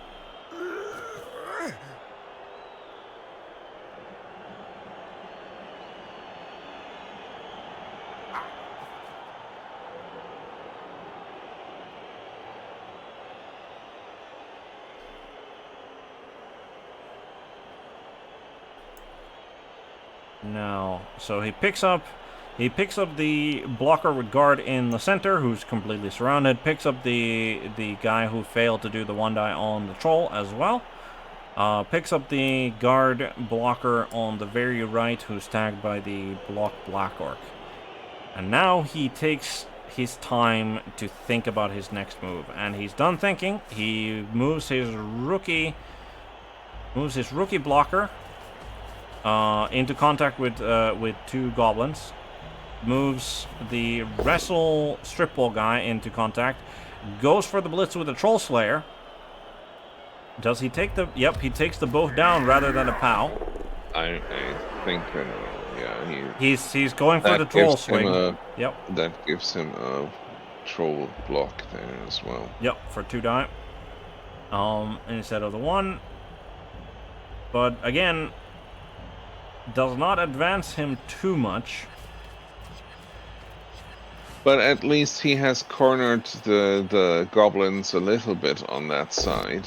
Now, so he picks up the blocker with guard in the center, who's completely surrounded. Picks up the guy who failed to do the 1-die on the troll as well. Picks up the guard blocker on the very right, who's tagged by the Black Orc. And now he takes his time to think about his next move, and he's done thinking. He moves his rookie blocker into contact with 2 goblins. Moves the wrestle strip ball guy into contact. Goes for the blitz with the troll slayer. Does he take the? Yep, he takes the both down rather than a pow. I think yeah, he's going for the troll swing. Yep. That gives him a troll block there as well. Yep, for 2-die. Instead of the 1. But again, does not advance him too much. But at least he has cornered the goblins a little bit on that side.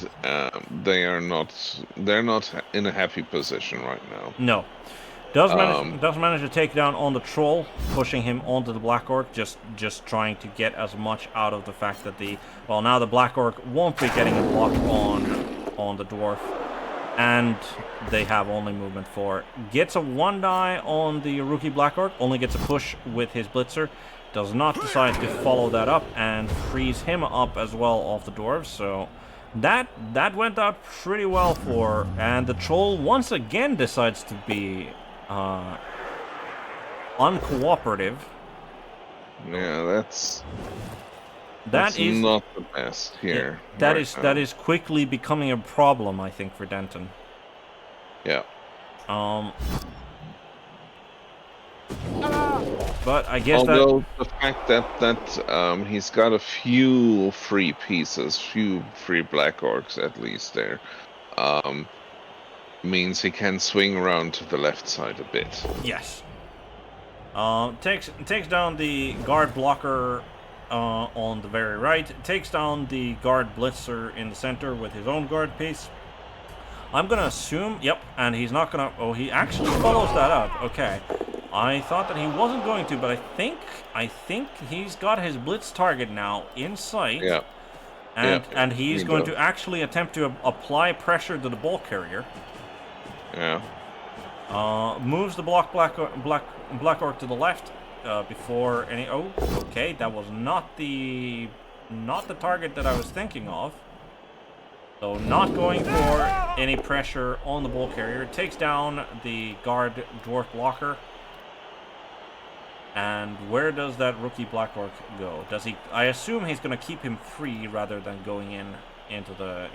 They're not in a happy position right now. No. Does manage to take down on the troll, pushing him onto the Black Orc, just trying to get as much out of the fact that now the Black Orc won't be getting a block on the dwarf. And they have only movement 4. Gets a 1-die on the rookie Black Orc, only gets a push with his blitzer. Does not decide to follow that up and frees him up as well off the dwarves. So that went out pretty well for, and the troll once again decides to be uncooperative. Yeah, that's That is not the best here. That is quickly becoming a problem, I think, for Danton. Yeah. But I guess the fact that he's got a few free pieces, few free Black Orcs at least there, means he can swing around to the left side a bit. Yes. Takes down the guard blocker on the very right. Takes down the guard blitzer in the center with his own guard piece. I'm gonna assume, yep, and he's not gonna. Oh, he actually follows that up. Okay. I thought that he wasn't going to, but I think he's got his blitz target now in sight. Yeah. And he's going to actually attempt to apply pressure to the ball carrier. Yeah. Moves the Black Orc to the left before any. Oh, okay, that was not the target that I was thinking of. So not going for any pressure on the ball carrier. Takes down the guard dwarf blocker. And where does that rookie Black Orc go? Does he? I assume he's going to keep him free rather than going into the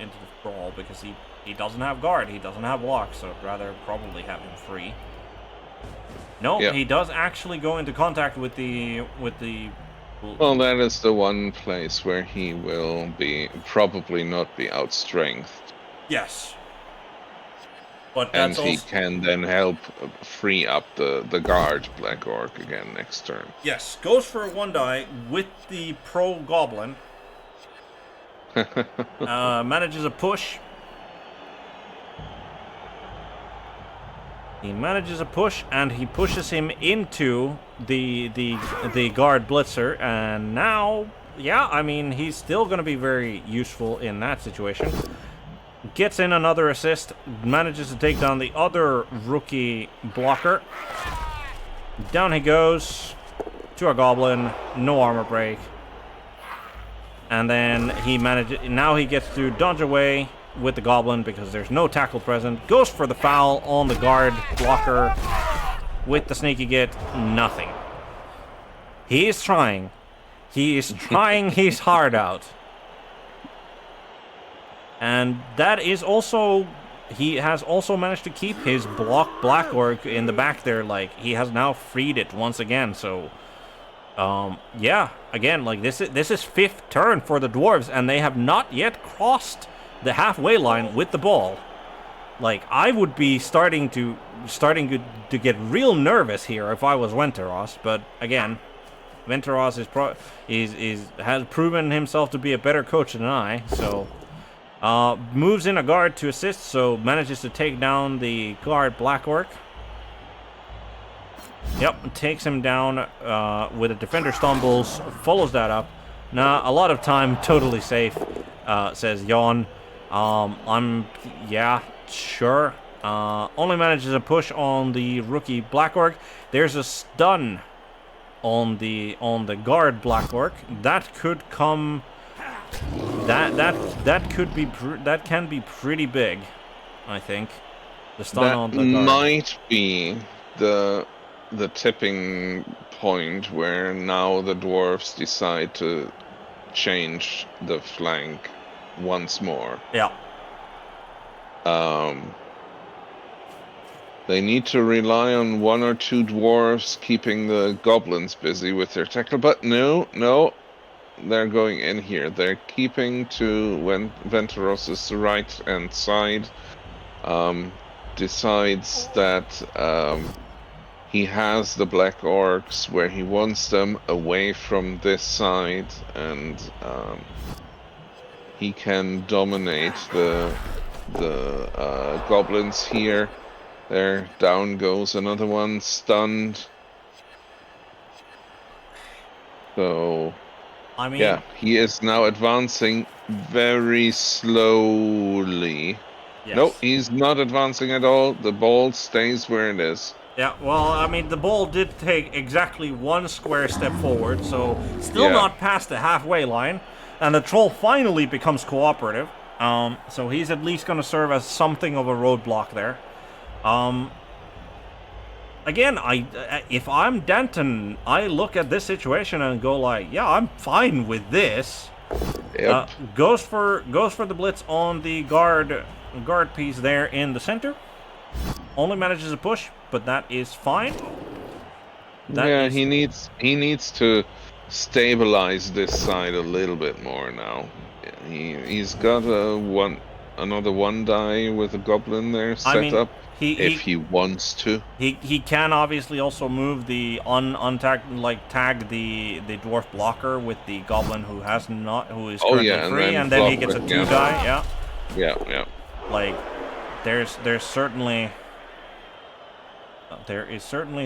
brawl, because he doesn't have guard, he doesn't have block, so I'd rather probably have him free. No, he does actually go into contact with the Well, that is the one place where he will probably not be outstrengthed. Yes. But and that's he can then help free up the guard Black Orc again next turn. Yes, goes for a 1-die with the pro goblin. Manages a push. He manages a push, and he pushes him into the guard blitzer. And now, yeah, I mean, he's still going to be very useful in that situation. Gets in another assist, manages to take down the other rookie blocker. Down he goes to a goblin, no armor break. And then now he gets to dodge away with the goblin because there's no tackle present. Goes for the foul on the guard blocker with the sneaky git, nothing. He is trying. He is trying his heart out. And that is also, he has also managed to keep his Black Orc in the back there. Like, he has now freed it once again. So, yeah, again, like this is fifth turn for the dwarves, and they have not yet crossed the halfway line with the ball. Like, I would be starting to get real nervous here if I was Wenteros. But again, Wenteros has proven himself to be a better coach than I. So. Moves in a guard to assist, so manages to take down the guard Black Orc. Yep, takes him down with a defender stumbles, follows that up. Nah, a lot of time, totally safe, says Jon. Yeah, sure. Only manages a push on the rookie Black Orc. There's a stun on the guard Black Orc. That could come... That can be pretty big, I think. The stun on the guard. That might be the tipping point where now the dwarves decide to change the flank once more. Yeah. They need to rely on one or two dwarves keeping the goblins busy with their tackle, but no. They're going in here. They're keeping to Wenteros' right-hand side. Decides that he has the Black Orcs where he wants them, away from this side, and he can dominate the goblins here. There, down goes another one, stunned. So... I mean, yeah, he is now advancing very slowly. Yes. No, he's not advancing at all. The ball stays where it is. Yeah, well, I mean, the ball did take exactly one square step forward, so still not past the halfway line. And the troll finally becomes cooperative. So he's at least going to serve as something of a roadblock there. Again, if I'm Danton, I look at this situation and go like, yeah, I'm fine with this. Yep. Goes for the blitz on the guard piece there in the center. Only manages a push, but that is fine. He needs to stabilize this side a little bit more now. He's got another 1-die with a goblin there set up. If he wants to, he can obviously also move the tag the dwarf blocker with the goblin who is currently free, and then he gets a 2-die. Yeah. Like there is certainly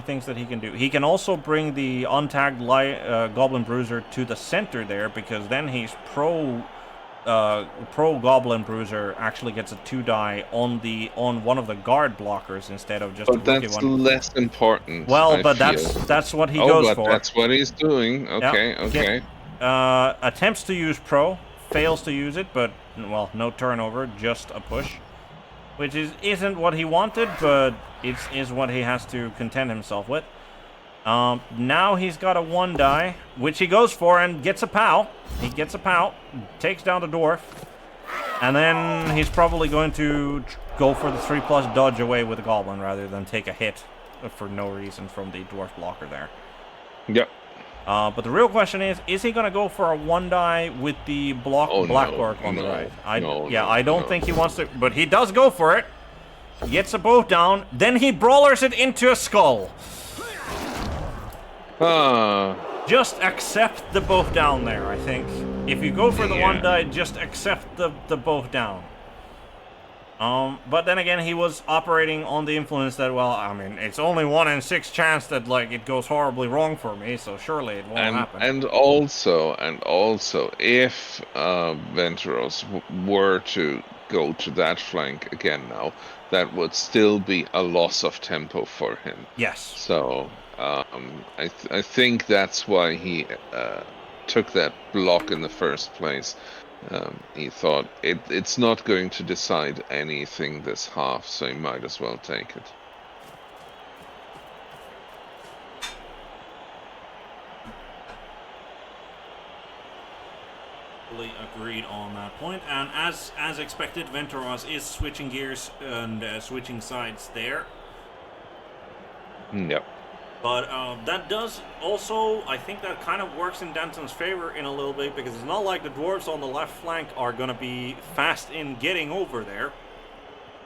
things that he can do. He can also bring the untagged goblin bruiser to the center there, because then he's pro Goblin Bruiser actually gets a 2-die on one of the guard blockers instead of just a rookie one. But that's less important. Well, but that's what he goes for. That's what he's doing. Okay. Attempts to use pro, fails to use it, but well, no turnover, just a push, which isn't what he wanted, but it is what he has to contend himself with. Now he's got a 1-die, which he goes for and gets a POW. He gets a POW, takes down the dwarf, and then he's probably going to go for the 3+ dodge away with the goblin rather than take a hit for no reason from the dwarf blocker there. Yep. But the real question is he going to go for a 1-die with the Black Orc on the right? I don't think he wants to, but he does go for it. Gets a boat down, then he brawlers it into a skull. Just accept the boat down there, I think. If you go for the 1-die, just accept the boat down. But then again, he was operating on the influence that, well, I mean, it's only 1 in 6 chance that, like, it goes horribly wrong for me, so surely it won't happen. And also, if Wenteros were to go to that flank again now, that would still be a loss of tempo for him. Yes. So, I think that's why he took that block in the first place. He thought it's not going to decide anything this half, so he might as well take it. Fully agreed on that point, and as expected, Wenteros is switching gears and switching sides there. Yep. But that does also, I think that kind of works in Danton's favor in a little bit, because it's not like the dwarves on the left flank are going to be fast in getting over there.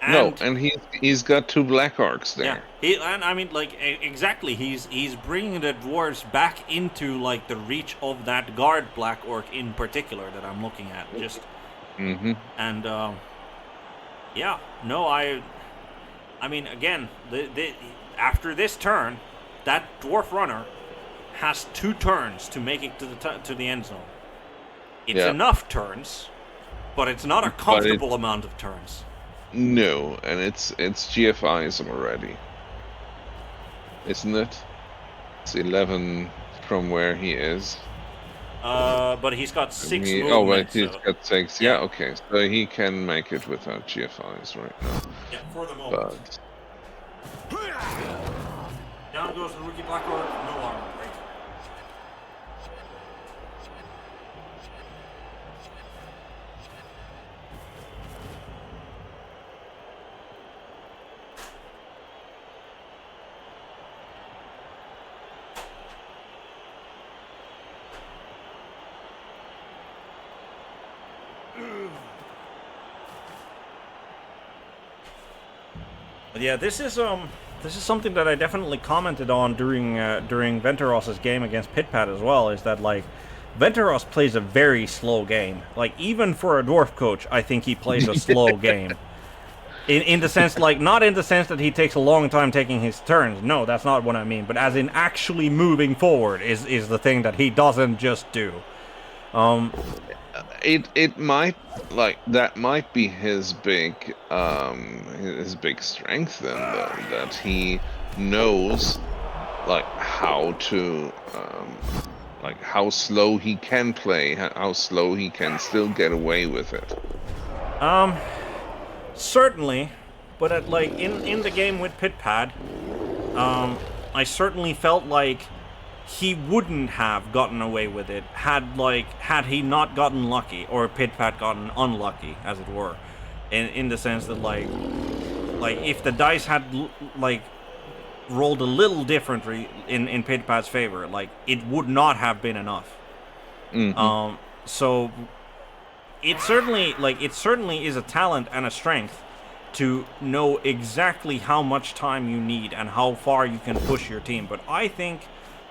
And he's got 2 Black Orcs there. Yeah, and I mean, like, exactly, he's bringing the dwarves back into, like, the reach of that guard Black Orc in particular that I'm looking at. Just, and yeah, no, I mean, again, after this turn, that dwarf runner has 2 turns to make it to the end zone. It's enough turns, but it's not a comfortable amount of turns. No, and it's GFIs already, isn't it? It's 11 from where he is. But he's got 6 movement. Oh wait, he's got 6. Yeah, okay, so he can make it without GFIs right now. Yeah, for the moment. Down goes the rookie Black Orc, no armor, right? But yeah, this is something that I definitely commented on during Wenteros' game against Pidpad as well, is that, like, Wenteros plays a very slow game. Like, even for a dwarf coach, I think he plays a slow game. In the sense, like, not in the sense that he takes a long time taking his turns. No, that's not what I mean. But as in actually moving forward is the thing that he doesn't just do. It might, like, that might be his big strength then, though, that he knows, like, how to like how slow he can play, how slow he can still get away with it. Certainly, but at, like, in the game with Pidpad, I certainly felt like he wouldn't have gotten away with it had he not gotten lucky, or Pidpad gotten unlucky, as it were, in the sense that, like if the dice had, like, rolled a little differently in Pidpad's favor, like, it would not have been enough. So it certainly is a talent and a strength to know exactly how much time you need and how far you can push your team. But I think,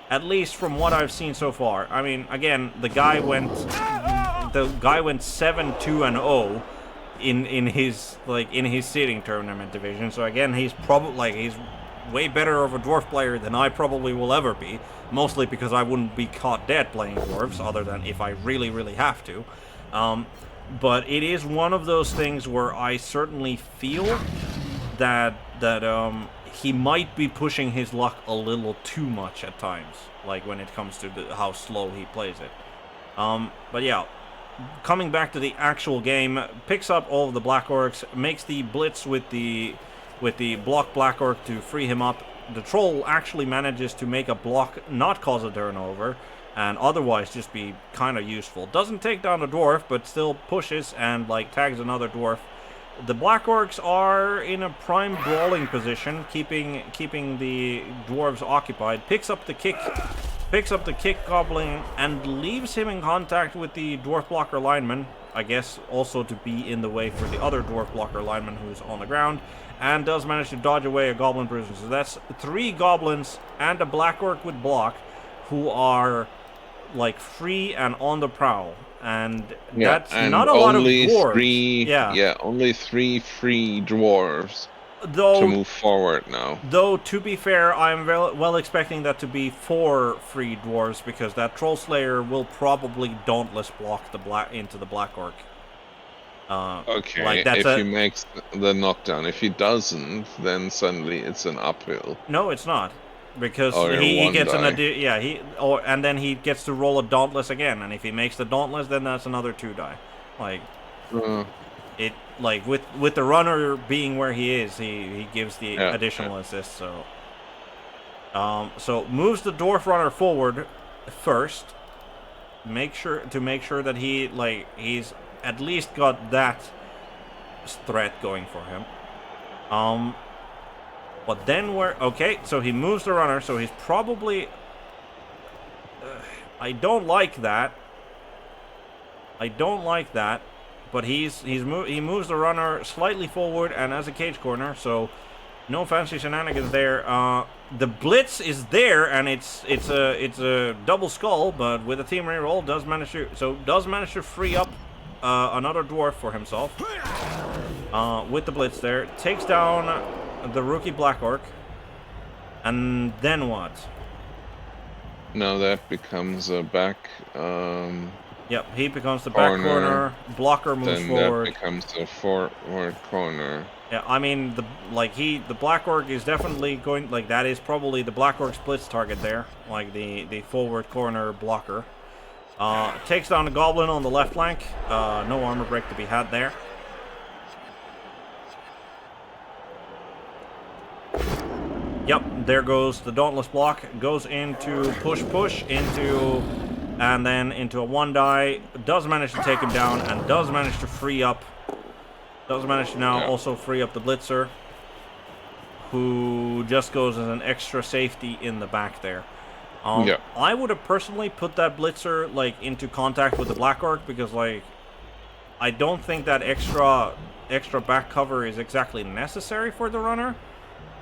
at least from what I've seen so far, I mean, again, the guy went 7-2-0 in his seeding tournament division. So again, he's way better of a dwarf player than I probably will ever be, mostly because I wouldn't be caught dead playing dwarves, other than if I really, really have to. But it is one of those things where I certainly feel that he might be pushing his luck a little too much at times, like when it comes to how slow he plays it. But yeah, coming back to the actual game, picks up all of the Black Orcs, makes the blitz with the block Black Orc to free him up. The troll actually manages to make a block not cause a turnover, and otherwise just be kind of useful. Doesn't take down the dwarf, but still pushes and, like, tags another dwarf the Black Orcs are in a prime brawling position, keeping the dwarves occupied. Picks up the kick goblin and leaves him in contact with the dwarf blocker lineman. I guess also to be in the way for the other dwarf blocker lineman who's on the ground, and does manage to dodge away a goblin bruiser. So that's 3 goblins and a Black Orc with block, who are like free and on the prowl. And that's not a lot of dwarves. Only 3 free dwarves though, to move forward now. Though, to be fair, I'm well expecting that to be 4 free dwarves, because that Troll Slayer will probably Dauntless block into the Black Orc. Okay, like if he makes the knockdown. If he doesn't, then suddenly it's an uphill. No, it's not. Because he gets and then he gets to roll a Dauntless again, and if he makes the Dauntless, then that's another 2 die. Like it, like with the runner being where he is, he gives the additional assist. So so moves the dwarf runner forward first. Make sure that he's at least got that threat going for him. But then so he moves the runner, so he's probably... I don't like that. But he moves the runner slightly forward and as a cage corner, so no fancy shenanigans there. The blitz is there, and it's a double skull, but with a team reroll does manage to free up another dwarf for himself. With the blitz there, takes down the rookie Black Orc, and then what? Now that becomes a back. Yep, he becomes the back corner. Blocker moves forward. Then that becomes a forward corner. Yeah, I mean the Black Orc is definitely going, like, that is probably the Black Orc splits target there, like the forward corner blocker. Takes down the goblin on the left flank. No armor break to be had there. Yep, there goes the Dauntless block. Goes into push into, and then into a 1 die. Does manage to take him down, and does manage to free up. Does manage to now also free up the Blitzer, who just goes as an extra safety in the back there. I would have personally put that Blitzer into contact with the Black Orc, because I don't think that extra back cover is exactly necessary for the runner.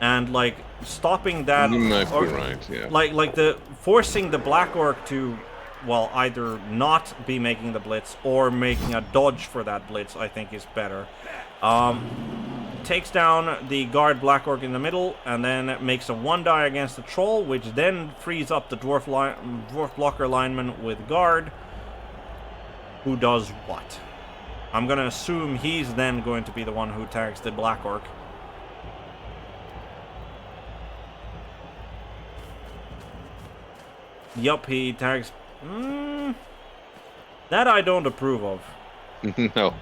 And stopping that, you might be right, yeah. Forcing the Black Orc to, well, either not be making the blitz or making a dodge for that blitz, I think is better. Takes down the guard Black Orc in the middle, and then makes a 1 die against the troll, which then frees up the dwarf blocker lineman with guard, who does what? I'm gonna assume he's then going to be the one who tags the Black Orc. Yup, he tags... that I don't approve of. No.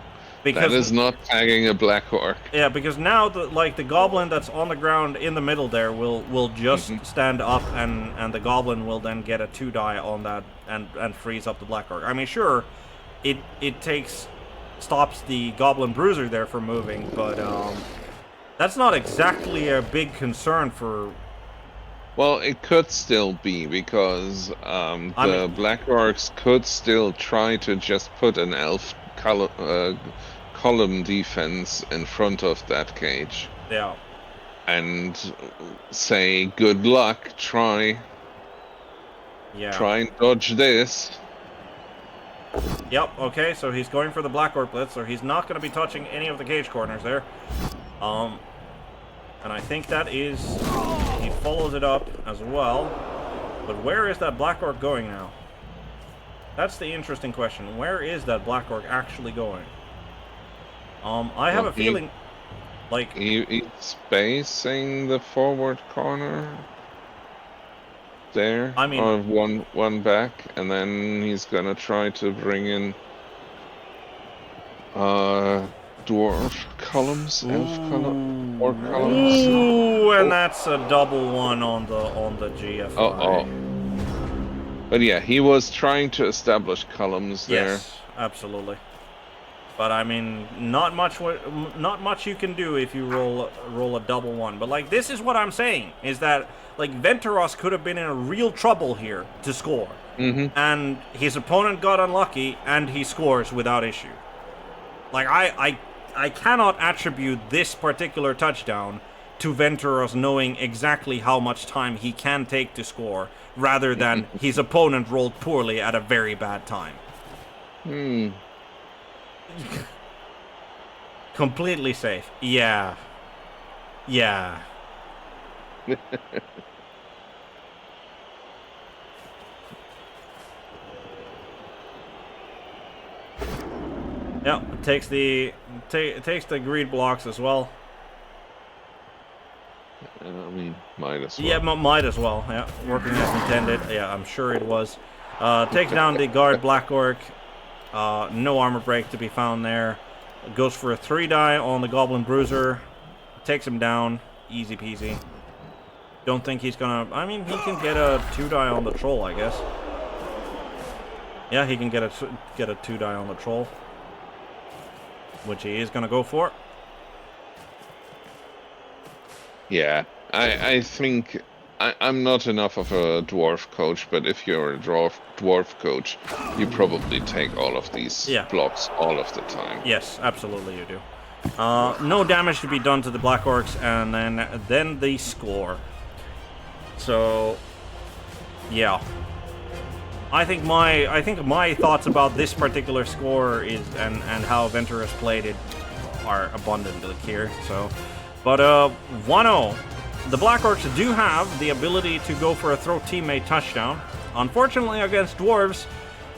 Because that is not tagging a Black Orc. Yeah, because now the goblin that's on the ground in the middle there will just stand up, and the goblin will then get a 2 die on that and frees up the Black Orc. I mean, sure, it stops the goblin bruiser there from moving, but that's not exactly a big concern for... Well, it could still be, because the Black Orcs could still try to just put an elf column defense in front of that cage. Yeah. And say, good luck, try and dodge this. Yep, okay, so he's going for the Black Orc blitz, so he's not going to be touching any of the cage corners there. And I think that is... He follows it up as well. But where is that Black Orc going now? That's the interesting question. Where is that Black Orc actually going? I have a feeling... He's spacing the forward corner. There. I mean... Or one back. And then he's gonna try to bring in... dwarf columns, elf columns, orc columns. Ooh, and that's a double one on the GFI. But yeah, he was trying to establish columns there. Yes, absolutely. But I mean, not much you can do if you roll a double one. But like, this is what I'm saying, is that like Wenteros could have been in a real trouble here to score, and his opponent got unlucky and he scores without issue. Like I cannot attribute this particular touchdown to Wenteros knowing exactly how much time he can take to score, rather than his opponent rolled poorly at a very bad time. Completely safe. Yeah. Yeah. Yeah, it takes the greed blocks as well. I mean, might as well. Yeah, might as well. Yeah, working as intended. Yeah, I'm sure it was. Takes down the guard Black Orc. No armor break to be found there. Goes for a 3-die on the Goblin Bruiser. Takes him down. Easy peasy. Don't think he's gonna... I mean, he can get a 2-die on the Troll, I guess. Yeah, he can get a 2-die on the Troll, which he is gonna go for. Yeah, I think... I'm not enough of a dwarf coach, but if you're a dwarf coach, you probably take all of these blocks all of the time. Yes, absolutely you do. No damage to be done to the Black Orcs, and then they score. So, yeah. I think my thoughts about this particular score is and how Wenteros played it are abundantly clear. So, but 1-0. The Black Orcs do have the ability to go for a throw teammate touchdown. Unfortunately, against dwarves,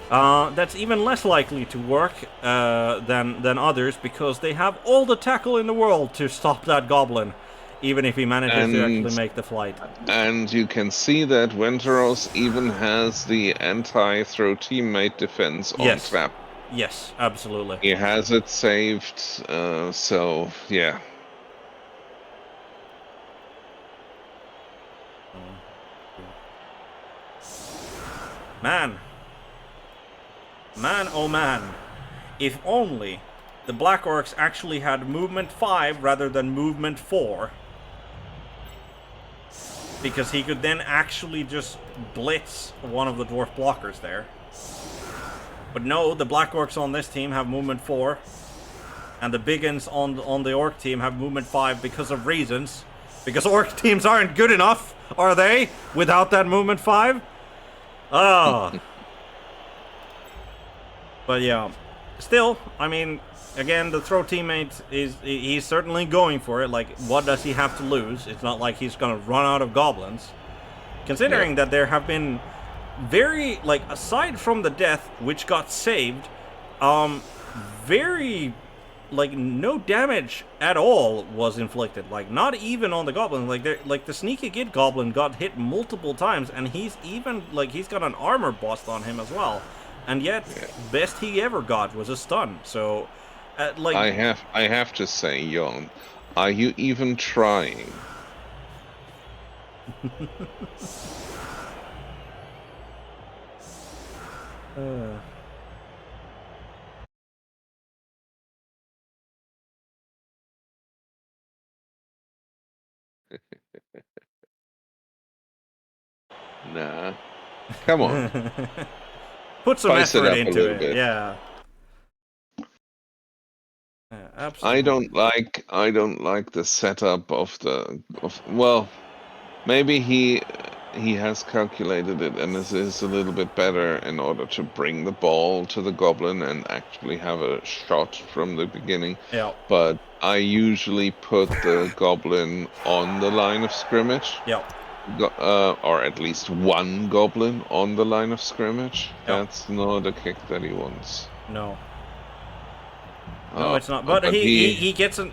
that's even less likely to work than others, because they have all the tackle in the world to stop that goblin, even if he manages to actually make the flight. And you can see that Wenteros even has the anti-throw teammate defense on tap. Yes, absolutely. He has it saved, so yeah. Man, oh man, if only the Black Orcs actually had movement 5 rather than movement 4, because he could then actually just blitz one of the dwarf blockers there. But no, the Black Orcs on this team have movement 4, and the big uns on the Orc team have movement 5 because of reasons. Because Orc teams aren't good enough, are they, without that movement 5? Oh. But yeah, still, I mean, again, the throw teammate he's certainly going for it. Like, what does he have to lose? It's not like he's gonna run out of goblins. Considering that there have been very, like, aside from the death, which got saved, very, like, no damage at all was inflicted. Like, not even on the goblin. Like the sneaky git goblin got hit multiple times, and he's even, like, he's got an armor bust on him as well. And yet, best he ever got was a stun. So, like, I have to say, Jon, are you even trying? Nah. Come on. Put some Spice effort it up into a it. bit. Yeah. Absolutely. I don't like the setup of well, maybe he has calculated it and this is a little bit better in order to bring the ball to the goblin and actually have a shot from the beginning. Yeah. But I usually put the goblin on the line of scrimmage. Yeah. Or at least one goblin on the line of scrimmage. Yeah. That's not a kick that he wants. No. No, it's not. But he gets a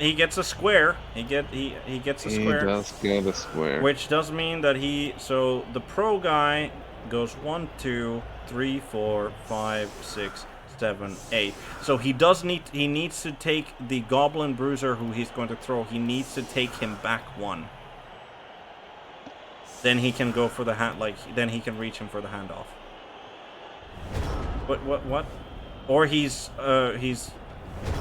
square. He gets a square. He does get a square. Which does mean that so the pro guy goes 1, 2, 3, 4, 5, 6, 7, 8. So he needs to take the Goblin Bruiser who he's going to throw. He needs to take him back 1. Then he can go for the hand. Then he can reach him for the handoff. What? Or he's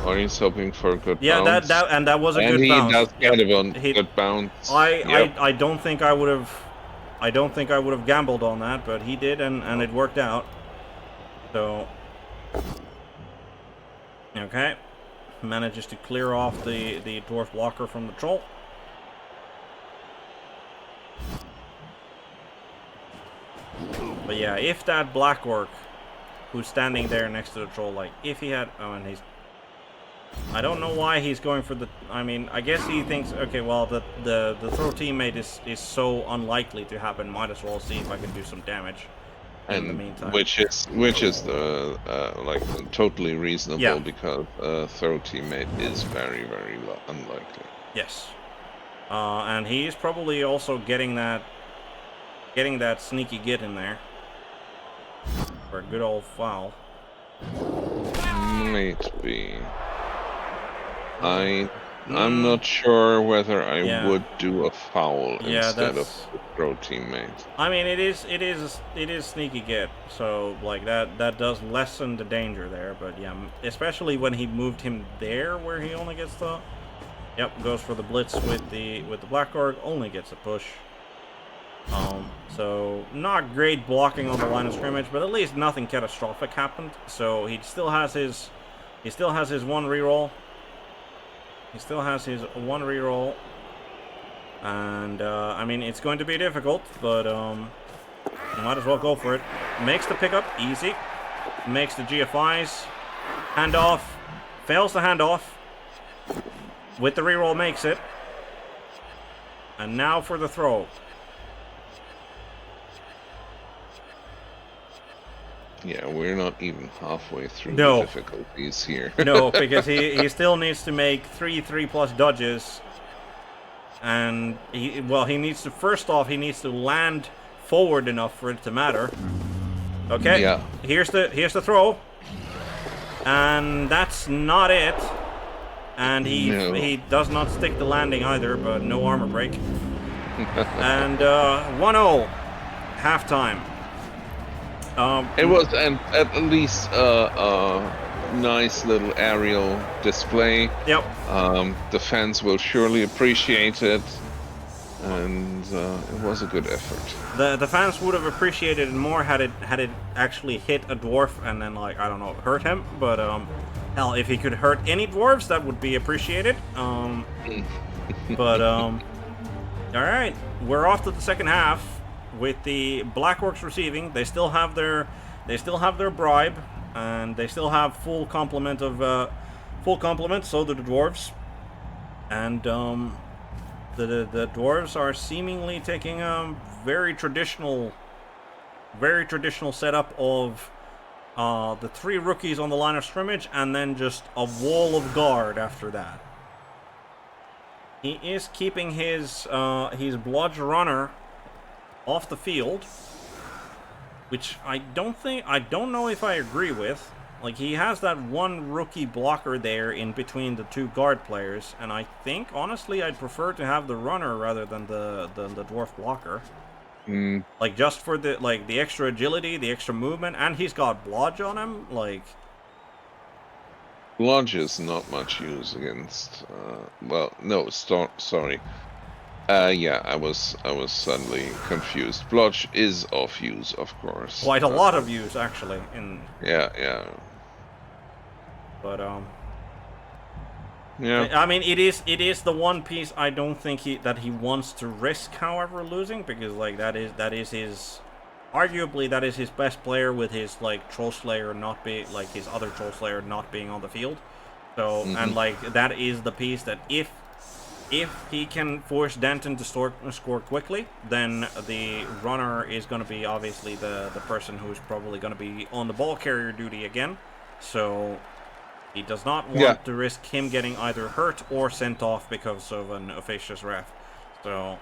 Or he's hoping for a good yeah, bounce. that was a good bounce. And he does get a good bounce. I don't think I would have gambled on that, but he did, and it worked out. So, okay, manages to clear off the dwarf blocker from the troll. But yeah, if that Black Orc, who's standing there next to the troll, like, if he had... Oh, and he's... I don't know why he's going for the... I mean, I guess he thinks, okay, well, the throw teammate is so unlikely to happen. Might as well see if I can do some damage in the meantime. Which is like totally reasonable, because throw teammate is very, very unlikely. Yes. And he's probably also getting that sneaky get in there for a good old foul. Might be. I'm not sure whether I would do a foul instead of the throw teammate. I mean, it is sneaky get, so like that does lessen the danger there. But yeah, especially when he moved him there, where he only gets the goes for the blitz with the Black Orc, only gets a push. So not great blocking on the line of scrimmage, but at least nothing catastrophic happened. So he still has his one reroll. He still has his one reroll, and I mean, it's going to be difficult, but you might as well go for it. Makes the pickup easy. Makes the GFIs. Handoff. Fails the handoff. With the reroll, makes it. And now for the throw. Yeah, we're not even halfway through the difficulties here. No, because he still needs to make 3+ dodges. And he needs to, first off, he needs to land forward enough for it to matter. Okay. Yeah. Here's the throw. And that's not it. And he does not stick the landing either, but no armor break. And 1-0 halftime. It was at least a nice little aerial display. Yep. The fans will surely appreciate it, and it was a good effort. The fans would have appreciated it more had it actually hit a dwarf and then, like, I don't know, hurt him. But hell, if he could hurt any dwarves, that would be appreciated. But all right, we're off to the second half. With the Black Orcs receiving, they still have their bribe, and they still have full complement. So do the dwarves, and the dwarves are seemingly taking a very traditional setup of the 3 rookies on the line of scrimmage, and then just a wall of guard after that. He is keeping his blodge runner off the field, which I don't know if I agree with. Like, he has that one rookie blocker there in between the 2 guard players, and I think honestly I'd prefer to have the runner rather than the dwarf blocker. Like, just for the extra agility, the extra movement, and he's got blodge on him. Like, blodge is not much use against. Well, no, sorry. Yeah, I was suddenly confused. Blodge is of use, of course. Quite a lot of use, actually. Yeah. But yeah. I mean, it is the one piece I don't think that he wants to risk, however, losing, because like that is his, arguably that is his best player, with his like Troll Slayer not be like his other Troll Slayer not being on the field. So and like that is the piece that if he can force danton to score quickly, then the runner is going to be obviously the person who's probably going to be on the ball carrier duty again. So he does not want to risk him getting either hurt or sent off because of an officious ref. So,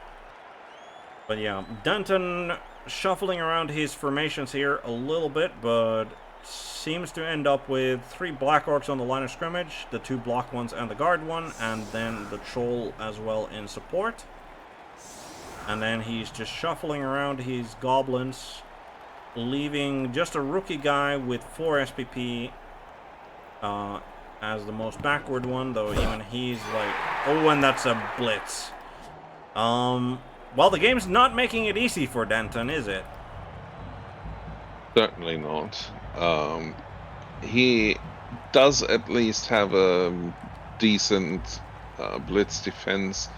but yeah, danton shuffling around his formations here a little bit, but seems to end up with 3 Black Orcs on the line of scrimmage, the 2 block ones and the guard one, and then the troll as well in support. And then he's just shuffling around his goblins, leaving just a rookie guy with 4 SPP as the most backward one, though even he's like... Oh, and that's a blitz. Well, the game's not making it easy for Danton, is it? Certainly not. He does at least have a decent blitz defense.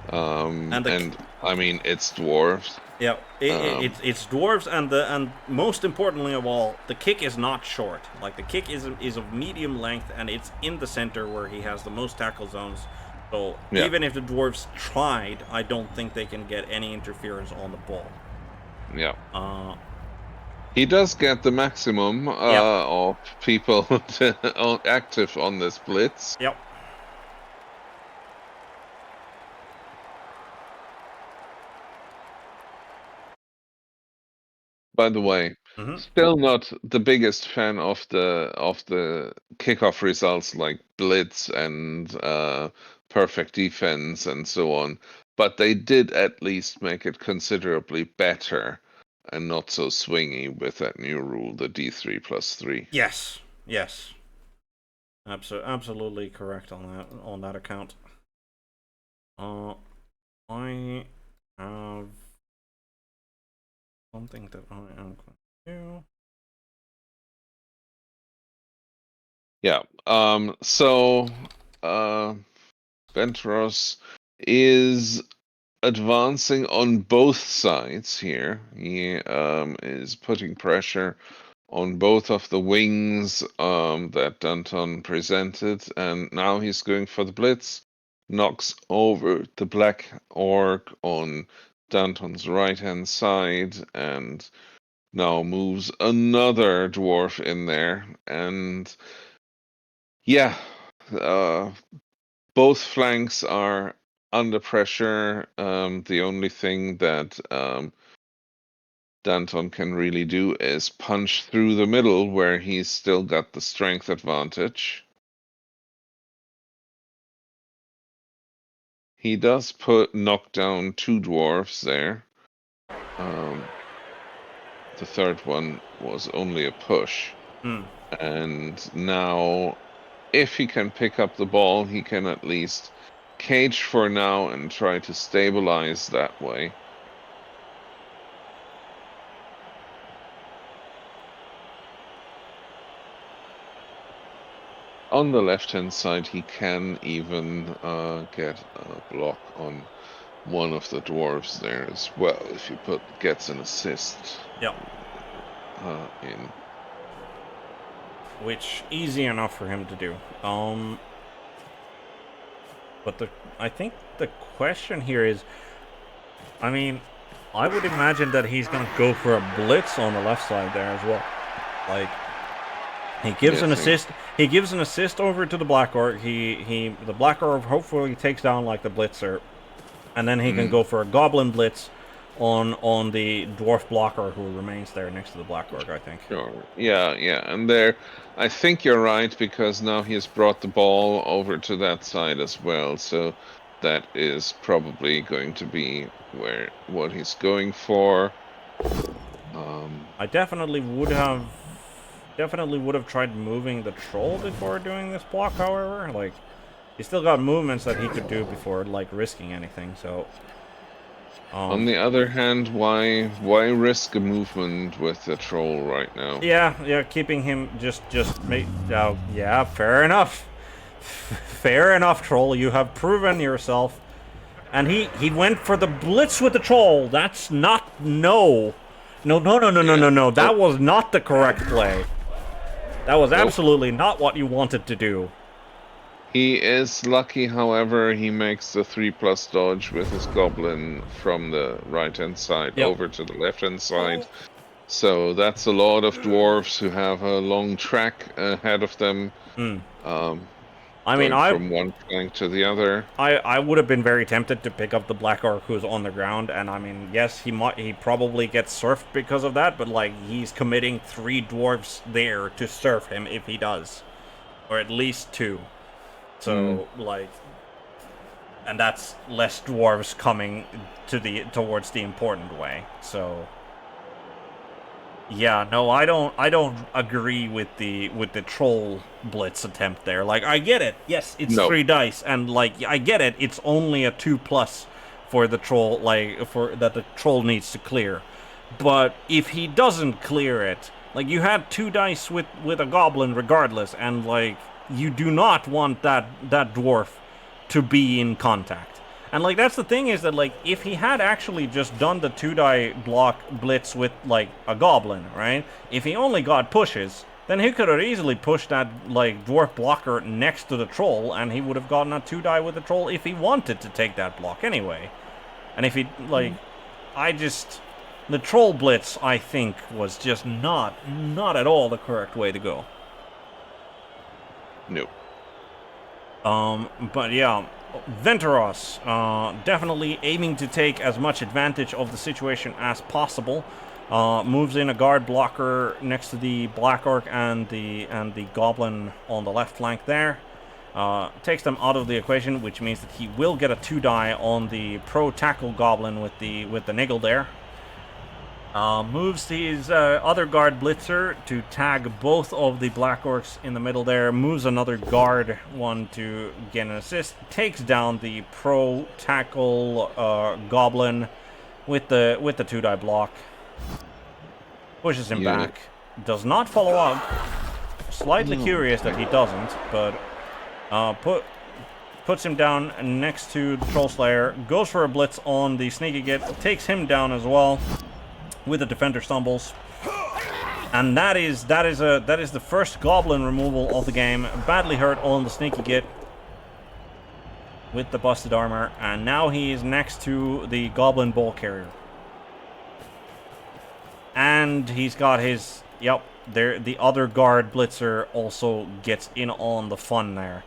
And I mean, it's dwarves. Yeah, it's dwarves, and most importantly of all, the kick is not short. Like, the kick is of medium length, and it's in the center where he has the most tackle zones. So even if the dwarves tried, I don't think they can get any interference on the ball. Yeah. He does get the maximum of people active on this blitz. Yep. By the way, still not the biggest fan of the kickoff results like blitz and perfect defense and so on, but they did at least make it considerably better and not so swingy with that new rule, the D3+3. Yes, yes, absolutely correct on that account. I have something that I am going to do. Yeah. So Wenteros is advancing on both sides here. He is putting pressure on both of the wings that Danton presented, and now he's going for the blitz. Knocks over the Black Orc on Danton's right-hand side, and now moves another dwarf in there. And yeah, both flanks are under pressure. The only thing that Danton can really do is punch through the middle where he's still got the strength advantage. He does knock down 2 dwarves there. The third one was only a push. And now, if he can pick up the ball, he can at least cage for now and try to stabilize that way. On the left-hand side, he can even get a block on one of the dwarves there as well, if he gets an assist. In. Which easy enough for him to do. But I think the question here is, I mean, I would imagine that he's gonna go for a blitz on the left side there as well. Like, he gives an assist. He gives an assist over to the Black Orc. The Black Orc hopefully takes down like the blitzer, and then he can go for a goblin blitz on the dwarf blocker who remains there next to the Black Orc, I think. Sure. Yeah, and there, I think you're right, because now he has brought the ball over to that side as well, so that is probably going to be what he's going for. I definitely would have tried moving the troll before doing this block, however. Like, he still got movements that he could do before, like, risking anything, so... on the other hand, why risk a movement with the troll right now? Yeah, keeping him yeah, fair enough. Fair enough, troll. You have proven yourself. And he went for the blitz with the troll. That's not... No. No. That was not the correct play. That was absolutely not what you wanted to do. He is lucky, however, he makes the 3+ dodge with his goblin from the right-hand side over to the left-hand side. So that's a lot of dwarves who have a long track ahead of them. I mean, from one flank to the other. I would have been very tempted to pick up the Black Orc who's on the ground, and I mean, yes, he probably gets surfed because of that, but like, he's committing 3 dwarves there to surf him if he does, or at least 2. So like, and that's less dwarves coming towards the important way. So Yeah, no, I don't agree with the troll blitz attempt there. Like, I get it. Yes, it's 3 dice, and like I get it. It's only a 2+ for the troll, like for that the troll needs to clear. But if he doesn't clear it, like you had 2 dice with a goblin regardless, and like you do not want that dwarf to be in contact. And, like, that's the thing is that, like, if he had actually just done the 2-die block blitz with, like, a goblin, right? If he only got pushes, then he could have easily pushed that, like, dwarf blocker next to the troll, and he would have gotten a 2-die with the troll if he wanted to take that block anyway. And if he, like, the troll blitz, I think, was just not at all the correct way to go. Nope. But yeah, Wenteros, definitely aiming to take as much advantage of the situation as possible. Moves in a guard blocker next to the Black Orc and the Goblin on the left flank there. Takes them out of the equation, which means that he will get a 2-die on the pro tackle Goblin with the niggle there. Moves his other guard blitzer to tag both of the Black Orcs in the middle there. Moves another guard one to get an assist. Takes down the pro tackle Goblin with the 2-die block. Pushes him back. Does not follow up. Slightly curious that he doesn't, but puts him down next to the Troll Slayer. Goes for a blitz on the Sneaky Git. Takes him down as well with the Defender Stumbles. And that is the first Goblin removal of the game. Badly hurt on the Sneaky Git with the busted armor, and now he is next to the Goblin Ball Carrier. And he's got his, yep, there, the other guard blitzer also gets in on the fun there.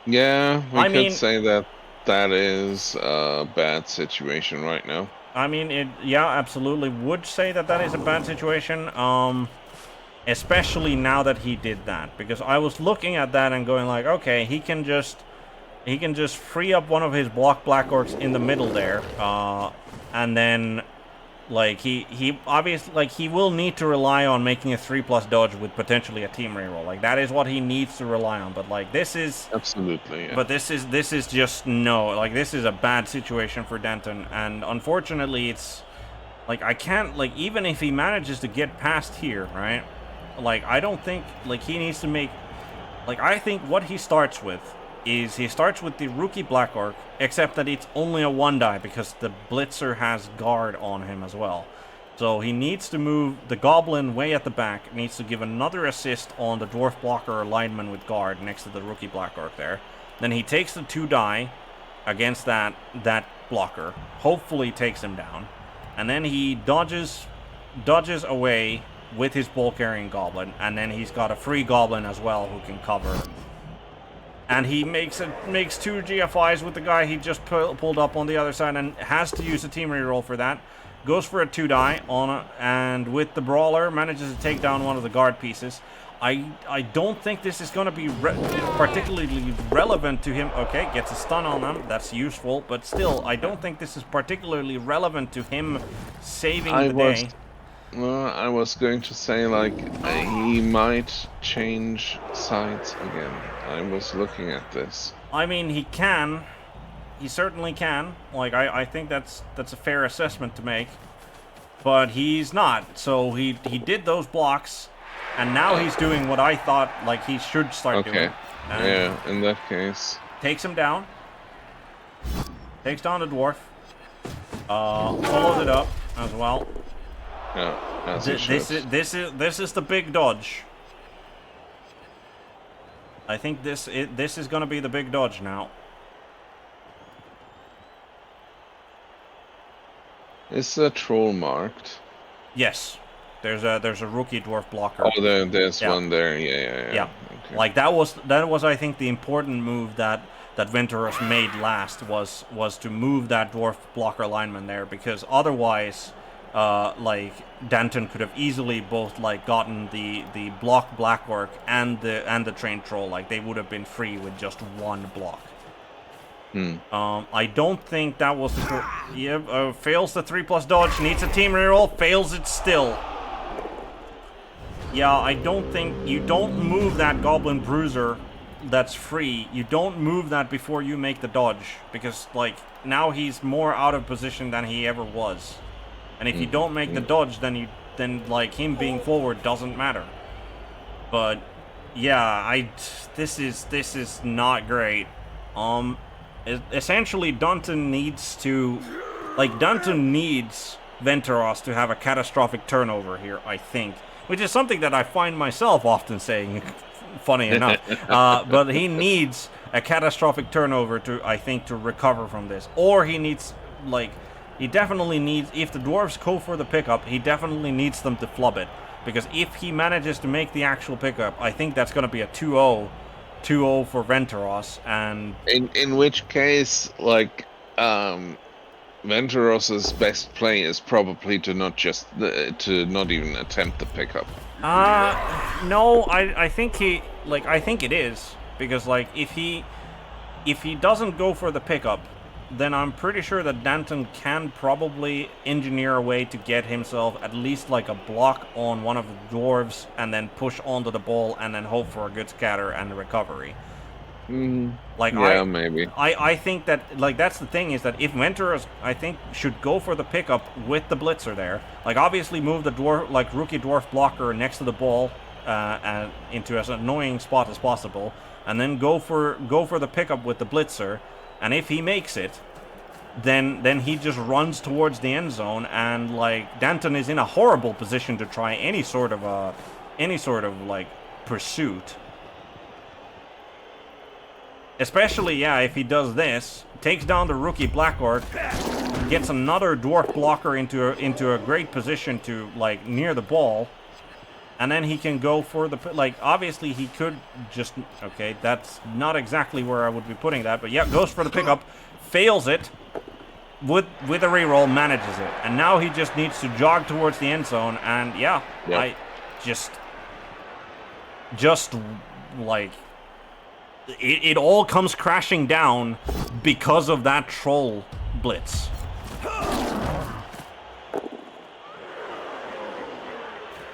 Yeah, we could say that is a bad situation right now. I mean, yeah, absolutely would say that is a bad situation. Especially now that he did that, because I was looking at that and going like, okay, he can just free up one of his Black Orcs in the middle there, and then like he obviously, like, he will need to rely on making a 3+ dodge with potentially a team reroll. Like, that is what he needs to rely on. But like, this is absolutely, yeah. But this is just no, like, this is a bad situation for Danton, and unfortunately it's like, I can't, like, even if he manages to get past here, right? Like, I don't think, like, he needs to make, like, I think what he starts with is he starts with the rookie Black Orc, except that it's only a 1-die because the Blitzer has guard on him as well. So he needs to move the Goblin way at the back, needs to give another assist on the Dwarf Blocker or Lineman with guard next to the rookie Black Orc there. Then he takes the 2-die against that blocker, hopefully takes him down, and then he dodges away with his ball-carrying Goblin, and then he's got a free Goblin as well who can cover. And he makes 2 GFIs with the guy he just pulled up on the other side, and has to use a team reroll for that. Goes for a 2-die and with the Brawler manages to take down one of the guard pieces. I don't think this is going to be particularly relevant to him. Okay, gets a stun on them. That's useful, but still, I don't think this is particularly relevant to him saving the day. Well, I was going to say, like, he might change sides again. I was looking at this. I mean, he can. He certainly can. Like, I think that's a fair assessment to make. But he's not. So he did those blocks, and now he's doing what I thought, like, he should start doing. Yeah, in that case. Takes him down. Takes down the Dwarf. Follows it up as well. Yeah, this is the big dodge. I think this is gonna be the big dodge now. Is the troll marked? Yes, there's a rookie dwarf blocker. Oh, there's one there. Yeah. Okay. Like, that was I think the important move that Wenteros made last was to move that dwarf blocker lineman there, because otherwise, like, Danton could have easily both, like, gotten the block Black Orc and the trained troll. Like, they would have been free with just 1 block. I don't think that was the... fails the 3+ dodge, needs a team reroll, fails it still. Yeah, I don't think... You don't move that Goblin Bruiser that's free. You don't move that before you make the dodge. Because, like, now he's more out of position than he ever was. And if you don't make the dodge, then like, him being forward doesn't matter. But, yeah, this is not great. Essentially, Danton needs to... Like, Danton needs Wenteros to have a catastrophic turnover here, I think. Which is something that I find myself often saying, funny enough. But he needs a catastrophic turnover I think, to recover from this. Or he needs, like... He definitely needs... If the dwarves go for the pickup, he definitely needs them to flub it. Because if he manages to make the actual pickup, I think that's going to be a 2-0. 2-0 for Wenteros, and... In which case, like, Wenteros's best play is probably to not even attempt the pickup. No, I think I think it is. Because, like, if he doesn't go for the pickup, then I'm pretty sure that Danton can probably engineer a way to get himself at least like a block on one of the dwarves and then push onto the ball and then hope for a good scatter and recovery. Like, yeah, maybe. I think that, like, that's the thing, is that if Wenteros, I think, should go for the pickup with the blitzer there, like, obviously move the dwarf, like, rookie dwarf blocker next to the ball and into as annoying spot as possible, and then go for the pickup with the blitzer. And if he makes it, then he just runs towards the end zone, and, like, Danton is in a horrible position to try any sort of like pursuit. Especially, yeah, if he does this, takes down the rookie Black Orc, gets another dwarf blocker into a great position to, like, near the ball. And then he can go for the... Like, obviously, he could just... Okay, that's not exactly where I would be putting that. But, yeah, goes for the pickup. Fails it. With a reroll, manages it. And now he just needs to jog towards the end zone. And, yeah, yep. I just... like... It all comes crashing down because of that troll blitz.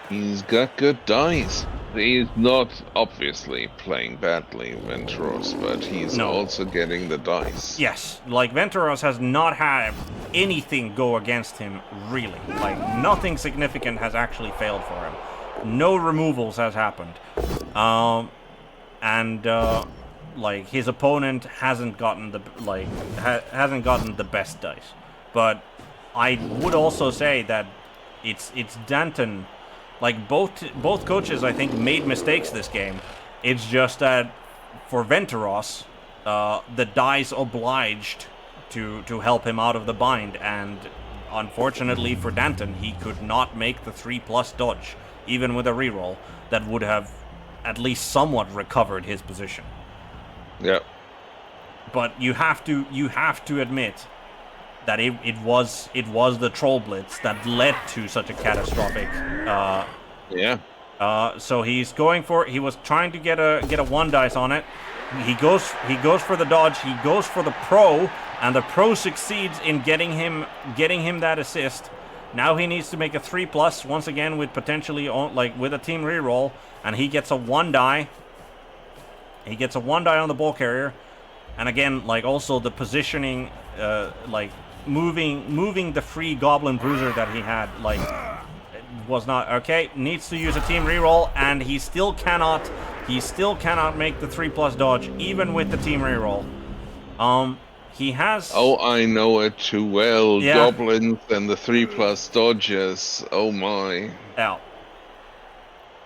He's got good dice. He's not obviously playing badly, Wenteros, but he's also getting the dice. Yes, like, Wenteros has not had anything go against him, really. Like, nothing significant has actually failed for him. No removals has happened. Like, his opponent hasn't gotten the best dice. But I would also say that it's Danton. Like, both coaches, I think, made mistakes this game. It's just that for Wenteros, the dice obliged to help him out of the bind, and unfortunately for Danton, he could not make the 3+ dodge, even with a reroll that would have at least somewhat recovered his position. Yeah. But you have to admit that it was the troll blitz that led to such a catastrophic. So he was trying to get a 1 dice on it. He goes for the dodge. He goes for the pro, and the pro succeeds in getting him that assist. Now he needs to make a 3+ once again with potentially with a team reroll, and he gets a 1 die. He gets a 1 die on the ball carrier, and again, like, also the positioning, like, moving the free Goblin Bruiser that he had, like, was not okay. Needs to use a team reroll, and he still cannot make the 3+ dodge even with the team reroll. He has... Oh, I know it too well. Yeah. Goblins and the 3+ dodges. Oh my. Yeah.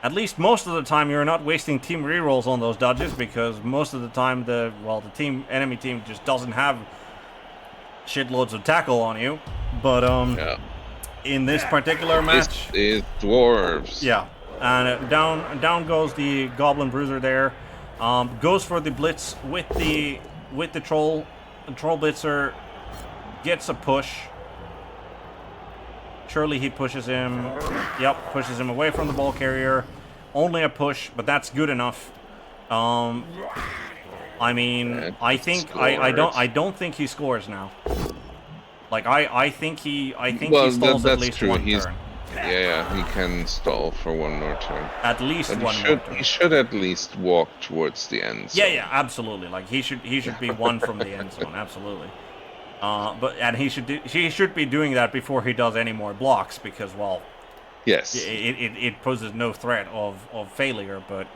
At least most of the time you're not wasting team rerolls on those dodges, because most of the time the enemy team just doesn't have shitloads of tackle on you. But in this particular match, this is dwarves. Yeah, and down goes the Goblin Bruiser there. Goes for the blitz with the troll. The troll blitzer gets a push. Surely he pushes him. Yep, pushes him away from the ball carrier. Only a push, but that's good enough. I I mean, I think I don't think he scores now. Like I think he stalls at least one turn. Yeah, he can stall for one more turn. At least one more turn. He should at least walk towards the end zone. Yeah, absolutely. Like he should be one from the end zone, absolutely. And he should be doing that before he does any more blocks because, well, yes, it poses no threat of failure, but.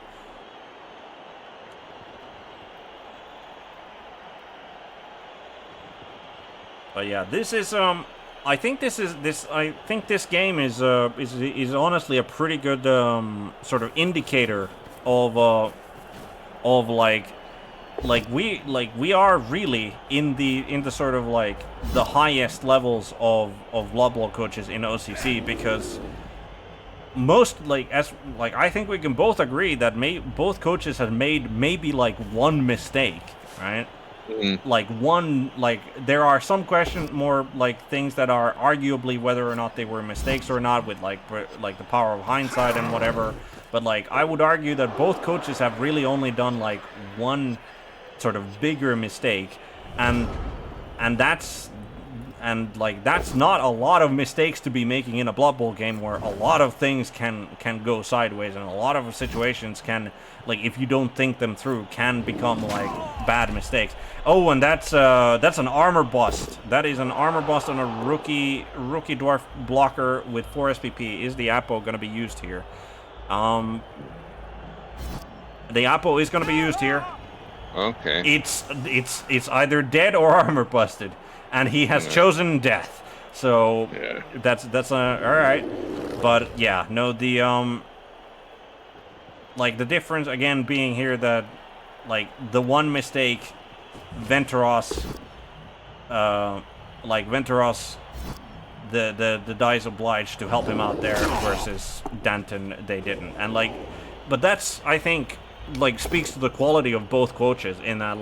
But yeah, this is I think this game is honestly a pretty good sort of indicator of we are really in the sort of like the highest levels of Blood Bowl coaches in OCC, because most I think we can both agree that both coaches have made maybe like one mistake, right? Mm-hmm. There are some more things that are arguably whether or not they were mistakes or not, with like the power of hindsight and whatever. But I would argue that both coaches have really only done like one sort of bigger mistake, and that's not a lot of mistakes to be making in a Blood Bowl game, where a lot of things can go sideways, and a lot of situations can, if you don't think them through, can become bad mistakes. Oh, and that's an armor bust. That is an armor bust on a rookie dwarf blocker with 4 SPP. Is the Apo going to be used here? The Apo is going to be used here. Okay. It's either dead or armor busted, and he has chosen death. So that's all right. But yeah, no, the the difference again being here that the one mistake Wenteros the dice obliged to help him out there, versus Danton they didn't. And but that's, I think, speaks to the quality of both coaches, in that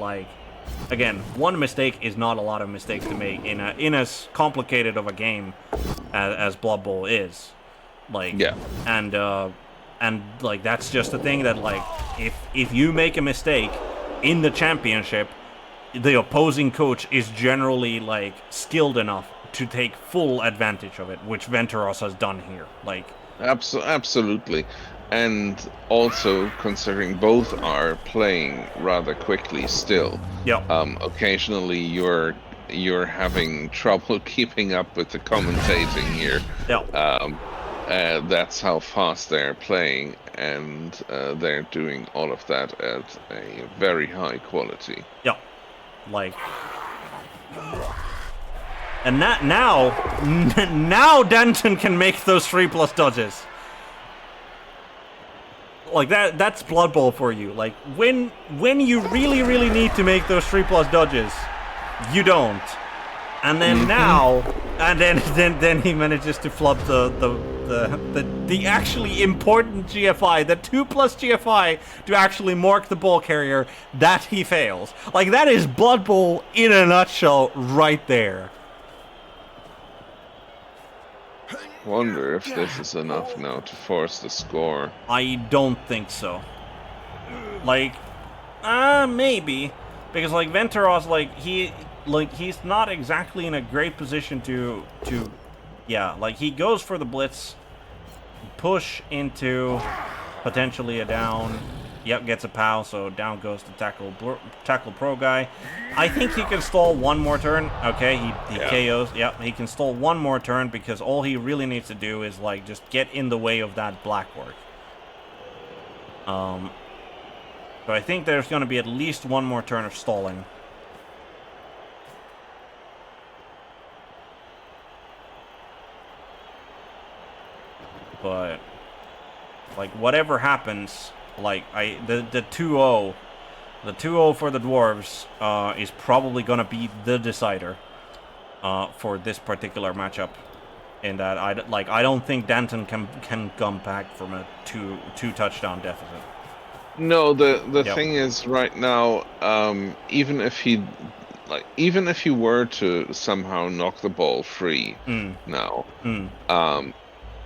again, one mistake is not a lot of mistakes to make in as complicated of a game as Blood Bowl is. And that's just the thing, that if you make a mistake in the championship, the opposing coach is generally skilled enough to take full advantage of it, which Wenteros has done here. Absolutely. And also, considering both are playing rather quickly still, occasionally you're having trouble keeping up with the commentating here. That's how fast they're playing, and they're doing all of that at a very high quality. And now Danton can make those 3+ dodges. That's Blood Bowl for you. When you really need to make those 3+ dodges, you don't. And then now, and then he manages to flub the actually important GFI, the 2+ GFI, to actually mark the ball carrier. That he fails. That is Blood Bowl in a nutshell right there. Wonder if this is enough now to force the score. I don't think so. Maybe, because Wenteros, he's not exactly in a great position to he goes for the blitz, push into potentially a down. Yep, gets a POW, so down goes to tackle pro guy. I think he can stall one more turn. Okay, he KOs. Yep, he can stall one more turn, because all he really needs to do is just get in the way of that Black Orc. So I think there's going to be at least one more turn of stalling. But whatever happens, the 2-0 for the Dwarves is probably gonna be the decider for this particular matchup. In that I don't think Danton can come back from a two touchdown deficit. No, the thing is, right now, even if he were to somehow knock the ball free now,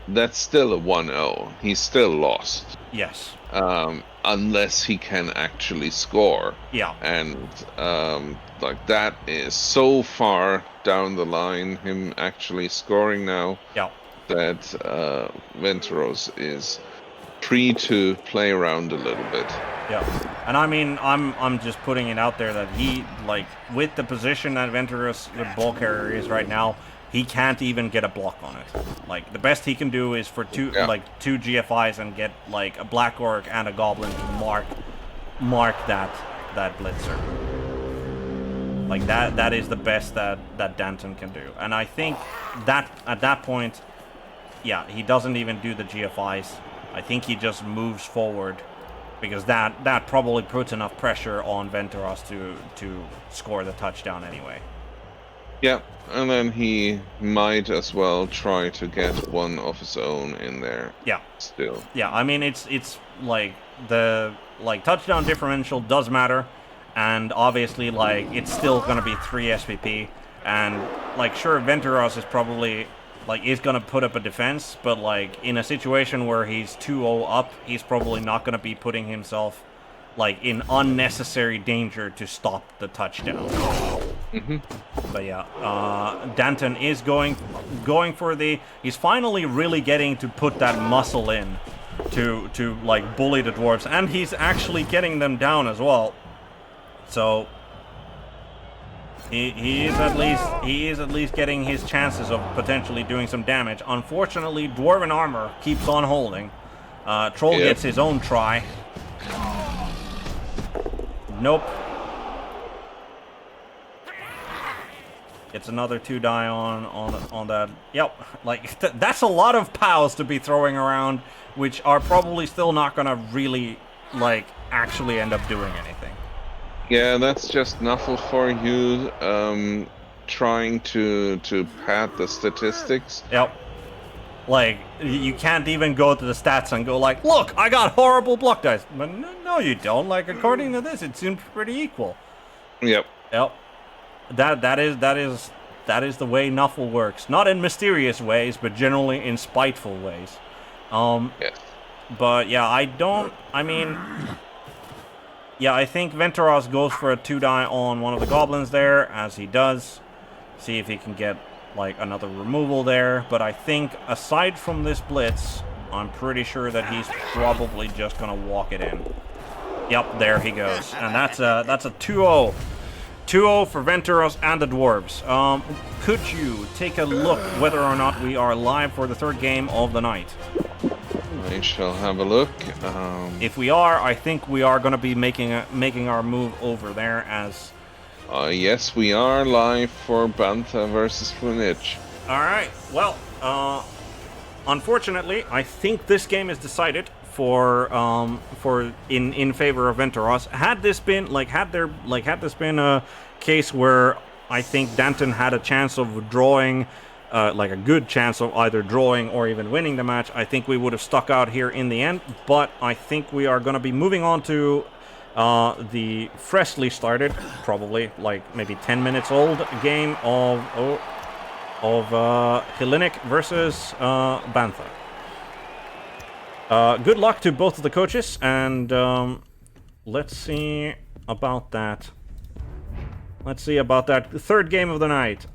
that's still a 1-0. He's still lost. Yes. unless he can actually score. Yeah. And like that is so far down the line, him actually scoring now. Yeah. That Wenteros is free to play around a little bit. Yeah, and I mean, I'm just putting it out there that he, like, with the position that Wenteros, the ball carrier, is right now, he can't even get a block on it. Like, the best he can do is for two GFIs and get, like, a Black Orc and a Goblin to mark that blitzer. Like, that is the best that Danton can do. And I think that, at that point, yeah, he doesn't even do the GFIs. I think he just moves forward, because that probably puts enough pressure on Wenteros to score the touchdown anyway. Yeah, and then he might as well try to get one of his own in there. Yeah. Still. Yeah, I mean, it's like the touchdown differential does matter, and obviously like it's still gonna be 3 SPP, and like sure Wenteros is probably like is gonna put up a defense, but like in a situation where he's 2-0 up, he's probably not gonna be putting himself like in unnecessary danger to stop the touchdown. But yeah, Danton is going for he's finally really getting to put that muscle in to like bully the dwarves, and he's actually getting them down as well. So he is at least getting his chances of potentially doing some damage. Unfortunately, Dwarven Armor keeps on holding. Troll gets his own try. Nope. It's another 2 die on that. Yep, like that's a lot of POWs to be throwing around, which are probably still not gonna really like actually end up doing anything. Yeah, that's just Nuffle for you, trying to pad the statistics. Yep. Like, you can't even go to the stats and go like, look, I got horrible block dice. But no, you don't. Like, according to this, it seems pretty equal. Yep. Yep. That is the way Nuffle works. Not in mysterious ways, but generally in spiteful ways. Yes. But yeah, I think Wenteros goes for a 2 die on one of the goblins there, as he does. See if he can get like another removal there. But I think aside from this blitz, I'm pretty sure that he's probably just gonna walk it in. Yep, there he goes, and that's a 2-0. 2-0 for Wenteros and the dwarves. Could you take a look whether or not we are live for the third game of the night? I shall have a look. If we are, I think we are going to be making our move over there as... yes, we are live for Bantha versus HLiNiC. Alright, well, unfortunately, I think this game is decided for in favor of Wenteros. Had this been a case where I think Danton had a chance of drawing, like a good chance of either drawing or even winning the match, I think we would have stuck out here in the end. But I think we are going to be moving on to the freshly started, probably like maybe 10 minutes old game of HLiNiC versus Bantha. Good luck to both of the coaches, and let's see about that. Let's see about that third game of the night.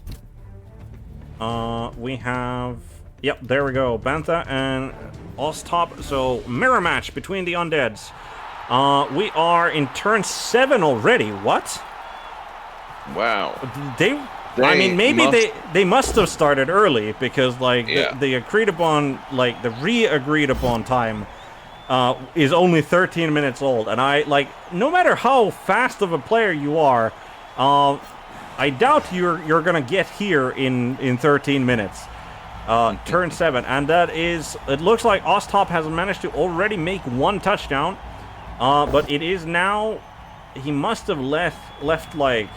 We have... Yep, there we go. Bantha and Ostop. So, mirror match between the Undeads. We are in turn 7 already. What? Wow. I mean, maybe they must have started early, because like the agreed upon, like the re-agreed upon time is only 13 minutes old, and I like no matter how fast of a player you are, I doubt you're gonna get here in 13 minutes. Turn 7, and that is, it looks like Ostop has managed to already make 1 touchdown, but it is now, he must have left like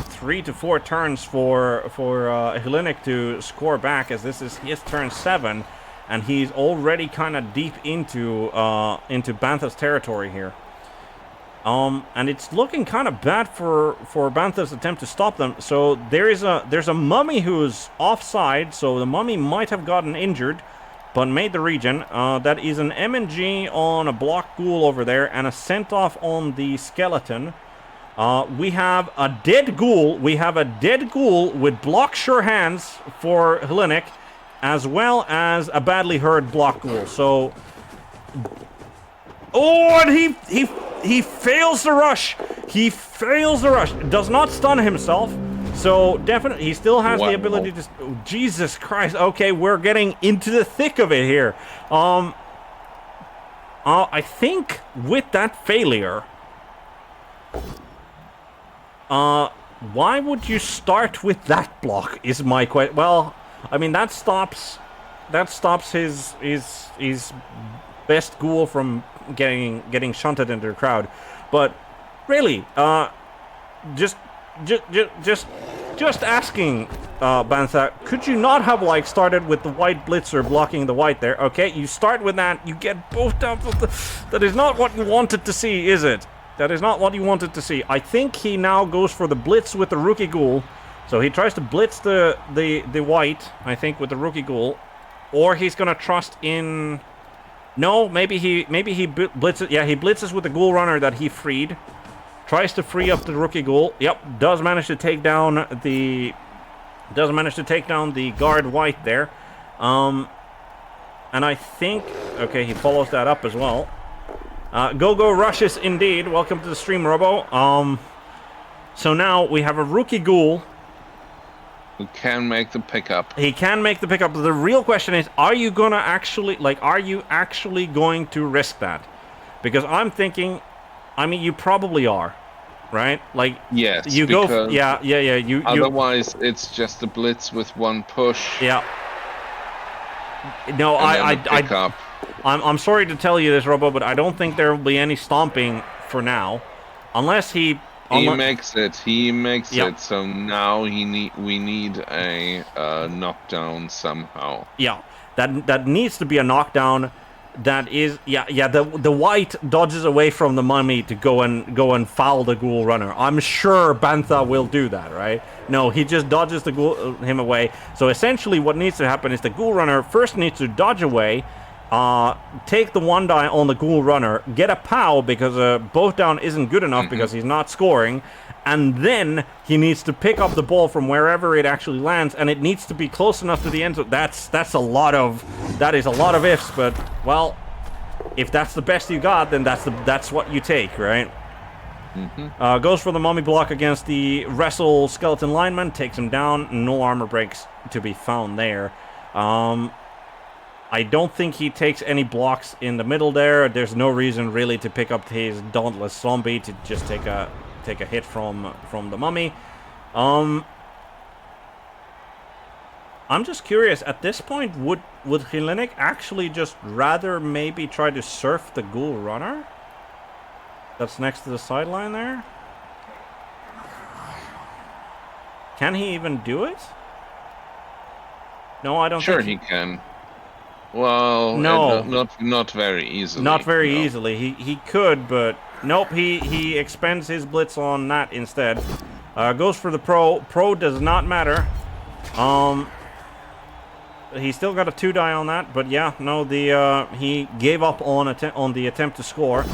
3 to 4 turns for HLiNiC to score back, as this is his turn 7, and he's already kind of deep into Bantha's territory here. And it's looking kind of bad for Bantha's attempt to stop them. So there's a mummy who's offside, so the mummy might have gotten injured. but made the regen. That is an MNG on a block ghoul over there, and a sent-off on the skeleton. We have a dead ghoul. We have a dead ghoul with block sure hands for HLiNiC, as well as a badly hurt block ghoul. So, oh, and he fails the rush. He fails the rush. Does not stun himself. So definitely, he still has the ability to. Oh, Jesus Christ! Okay, we're getting into the thick of it here. I think with that failure. Why would you start with that block? Is my question. Well, I mean that stops his best ghoul from getting shunted into the crowd. But really, just asking, Bantha, could you not have like started with the white blitzer blocking the white there? Okay, you start with that, you get both down. That is not what you wanted to see, is it? That is not what you wanted to see. I think he now goes for the blitz with the rookie ghoul. So he tries to blitz the white, I think, with the rookie ghoul. Or he's gonna trust in... No, maybe he blitzes... Yeah, he blitzes with the ghoul runner that he freed. Tries to free up the rookie ghoul. Yep, does manage to take down the guard white there. And I think... Okay, he follows that up as well. Go rushes indeed. Welcome to the stream, Robo. So now we have a rookie ghoul who can make the pickup. He can make the pickup. The real question is, are you gonna actually going to risk that? Because I'm thinking, I mean, you probably are, right? Like, yes, you go, yeah. You otherwise, it's just a blitz with one push. Yeah. No, I'm sorry to tell you this, Robo, but I don't think there will be any stomping for now, unless he makes it. He makes it. So now we need a knockdown somehow. Yeah, that needs to be a knockdown. That is, the white dodges away from the mummy to go and foul the ghoul runner. I'm sure Bantha will do that, right? No, he just dodges him away. So essentially what needs to happen is the ghoul runner first needs to dodge away, take the one die on the ghoul runner, get a POW because both down isn't good enough because he's not scoring, and then he needs to pick up the ball from wherever it actually lands, and it needs to be close enough to the end. So that is a lot of ifs, but well, if that's the best you got, then that's what you take, right? Goes for the mummy block against the wrestle skeleton lineman, takes him down. No armor breaks to be found there. I don't think he takes any blocks in the middle there. There's no reason really to pick up his dauntless zombie to just take a hit from the mummy. I'm just curious, at this point, would HLiNiC actually just rather maybe try to surf the ghoul runner that's next to the sideline there? Can he even do it? No, I don't think he can. Well, no, not very easily. Not very easily. He could, but nope. He expends his blitz on that instead. Goes for the pro. Pro does not matter. He still got a 2 die on that, but yeah, no. He gave up on the attempt to score.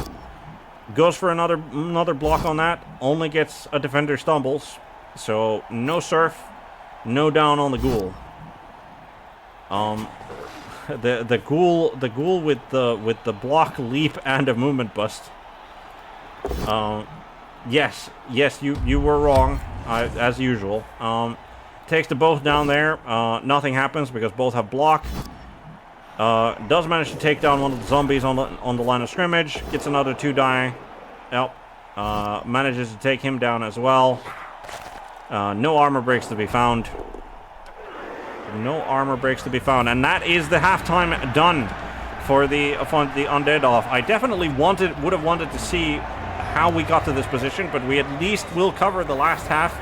Goes for another block on that. Only gets a defender stumbles. So no surf, no down on the ghoul. The ghoul with the block leap and a movement bust. Yes, you were wrong, as usual. Takes the both down there. Nothing happens because both have block. Does manage to take down one of the zombies on the line of scrimmage. Gets another 2 die. Yep. Manages to take him down as well. No armor breaks to be found. No armor breaks to be found, and that is the halftime done for the undead off. I definitely would have wanted to see how we got to this position, but we at least will cover the last half.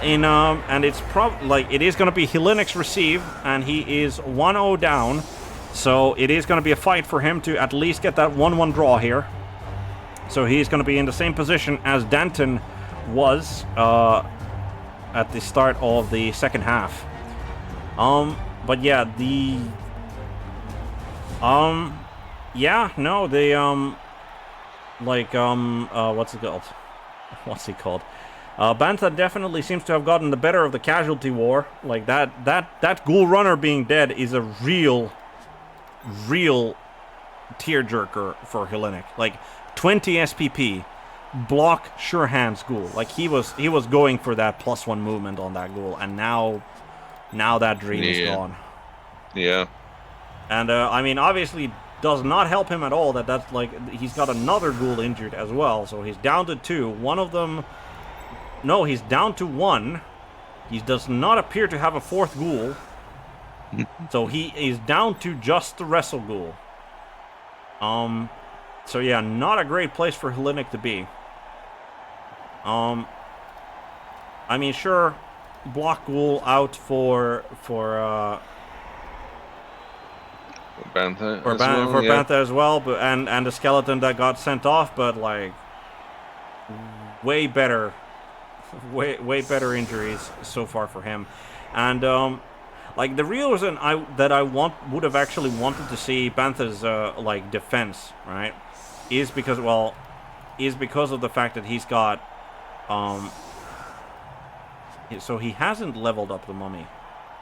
And it's it is going to be HLiNiC's receive, and he is 1-0 down, so it is going to be a fight for him to at least get that 1-1 draw here. So he's going to be in the same position as Danton was at the start of the second half. But yeah, Yeah, no, they, what's it called? What's he called? Bantha definitely seems to have gotten the better of the casualty war. Like, that ghoul runner being dead is a real tearjerker for HLiNiC. Like, 20 SPP, block, sure hands ghoul. Like, he was going for that +1 movement on that ghoul, and now that dream is gone. Yeah. And, I mean, obviously does not help him at all that's, like, he's got another ghoul injured as well, so he's down to 2. One of them... No, he's down to 1. He does not appear to have a 4th ghoul. So he is down to just the wrestle ghoul. So yeah, not a great place for HLiNiC to be. I mean, sure, block ghoul out for Bantha Bantha as well, but and the skeleton that got sent off, but like way better injuries so far for him. And like the real reason I would have actually wanted to see Bantha's like defense, right, is because of the fact that he's got so he hasn't leveled up the mummy.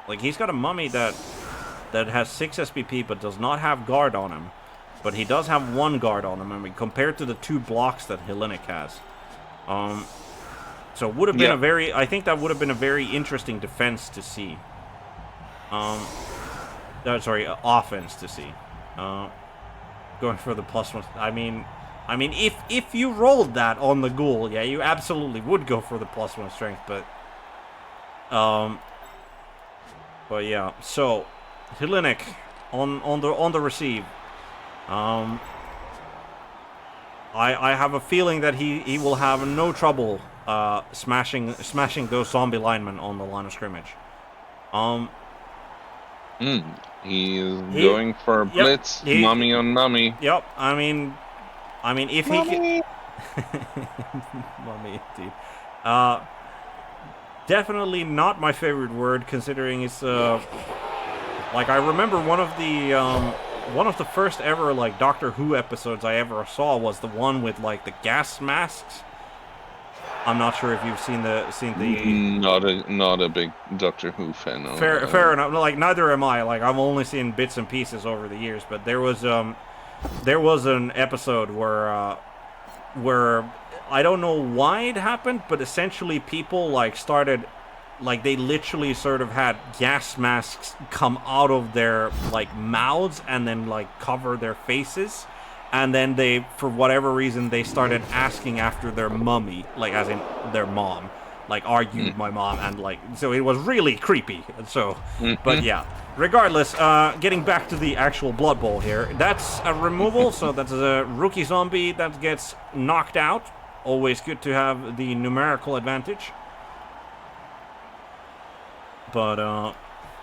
Like, he's got a mummy that has 6 SPP but does not have guard on him. But he does have 1 guard on him, I mean, compared to the 2 blocks that HLiNiC has. So would have been I think that would have been a very interesting defense to see. Sorry, offense to see. Going for the +1. I mean, if you rolled that on the ghoul, yeah, you absolutely would go for the +1 strength, but yeah. So HLiNiC on the receive. I have a feeling that he will have no trouble smashing those zombie linemen on the line of scrimmage. He is going for a blitz, mummy on mummy. Yep. I mean, if mummy. he can... Mummy, indeed. Definitely not my favorite word, considering it's like, I remember one of the first ever like Doctor Who episodes I ever saw was the one with like the gas masks. I'm not sure if you've seen the not a big Doctor Who fan. No. Fair enough. Like, neither am I. Like, I've only seen bits and pieces over the years, but there was an episode where I don't know why it happened, but essentially people like started, like, they literally sort of had gas masks come out of their like mouths and then like cover their faces. And then they, for whatever reason, they started asking after their mummy, like, as in their mom. Like, are you my mom? And, like, so it was really creepy. So, but yeah. Regardless, getting back to the actual Blood Bowl here. That's a removal, so that's a rookie zombie that gets knocked out. Always good to have the numerical advantage. But,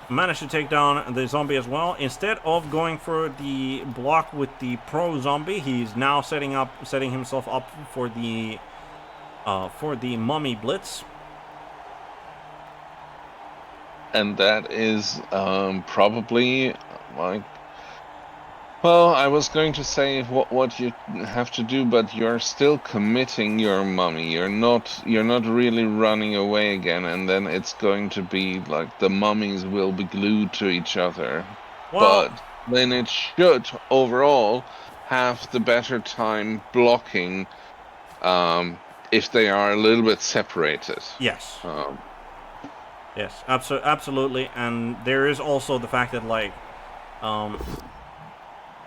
managed to take down the zombie as well. Instead of going for the block with the pro zombie, he's now setting himself up for the mummy blitz. And that is probably like, well, I was going to say what you have to do, but you're still committing your mummy. You're not really running away again, and then it's going to be like the mummies will be glued to each other. Well, but then it should overall have the better time blocking if they are a little bit separated. Yes. Yes, absolutely, and there is also the fact that like,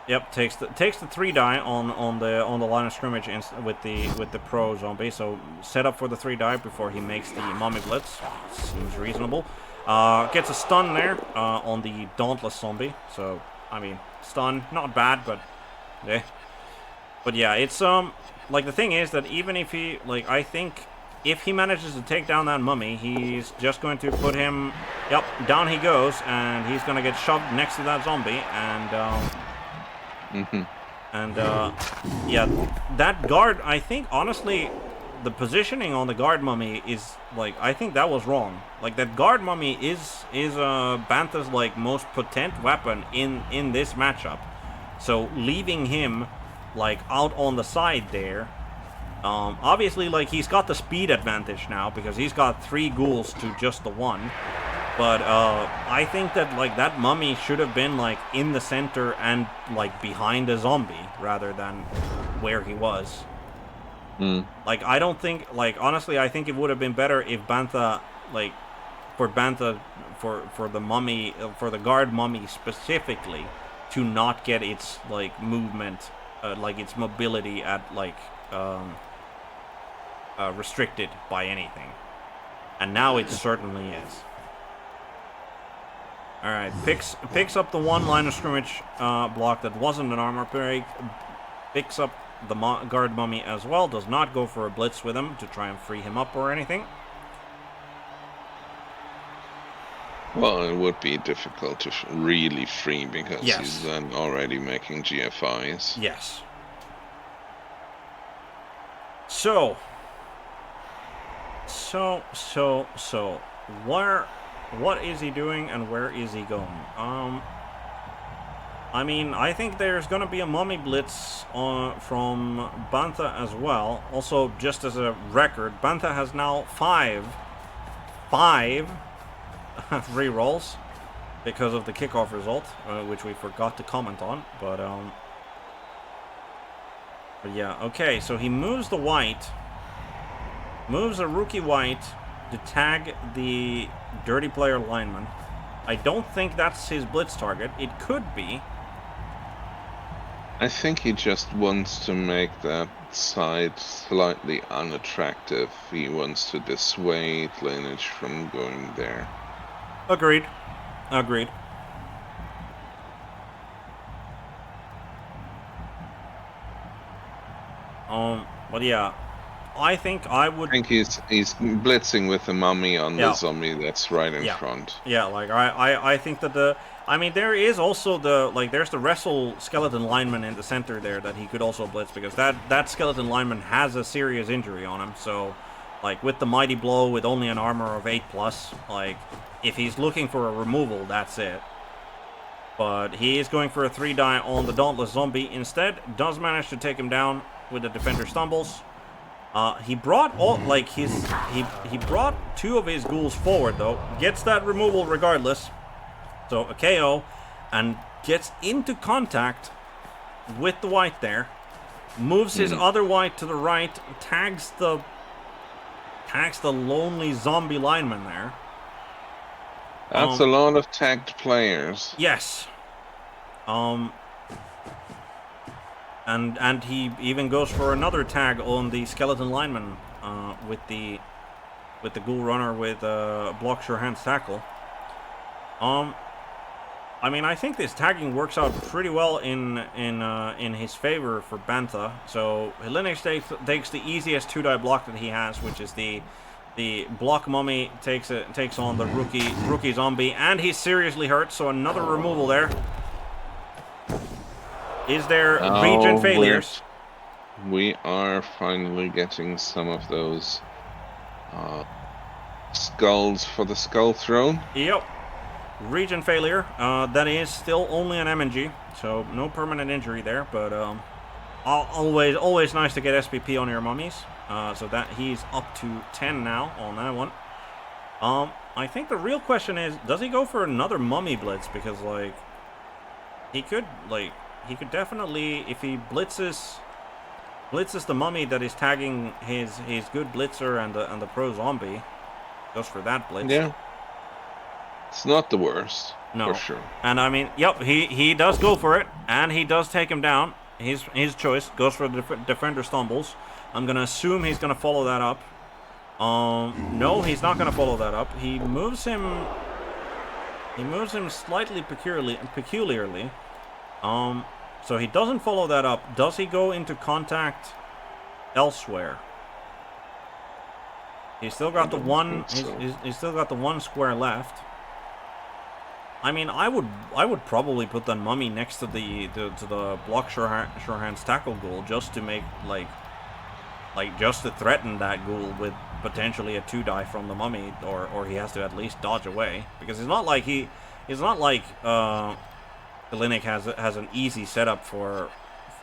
yep, takes the 3 die on the line of scrimmage with the pro zombie. So set up for the 3 die before he makes the mummy blitz. Seems reasonable. Gets a stun there on the dauntless zombie. So I mean, stun, not bad, but yeah. But yeah, it's like, the thing is that even if he, like, I think if he manages to take down that mummy, he's just going to put him, yep, down he goes, and he's gonna get shoved next to that zombie, and yeah, that guard, I think, honestly, the positioning on the guard mummy is, like, I think that was wrong. Like, that guard mummy is Bantha's, like, most potent weapon in this matchup. So leaving him, like, out on the side there, obviously, like, he's got the speed advantage now because he's got 3 ghouls to just the 1. But I think that, like, that mummy should have been, like, in the center and, like, behind a zombie rather than where he was. Like, I don't think, like, honestly, I think it would have been better if Bantha, like, for Bantha, for the mummy, for the guard mummy specifically, to not get its, like, movement, like, its mobility at, like, restricted by anything. And now it certainly is. Alright, picks up the 1 line of scrimmage block that wasn't an armor break, picks up the guard mummy as well, does not go for a blitz with him to try and free him up or anything. Well, it would be difficult to really free because he's then already making GFIs. Yes. So, what is he doing and where is he going? I mean, I think there's gonna be a mummy blitz from Bantha as well. Also, just as a record, Bantha has now 5 rerolls because of the kickoff result, which we forgot to comment on. But yeah, okay. So he moves the white, moves a rookie white to tag the dirty player lineman. I don't think that's his blitz target. It could be. I think he just wants to make that side slightly unattractive. He wants to dissuade Lineage from going there. Agreed. Agreed. But yeah, I think he's blitzing with the mummy on the zombie that's right in front. Yeah, like I think that I mean, there is also there's the wrestle skeleton lineman in the center there that he could also blitz because that skeleton lineman has a serious injury on him. So, like, with the mighty blow with only an armor of 8+, like, if he's looking for a removal, that's it. But he is going for a 3-die on the dauntless zombie. Instead, does manage to take him down with the defender stumbles. He brought he brought 2 of his ghouls forward though. Gets that removal regardless. So a KO, and gets into contact with the white there. Moves his other white to the right. Tags the lonely zombie lineman there. That's a lot of tagged players. Yes. And he even goes for another tag on the skeleton lineman with the ghoul runner with block sure hands tackle. I mean, I think this tagging works out pretty well in his favor for Bantha. So HLiNiC takes the easiest 2-die block that he has, which is the block mummy takes on the rookie zombie, and he's seriously hurt. So another removal there. Is there region failures? We are finally getting some of those skulls for the skull throne. Yep. Region failure. That is still only an MNG, so no permanent injury there. But always nice to get SPP on your mummies. So that he's up to 10 now on that one. I think the real question is, does he go for another mummy blitz? Because like he could definitely, if he blitzes the mummy that is tagging his good blitzer and the pro zombie, goes for that blitz. Yeah. It's not the worst, no, for sure. And I mean, yep, he does go for it, and he does take him down. His choice goes for the defender stumbles. I'm gonna assume he's gonna follow that up. No, he's not gonna follow that up. He moves him slightly peculiarly. So he doesn't follow that up. Does he go into contact elsewhere? He's still got the one. He's still got the 1 square left. I mean, I would probably put the mummy next to the block sure hands tackle ghoul just to make like just to threaten that ghoul with potentially a 2-die from the mummy, or he has to at least dodge away, because it's not like the HLiNiC has an easy setup for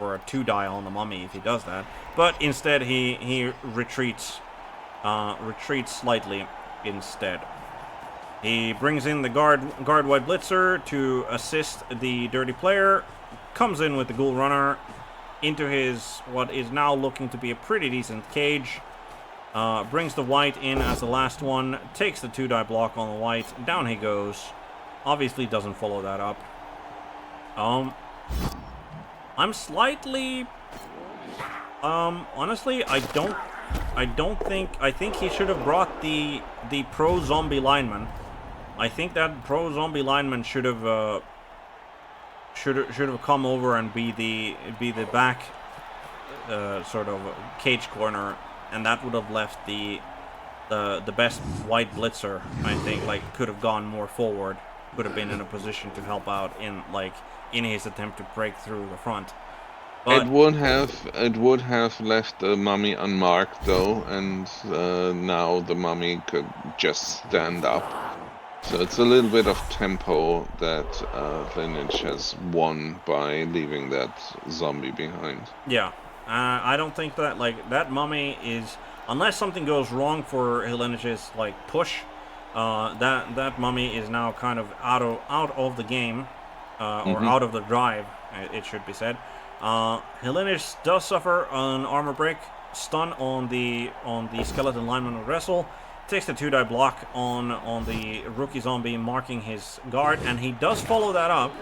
a 2-die on the mummy if he does that. But instead he retreats slightly instead. He brings in the guard white blitzer to assist the dirty player, comes in with the ghoul runner into his what is now looking to be a pretty decent cage. Brings the white in as the last one, takes the 2-die block on the white, down he goes. Obviously doesn't follow that up. I'm slightly honestly, I think he should have brought the pro zombie lineman. I think that pro zombie lineman should have come over and be the back sort of cage corner, and that would have left the best white blitzer. I think like could have gone more forward, could have been in a position to help out in his attempt to break through the front. But it would have left the mummy unmarked though, and now the mummy could just stand up. So it's a little bit of tempo that HLiNiC has won by leaving that zombie behind. Yeah, I don't think that that mummy is, unless something goes wrong for HLiNic's push, that mummy is now kind of out of the game, or out of the drive, it should be said. HLiNiC does suffer an armor break, stun on the skeleton lineman with wrestle, takes the 2-die block on the rookie zombie, marking his guard, and he does follow that up.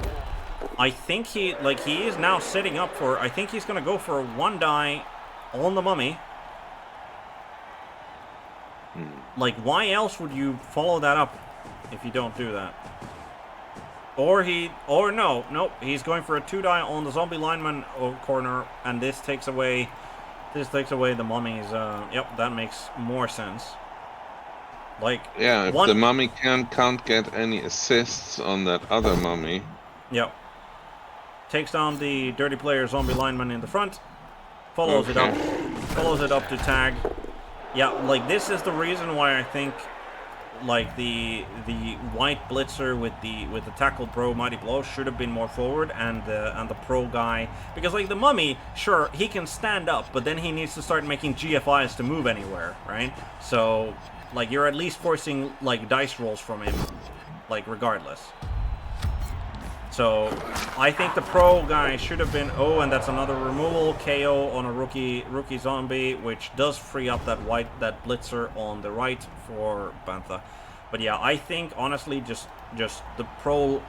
I think he is now setting up for, I think he's gonna go for a 1-die on the mummy. Why else would you follow that up if you don't do that? Nope, he's going for a 2-die on the zombie lineman corner, and this takes away the mummy's, yep, that makes more sense. If the mummy can't get any assists on that other mummy. Yep. Takes down the dirty player zombie lineman in the front, follows it up to tag. Yeah, this is the reason why I think the white blitzer with the tackle pro mighty blow should have been more forward, and the pro guy, because the mummy, sure, he can stand up, but then he needs to start making GFIs to move anywhere, right? So you're at least forcing dice rolls from him, regardless. So I think the pro guy should have been, and that's another removal KO on a rookie zombie, which does free up that blitzer on the right for Bantha. But yeah, I think honestly just the pro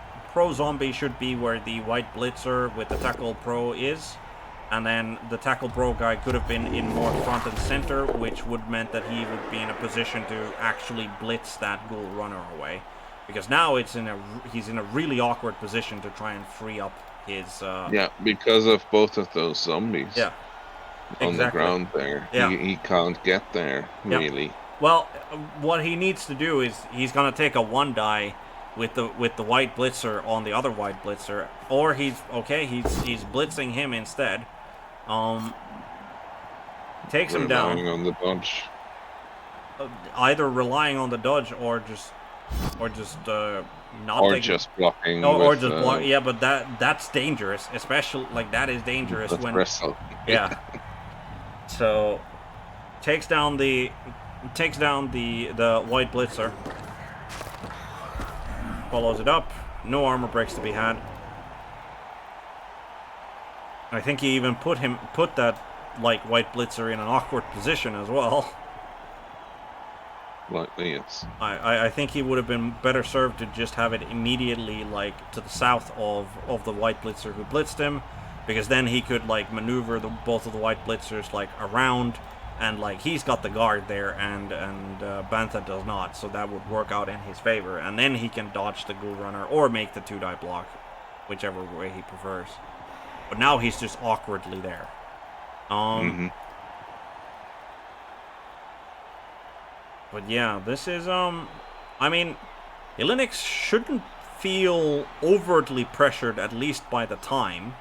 zombie should be where the white blitzer with the tackle pro is, and then the tackle pro guy could have been in more front and center, which would meant that he would be in a position to actually blitz that ghoul runner away. Because now he's in a really awkward position to try and free up his... Yeah, because of both of those zombies. Yeah, on the ground there. Yeah. He can't get there, really. Well, what he needs to do is he's going to take a 1-die with the white blitzer on the other white blitzer, or he's blitzing him instead. Takes him down. Relying on the dodge. Either relying on the dodge or just not. Or just blocking. Or just block. Yeah, but that's dangerous, especially that is dangerous when. Wrestle. Yeah. So, takes down the white blitzer. Follows it up. No armor breaks to be had. I think he even put that white blitzer in an awkward position as well. Likely, yes. I think he would have been better served to just have it immediately to the south of the white blitzer who blitzed him, because then he could maneuver both of the white blitzers around, and he's got the guard there, and Bantha does not, so that would work out in his favor, and then he can dodge the ghoul runner or make the 2-die block, whichever way he prefers. But now he's just awkwardly there. But yeah, this is, I mean, HLiNiC shouldn't feel overtly pressured, at least by the time.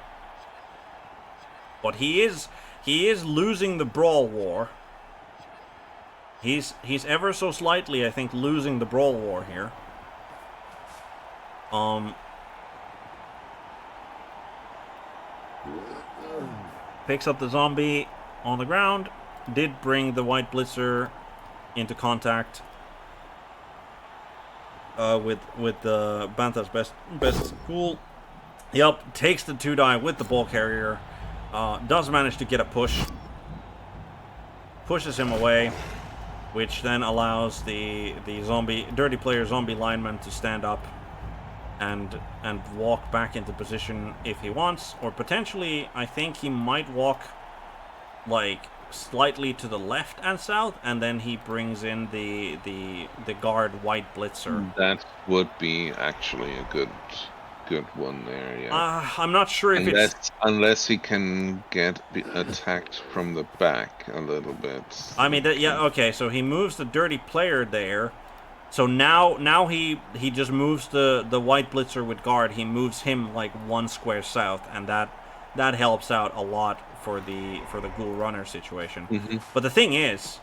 But he is losing the brawl war. He's ever so slightly, I think, losing the brawl war here. picks up the zombie on the ground. Did bring the white blitzer into contact with the Bantha's best ghoul. Yep, takes the 2-die with the ball carrier. Does manage to get a push. Pushes him away, which then allows the dirty player zombie lineman to stand up and walk back into position if he wants, or potentially I think he might walk like slightly to the left and south, and then he brings in the guard white blitzer. That would be actually a good one there, yeah. I'm not sure if it's... Unless he can get attacked from the back a little bit. I mean, yeah, okay, so he moves the dirty player there. So now he just moves the white blitzer with guard. He moves him like 1 square south, and that helps out a lot for the ghoul runner situation. Mm-hmm. But the thing is,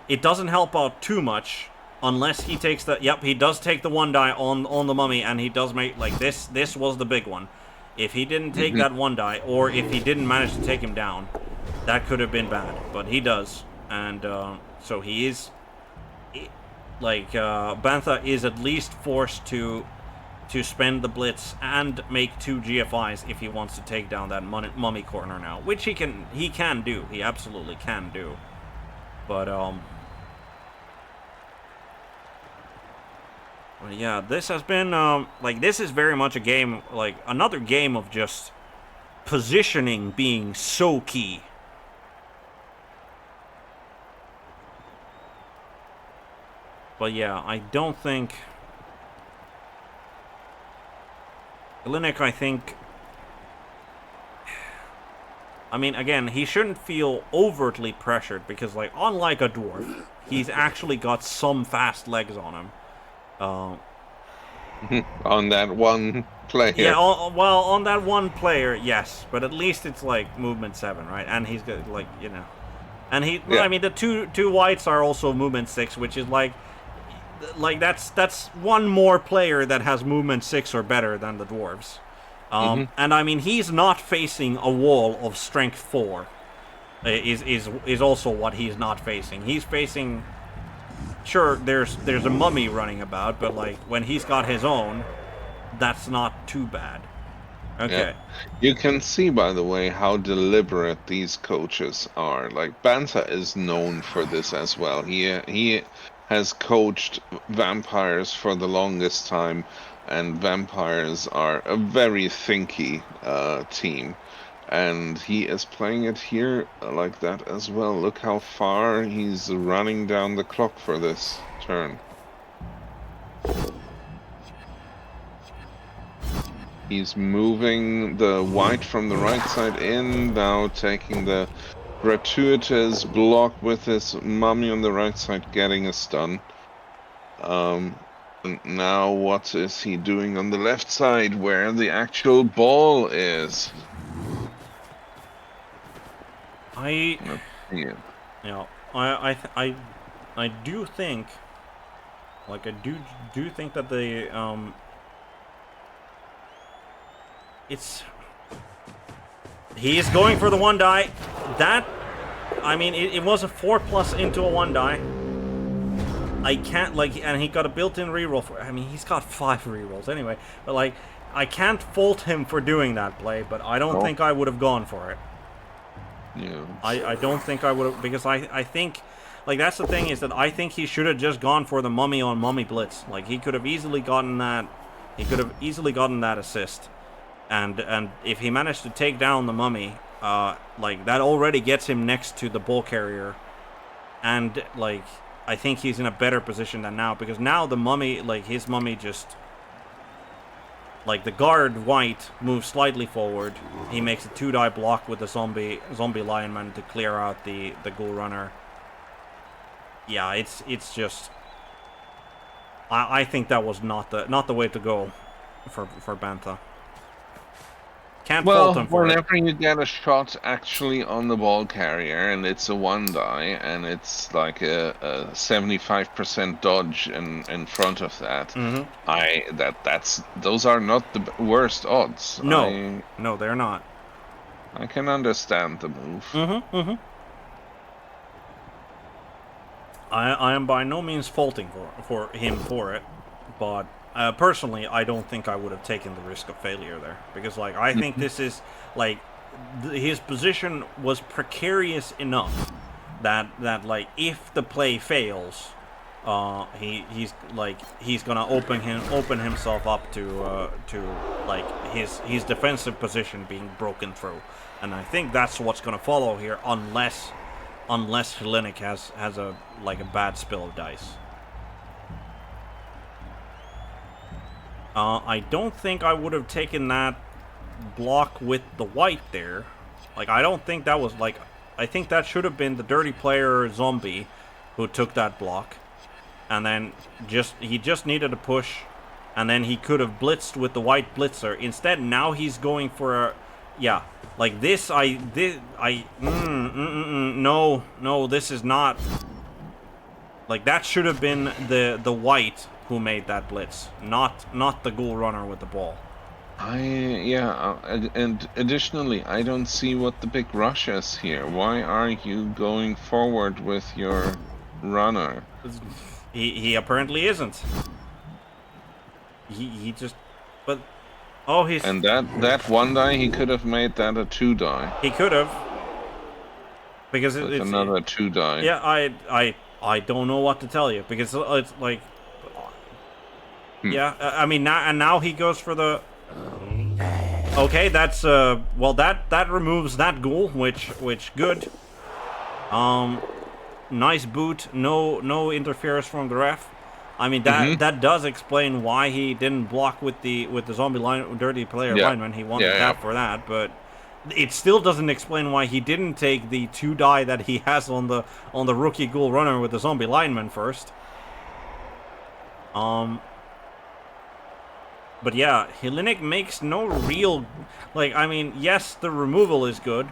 it doesn't help out too much unless he takes the... Yep, he does take the 1-die on the mummy, and he does make... Like, this was the big one. If he didn't take that 1-die, or if he didn't manage to take him down, that could have been bad. But he does. And so he is... Like, Bantha is at least forced to spend the blitz and make 2 GFIs if he wants to take down that mummy corner now. Which he can do. He absolutely can do. But, well, yeah, this has been, like, this is very much a game, like, another game of just positioning being so key. But yeah, I don't think... HLiNiC, I think... I mean, again, he shouldn't feel overtly pressured, because, like, unlike a dwarf, he's actually got some fast legs on him. On that one player. Yeah, well, on that one player, yes. But at least it's like movement 7, right? And he's got, like, you know, and he. Yeah. I mean, the two whites are also movement 6, which is like that's one more player that has movement 6 or better than the dwarves. And I mean, he's not facing a wall of strength 4. Is also what he's not facing. He's facing. Sure, there's a mummy running about, but like when he's got his own, that's not too bad. Okay. Yeah. You can see, by the way, how deliberate these coaches are. Like Bantha is known for this as well. He has coached vampires for the longest time, and vampires are a very thinky team. And he is playing it here like that as well. Look how far he's running down the clock for this turn. He's moving the white from the right side in, now taking the gratuitous block with his mummy on the right side, getting a stun. And now what is he doing on the left side, where the actual ball is? I do think, like, I do think that the he is going for the 1-die. That, I mean, it was a 4+ into a 1-die. I can't, like, and he got a built-in reroll for. I mean, he's got 5 rerolls anyway. But like, I can't fault him for doing that play. But I don't think I would have gone for it. Yeah. I don't think I would have, because I think, like, that's the thing, is that I think he should have just gone for the mummy on mummy blitz. Like, he could have easily gotten that. He could have easily gotten that assist, and if he managed to take down the mummy, like, that already gets him next to the ball carrier, and like, I think he's in a better position than now, because now the mummy, like, his mummy just. Like, the guard white moves slightly forward. He makes a 2-die block with the zombie lionman to clear out the ghoul runner. Yeah, it's just. I think that was not the way to go for Bantha. Can't fault him for it. Whenever you get a shot actually on the ball carrier and it's a 1-die and it's like a 75% dodge in front of that, Mm-hmm. those are not the worst odds. No, they're not. I can understand the move. I am by no means faulting for him for it, but personally, I don't think I would have taken the risk of failure there, because like I think this is like his position was precarious enough that like if the play fails, he's gonna open himself up to like his defensive position being broken through, and I think that's what's gonna follow here unless HLiNiC has a bad spill of dice. I don't think I would have taken that block with the white there. Like, I don't think that was like, I think that should have been the dirty player zombie who took that block, and then he just needed a push, and then he could have blitzed with the white blitzer. Instead, now he's going for a, yeah. Like this, no, this is not. Like that should have been the white who made that blitz, not the ghoul runner with the ball. And additionally, I don't see what the big rush is here. Why are you going forward with your runner? He apparently isn't. He just, but. Oh, he's... And that one die, he could have made that a 2 die. He could have. Because it's another 2 die. Yeah, I don't know what to tell you, because it's like... Yeah, I mean, now he goes for the... Okay, that's, well, that removes that ghoul, which good. Nice boot, no interference from the ref. I mean, that does explain why he didn't block with the zombie dirty player lineman. He wanted that for that, but it still doesn't explain why he didn't take the 2 die that he has on the rookie ghoul runner with the zombie lineman first. But yeah, HLiNiC makes no real, like, I mean, yes, the removal is good,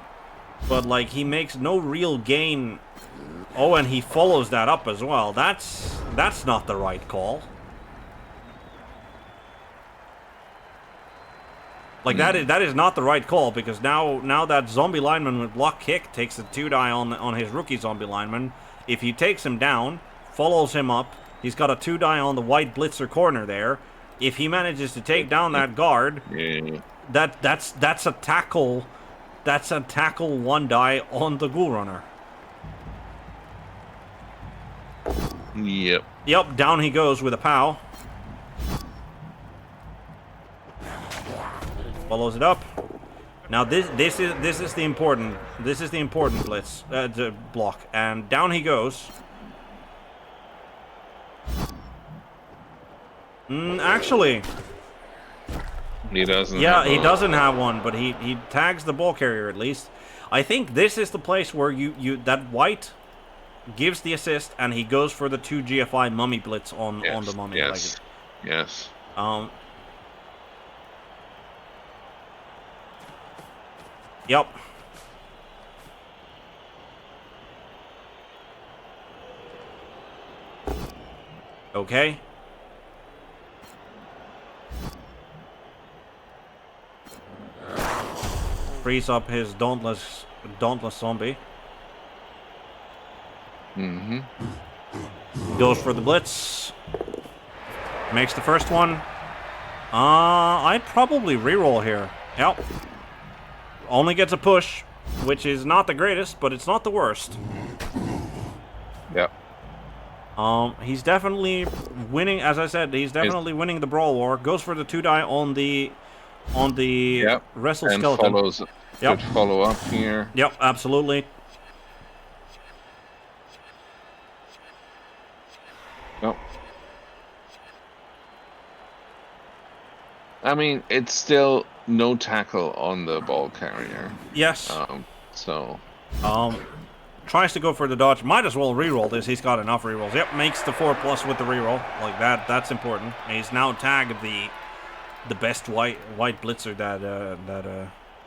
but like he makes no real gain. Oh, and he follows that up as well. That's not the right call. Like that is not the right call, because now that zombie lineman with block kick takes a 2 die on his rookie zombie lineman. If he takes him down, follows him up, he's got a 2 die on the white blitzer corner there. If he manages to take down that guard, that's a tackle. That's a tackle 1 die on the ghoul runner. Yep, down he goes with a POW. Follows it up. Now this is the important blitz the block, and down he goes. Actually, he doesn't. Yeah, he doesn't have one, but he tags the ball carrier at least. I think this is the place where that white gives the assist, and he goes for the 2 GFI mummy blitz on the mummy. Yes. Yep. Okay. Frees up his dauntless zombie. Goes for the blitz. Makes the first one. I'd probably reroll here. Yep. Only gets a push, which is not the greatest, but it's not the worst. Yep. He's definitely winning, as I said, he's definitely winning the brawl war. Goes for the 2 die on the wrestle and skeleton. Good follow up here. Yep, absolutely. Nope. I mean, it's still no tackle on the ball carrier. Yes. Tries to go for the dodge. Might as well reroll this. He's got enough rerolls. Yep, makes the 4+ with the reroll. Like that. That's important. And he's now tagged the best white blitzer that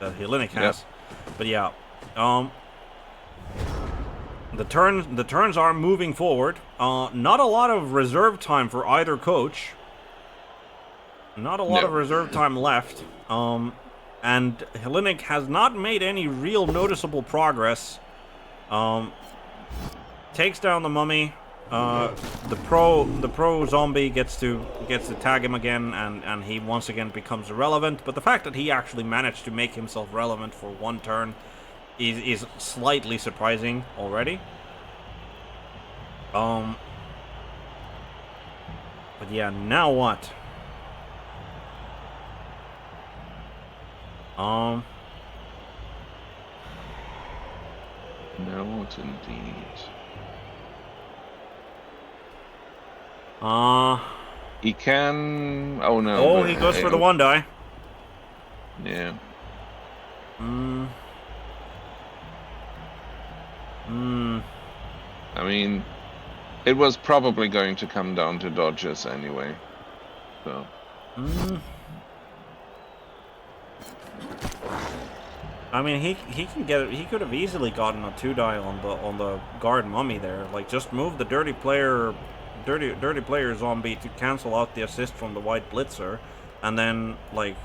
HLiNiC has. Yep. But yeah, the turns are moving forward. Not a lot of reserve time for either coach. Not a lot of reserve time left. and HLiNiC has not made any real noticeable progress. Takes down the mummy. The pro zombie gets to tag him again, and he once again becomes irrelevant. But the fact that he actually managed to make himself relevant for one turn is slightly surprising already. But yeah, now what? Now what indeed? He can. Oh no. Oh, he goes for the one die. Yeah. I mean, it was probably going to come down to dodges anyway. So. I mean, he can get it. He could have easily gotten a 2-die on the guard mummy there. Like, just move the dirty player zombie to cancel out the assist from the white blitzer, and then like,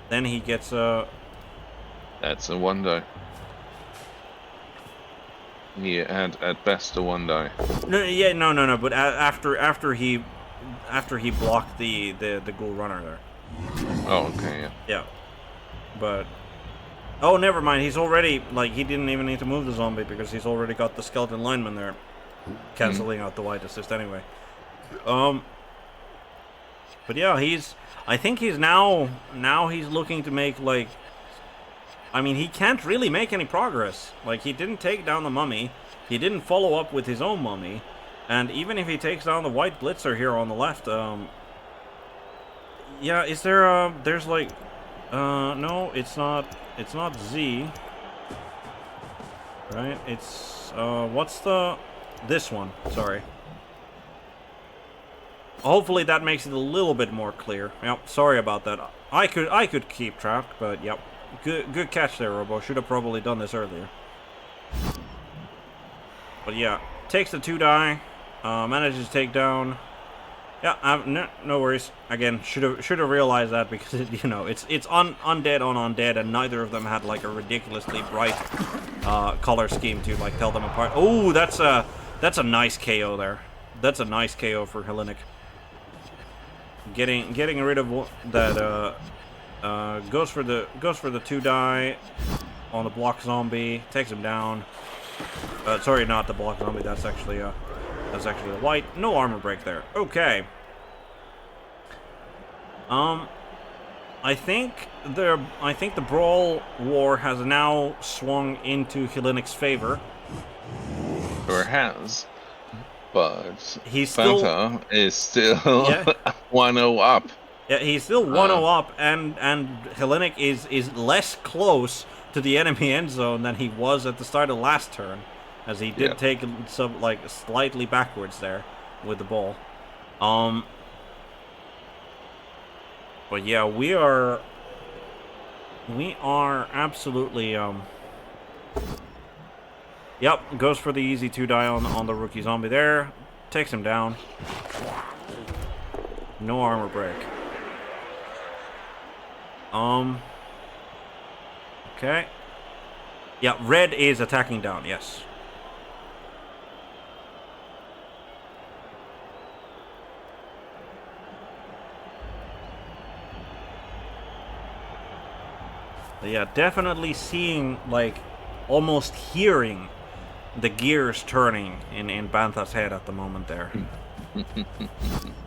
then he gets a. That's a 1-die. He had at best a 1-die. No. But after he blocked the ghoul runner there. Oh, okay, yeah. Yeah, but. Oh, never mind. He's already, like, he didn't even need to move the zombie because he's already got the skeleton lineman there, canceling out the white assist anyway. But yeah, I think he's now he's looking to make, like, I mean, he can't really make any progress. Like, he didn't take down the mummy, he didn't follow up with his own mummy, and even if he takes down the white blitzer here on the left, yeah, is there there's like, no, it's not Z. Right? It's what's this one? Sorry. Hopefully that makes it a little bit more clear. Yep, sorry about that. I could keep track, but yep. Good catch there, Robo. Should have probably done this earlier. But yeah, takes the 2-die, manages to take down. Yeah, no worries. Again, should have realized that because you know it's undead on undead, and neither of them had like a ridiculously bright color scheme to like tell them apart. Oh, that's a nice KO there. That's a nice KO for HLiNiC. Getting rid of that. Goes for the 2-die on the block zombie. Takes him down. Sorry, not the block zombie. That's actually a white. No armor break there. Okay. I think the brawl war has now swung into HLiNic's favor. Or has, but he's Bantha is still 1-0 up. Yeah, he's still 1-0 up, and HLiNiC is less close to the enemy end zone than he was at the start of last turn, as he did take some like slightly backwards there with the ball. But yeah, we are absolutely yep, goes for the easy 2-die on the rookie zombie there, takes him down. No armor break. Okay. Yeah, red is attacking down, yes. But yeah, definitely seeing, like, almost hearing the gears turning in Bantha's head at the moment there.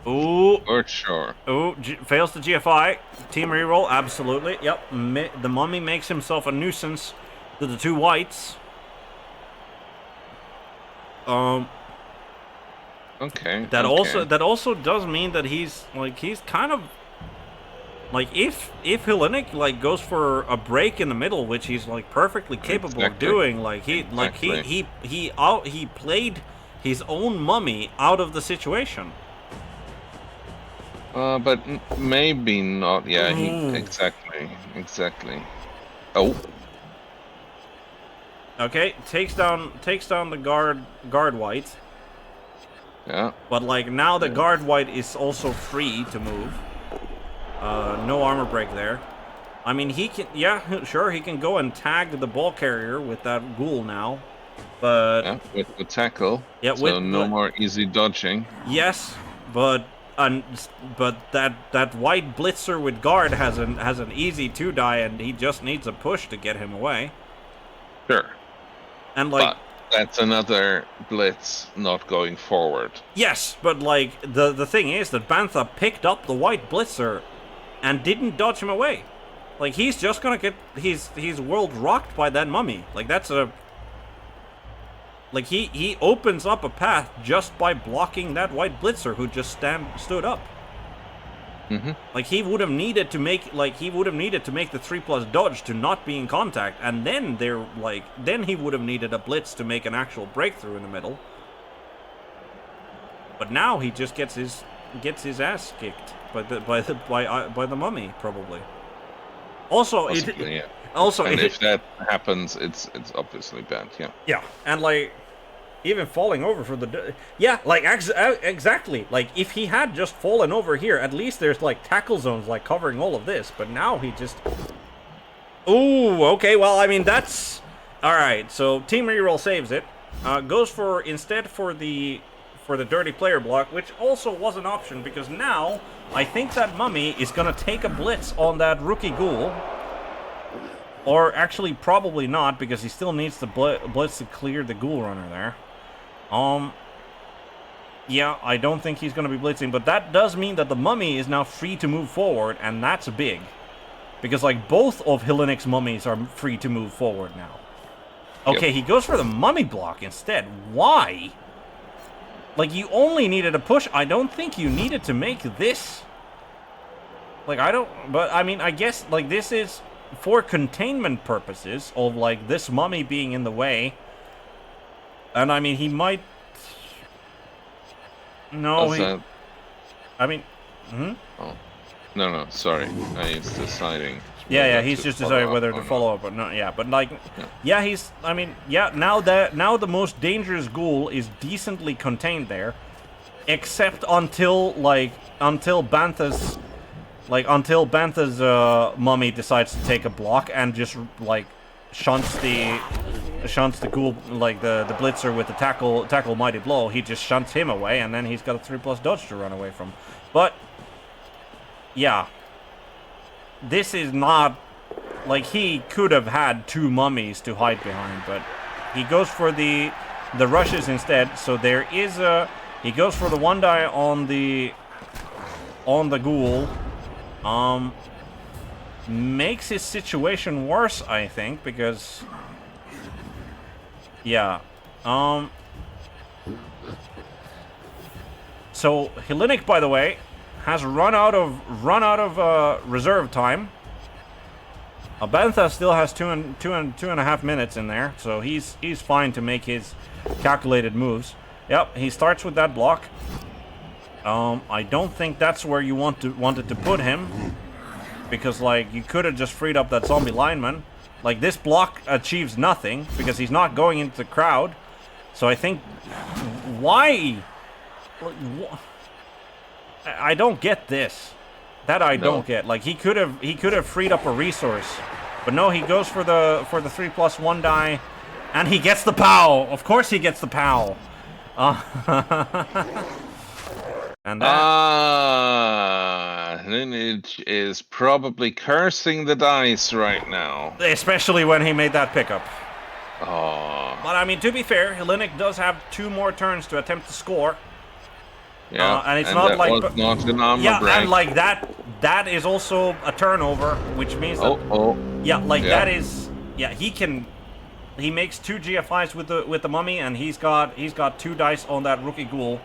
Ooh. For sure. Ooh, fails the GFI. Team reroll, absolutely. Yep, the mummy makes himself a nuisance to the 2 whites. Okay. That also does mean that he's kind of like if HLiNiC like goes for a break in the middle, which he's like perfectly capable of doing, like he played his own mummy out of the situation. But maybe not. Yeah, exactly. Oh. Okay, takes down the guard white. Yeah. But like now the guard white is also free to move. No armor break there. I mean, he can, yeah, sure, he can go and tag the ball carrier with that ghoul now, but... Yeah, with the tackle, yeah, so no more easy dodging. Yes, but that white blitzer with guard has an easy 2-die, and he just needs a push to get him away. Sure. And, like... But that's another blitz not going forward. Yes, but, like, the thing is that Bantha picked up the white blitzer and didn't dodge him away. Like, he's just gonna get he's world rocked by that mummy. Like, that's a... Like, he opens up a path just by blocking that white blitzer who just stood up. Mm-hmm. Like, he would have needed to make the 3+ dodge to not be in contact, and then then he would have needed a blitz to make an actual breakthrough in the middle. But now he just gets his ass kicked by the mummy, probably. Also, possibly, yeah. Also, and if that happens, it's obviously bad. Yeah. Yeah, and like even falling over for the like exactly. Like if he had just fallen over here, at least there's like tackle zones like covering all of this. But now he just. Ooh, okay. Well, I mean that's all right. So team reroll saves it. Goes for instead for the dirty player block, which also was an option because now I think that mummy is gonna take a blitz on that rookie ghoul. Or actually, probably not, because he still needs the blitz to clear the ghoul runner there. Yeah, I don't think he's going to be blitzing, but that does mean that the mummy is now free to move forward, and that's big. Because, like, both of HLiNiC's mummies are free to move forward now. Okay, He goes for the mummy block instead. Why? Like, you only needed a push. I don't think you needed to make this. Like, I don't... But, I mean, I guess, like, this is... for containment purposes of like this mummy being in the way, and I mean he might. No, I mean. Oh, no, sorry. He's deciding. Yeah, he's just deciding whether to follow up or not. Yeah, but like, yeah, he's. I mean, yeah. Now the most dangerous ghoul is decently contained there, except until Bantha's. Like, until Bantha's mummy decides to take a block and just, like, shunts the ghoul, like, the blitzer with the tackle mighty blow. He just shunts him away, and then he's got a 3+ dodge to run away from. But, yeah. This is not... Like, he could have had 2 mummies to hide behind, but he goes for the rushes instead. So there is a... He goes for the 1-die on the ghoul. Makes his situation worse, I think, because... Yeah. So, HLiNiC, by the way, has run out of reserve time. Bantha still has two and a half minutes in there, so he's fine to make his calculated moves. Yep, he starts with that block. I don't think that's where you wanted to put him, because like you could have just freed up that zombie lineman. Like this block achieves nothing because he's not going into the crowd. So I think why? I don't get this. That I don't get. Like he could have freed up a resource, but no, he goes for the 3+ 1-die, and he gets the POW. Of course he gets the POW. And HLiNiC is probably cursing the dice right now. Especially when he made that pickup. Oh. But I mean, to be fair, HLiNiC does have 2 more turns to attempt to score. Yeah, and it's not like... was not an armor break. And like that is also a turnover, which means that... that is... Yeah, he makes 2 GFIs with the mummy, and he's got 2 dice on that rookie ghoul.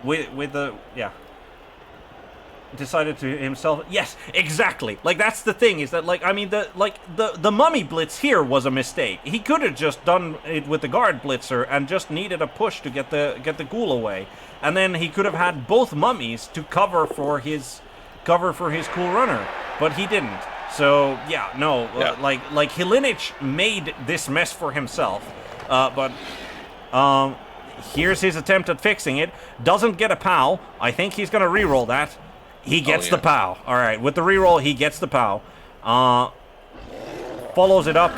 With the decided to himself. Yes, exactly. Like that's the thing is that like I mean the mummy blitz here was a mistake. He could have just done it with the guard blitzer and just needed a push to get the ghoul away, and then he could have had both mummies to cover for his cool runner, but he didn't. So yeah, no, like HLiNiC made this mess for himself, but here's his attempt at fixing it. Doesn't get a POW. I think he's going to reroll that. He gets the POW. All right, with the reroll, he gets the POW. follows it up.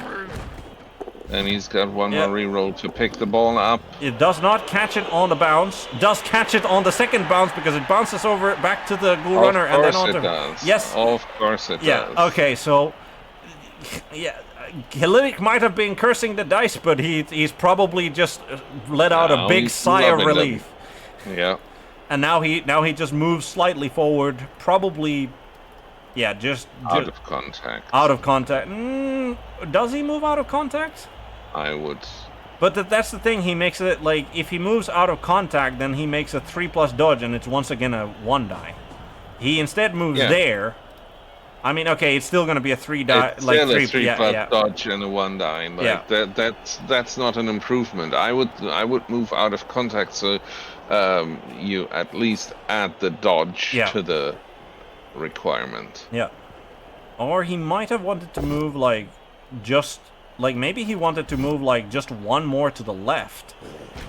And he's got one more reroll to pick the ball up. It does not catch it on the bounce. Does catch it on the second bounce because it bounces over back to the ghoul runner and then onto. Of course it does. Yes. Of course it does. Yeah. Okay. So, yeah, HLiNiC might have been cursing the dice, but he's probably just let out a big sigh of relief. Yeah. And now he just moves slightly forward, probably. Yeah, just out of contact. Out of contact. Does he move out of contact? I would. But that's the thing. He makes it like if he moves out of contact, then he makes a 3+ dodge, and it's once again a 1 die. He instead moves there. I mean, okay, it's still going to be a 3 die, it's like still a 3+ dodge and a 1 die. Like that's not an improvement. I would move out of contact, so you at least add the dodge to the requirement. Yeah. Or he might have wanted to move like just like maybe he wanted to move like just 1 more to the left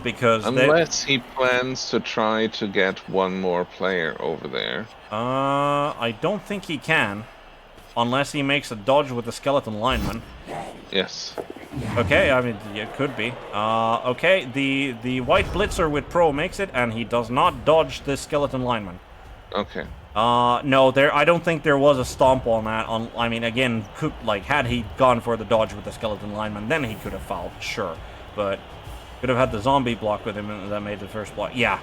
because unless he plans to try to get 1 more player over there. I don't think he can unless he makes a dodge with the skeleton lineman. Yes. Okay, I mean it could be. Okay, the white blitzer with pro makes it and he does not dodge the skeleton lineman. Okay. No, I don't think there was a stomp on that. I mean, again, had he gone for the dodge with the skeleton lineman, then he could have fouled, sure. But could have had the zombie block with him and that made the first block. Yeah.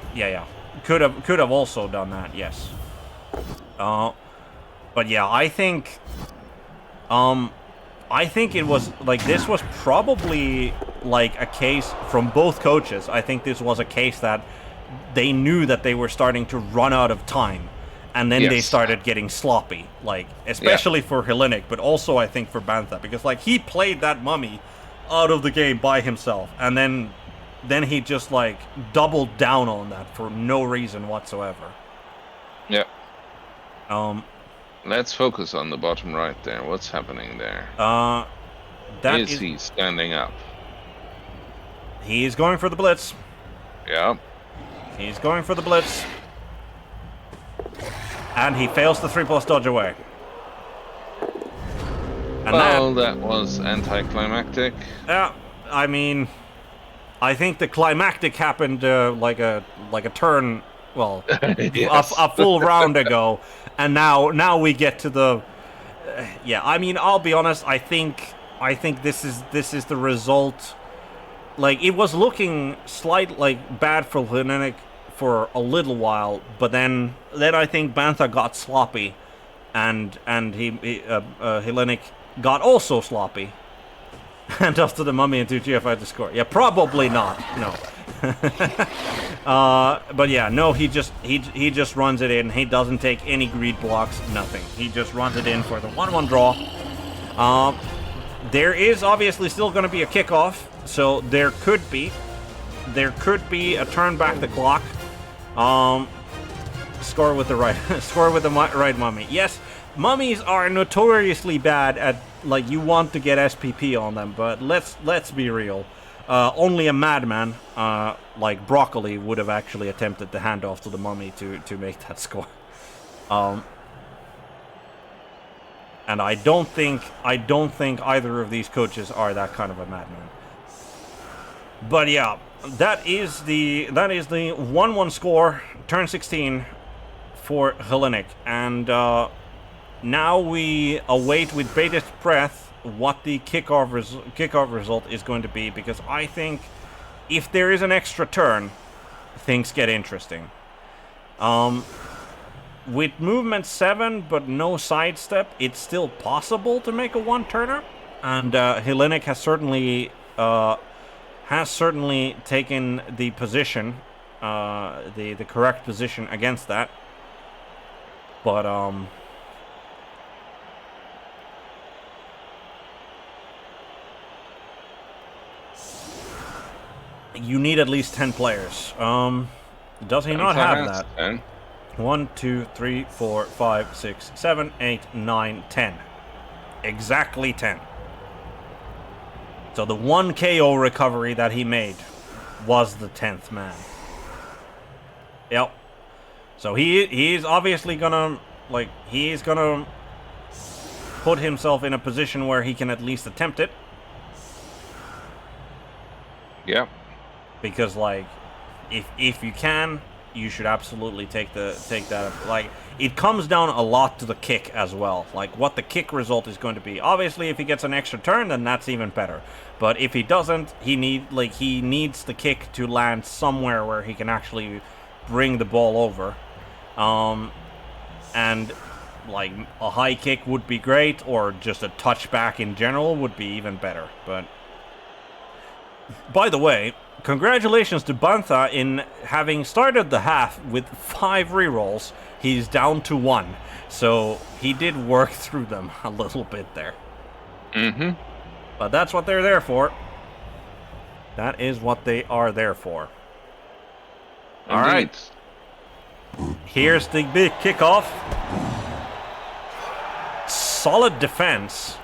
Could have also done that, yes. But yeah, I think it was like this was probably like a case from both coaches. I think this was a case that they knew that they were starting to run out of time. And then they started getting sloppy, like, especially for HLiNiC, but also I think for Bantha, because, like, he played that mummy out of the game by himself, and then he just, like, doubled down on that for no reason whatsoever. Yeah. Let's focus on the bottom right there. What's happening there? Is he standing up? He's going for the blitz. Yeah. He's going for the blitz. And he fails the 3+ dodge away. And well, that was anticlimactic. Yeah, I mean, I think the climactic happened like a turn, well, yes. a full round ago, and now we get to the. Yeah, I mean, I'll be honest. I think this is the result. Like, it was looking bad for HLiNiC for a little while, but then I think Bantha got sloppy, and HLiNiC got also sloppy, and after the mummy and 2 GFI to score. Yeah, probably not. No. But yeah, no. He just runs it in. He doesn't take any greed blocks. Nothing. He just runs it in for the 1/1 draw. There is obviously still going to be a kickoff, so there could be a turn back the clock. Score with the right mummy. Yes, mummies are notoriously bad at, like, you want to get SPP on them, but let's be real. Only a madman like Broccoli would have actually attempted the handoff to the mummy to make that score. And I don't think either of these coaches are that kind of a madman. But yeah, that is the 1/1 score, turn 16 for HLiNiC, and now we await with bated breath what the kickoff result is going to be, because I think if there is an extra turn, things get interesting. With movement 7 but no sidestep, it's still possible to make a 1-turner, and HLiNiC has certainly taken the position, the correct position against that. But you need at least 10 players. Does he not have that? 10. 1, 2, 3, 4, 5, 6, 7, 8, 9, 10. Exactly 10. So the 1 KO recovery that he made was the 10th man. Yep. So he's obviously gonna, like, he's gonna put himself in a position where he can at least attempt it. Yeah. Because like, if you can, you should absolutely take that. Like, it comes down a lot to the kick as well. Like, what the kick result is going to be. Obviously, if he gets an extra turn, then that's even better. But if he doesn't, he needs the kick to land somewhere where he can actually bring the ball over. And like a high kick would be great, or just a touchback in general would be even better. But by the way, congratulations to Bantha in having started the half with 5 rerolls. He's down to 1, so he did work through them a little bit there. Mm-hmm. But that's what they're there for. That is what they are there for. All right. Here's the big kickoff. Solid defense.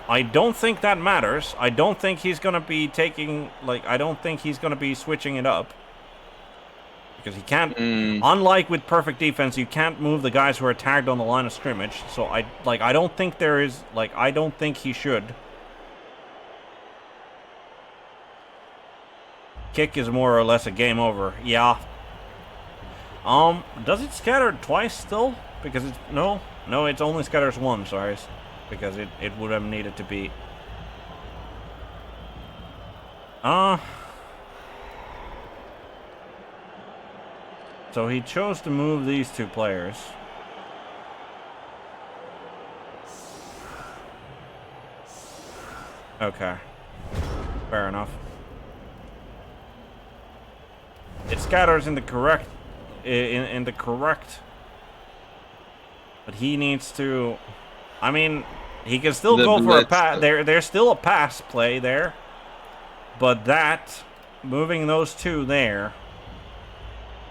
I don't think that matters. I don't think he's going to be I don't think he's going to be switching it up. Because he can't, unlike with perfect defense, you can't move the guys who are tagged on the line of scrimmage. So I don't think there is, I don't think he should. Kick is more or less a game over. Yeah. Does it scatter twice still? Because it's, no, it only scatters 1, sorry. Because it would have needed to be. So he chose to move these 2 players. Okay. Fair enough. It scatters in the correct in the correct, but he needs to, I mean, he can still go for a pass. There's still a pass play there, but that, moving those 2 there.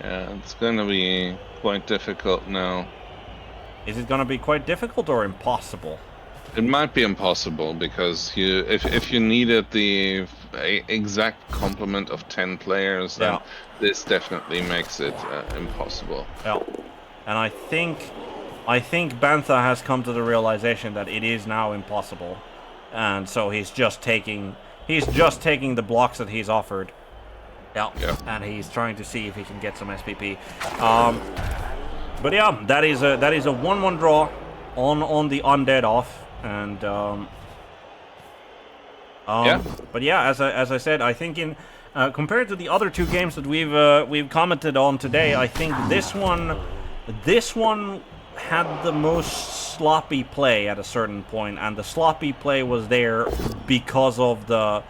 Yeah, it's gonna be quite difficult now. Is it gonna be quite difficult or impossible? It might be impossible because if you needed the exact complement of 10 players, then this definitely makes it impossible. Yeah, and I think Bantha has come to the realization that it is now impossible, and so he's just taking the blocks that he's offered. Yeah, and he's trying to see if he can get some SPP. But yeah, that is a 1-1 draw on the Undead off. And but yeah, as I said, I think in compared to the other 2 games that we've commented on today, I think this one had the most sloppy play at a certain point, and the sloppy play was there because of the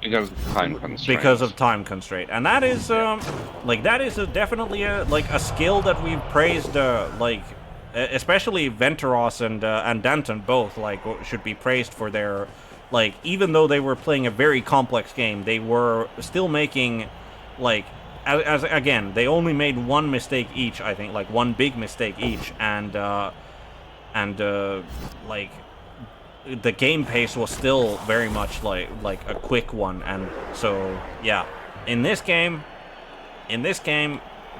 because of time constraint. Because of time constraint, and that is definitely a skill that we've praised especially Wenteros and Danton both should be praised for their even though they were playing a very complex game, they were still making as again, they only made 1 mistake each, I think, 1 big mistake each, and the game pace was still very much like a quick one. And so yeah, in this game,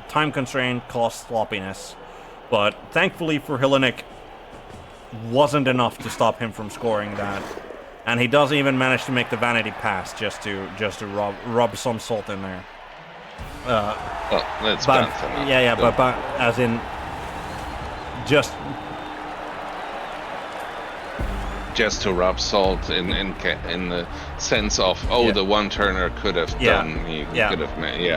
time constraint caused sloppiness. But thankfully for HLiNiC, wasn't enough to stop him from scoring that, and he doesn't even manage to make the vanity pass just to rub some salt in there. Well, that's Bantha. Yeah, but as in just to rub salt in the sense of the one turner could have done. He could have made.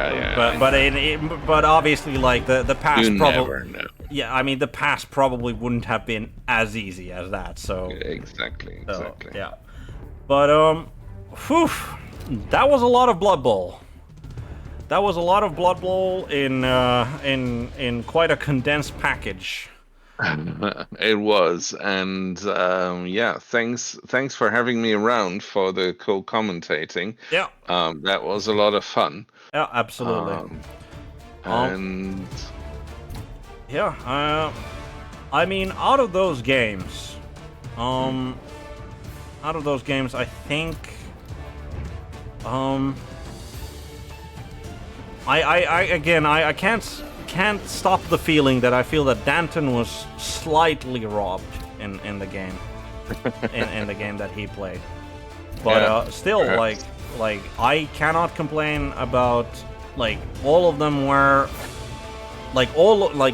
But obviously, the pass you probably. Never know. Yeah, I mean the pass probably wouldn't have been as easy as that. So exactly. Yeah, but that was a lot of Blood Bowl. That was a lot of Blood Bowl in quite a condensed package. It was, and thanks for having me around for the co-commentating. Yeah, that was a lot of fun. Yeah, absolutely. And I mean, out of those games, I think, I can't stop the feeling that I feel that Danton was slightly robbed in the game, in the game that he played. But still, like I cannot complain about like all of them were like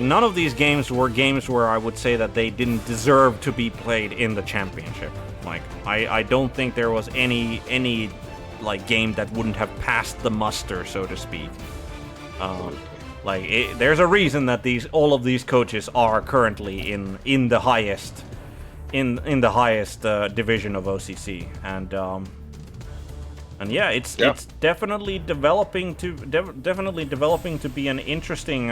none of these games were games where I would say that they didn't deserve to be played in the championship. Like I don't think there was any like game that wouldn't have passed the muster, so to speak. There's a reason that all of these coaches are currently in the highest division of OCC, and yeah, it's definitely developing to be an interesting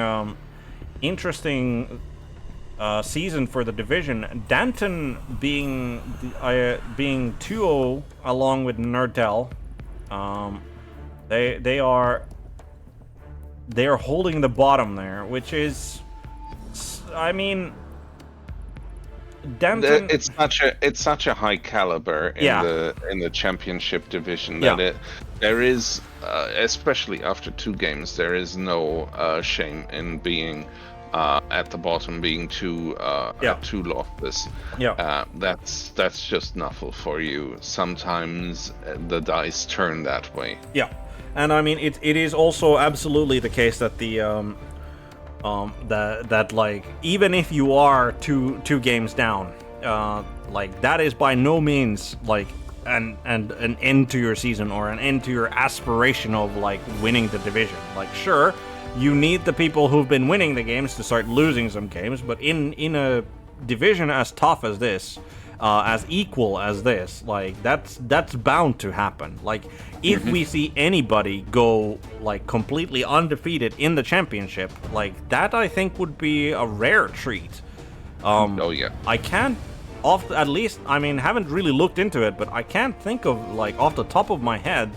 season for the division. Danton being 2-0 along with Nerdell. They are holding the bottom there, which is, I mean, Danton. It's such a high caliber in the championship division that there is, especially after 2 games, there is no shame in being at the bottom, being too loftless. That's just nuffle for you. Sometimes the dice turn that way. Yeah. And I mean, it is also absolutely the case that that like even if you are two games down, like that is by no means like an end to your season or an end to your aspiration of like winning the division. Like sure, you need the people who've been winning the games to start losing some games, but in a division as tough as this, as equal as this, like that's bound to happen. Like if we see anybody go like completely undefeated in the championship, like that I think would be a rare treat. I can't at least, I mean, haven't really looked into it, but I can't think of like off the top of my head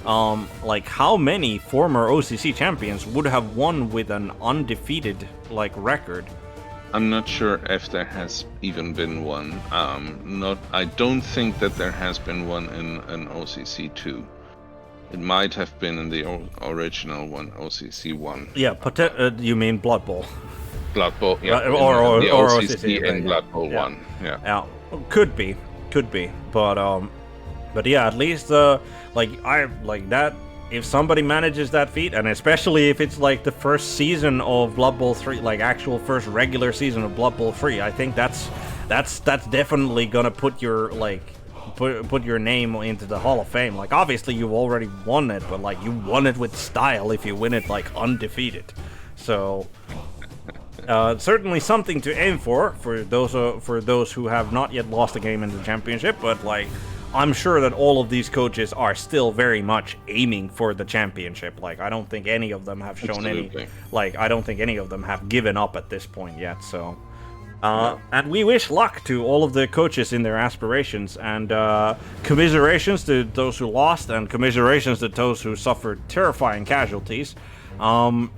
like how many former OCC champions would have won with an undefeated like record. I'm not sure if there has even been one. I don't think that there has been one in an OCC 2. It might have been in the original one, OCC 1. Yeah, you mean Blood Bowl? Blood Bowl, yeah. Or OCC in Blood Bowl 1. Yeah. Could be, but yeah, at least like I like that. If somebody manages that feat, and especially if it's like the first season of Blood Bowl 3, like actual first regular season of Blood Bowl 3, I think that's definitely gonna put your like put your name into the Hall of Fame. Like obviously you've already won it, but like you won it with style if you win it like undefeated. So certainly something to aim for those who have not yet lost a game in the championship, but like I'm sure that all of these coaches are still very much aiming for the championship. Like, I don't think any of them have shown I don't think any of them have given up at this point yet. So, and we wish luck to all of the coaches in their aspirations, and commiserations to those who lost, and commiserations to those who suffered terrifying casualties. But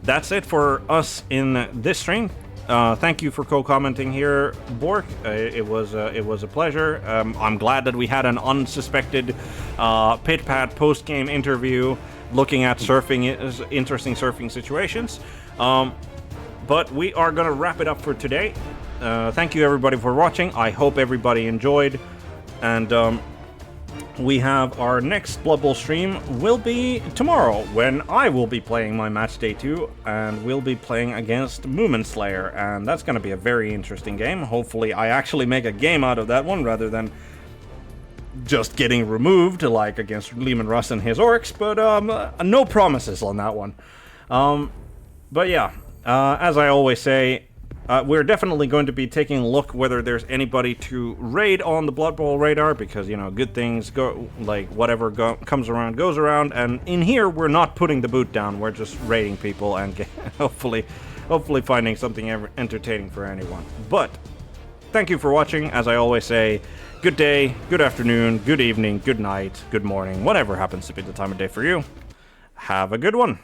that's it for us in this stream. Thank you for co-commenting here, Borke. It was a pleasure. I'm glad that we had an unsuspected Pidpad post-game interview looking at interesting surfing situations. But we are going to wrap it up for today. Thank you everybody for watching. I hope everybody enjoyed. And we have our next Blood Bowl stream will be tomorrow, when I will be playing my match day 2, and we'll be playing against Moomin Slayer, and that's going to be a very interesting game. Hopefully I actually make a game out of that one rather than just getting removed like against Lehman Russ and his orcs, but no promises on that one. But yeah, as I always say, we're definitely going to be taking a look whether there's anybody to raid on the Blood Bowl radar, because, you know, good things go, like, whatever comes around goes around, and in here we're not putting the boot down, we're just raiding people and hopefully finding something entertaining for anyone. But thank you for watching. As I always say, good day, good afternoon, good evening, good night, good morning, whatever happens to be the time of day for you. Have a good one.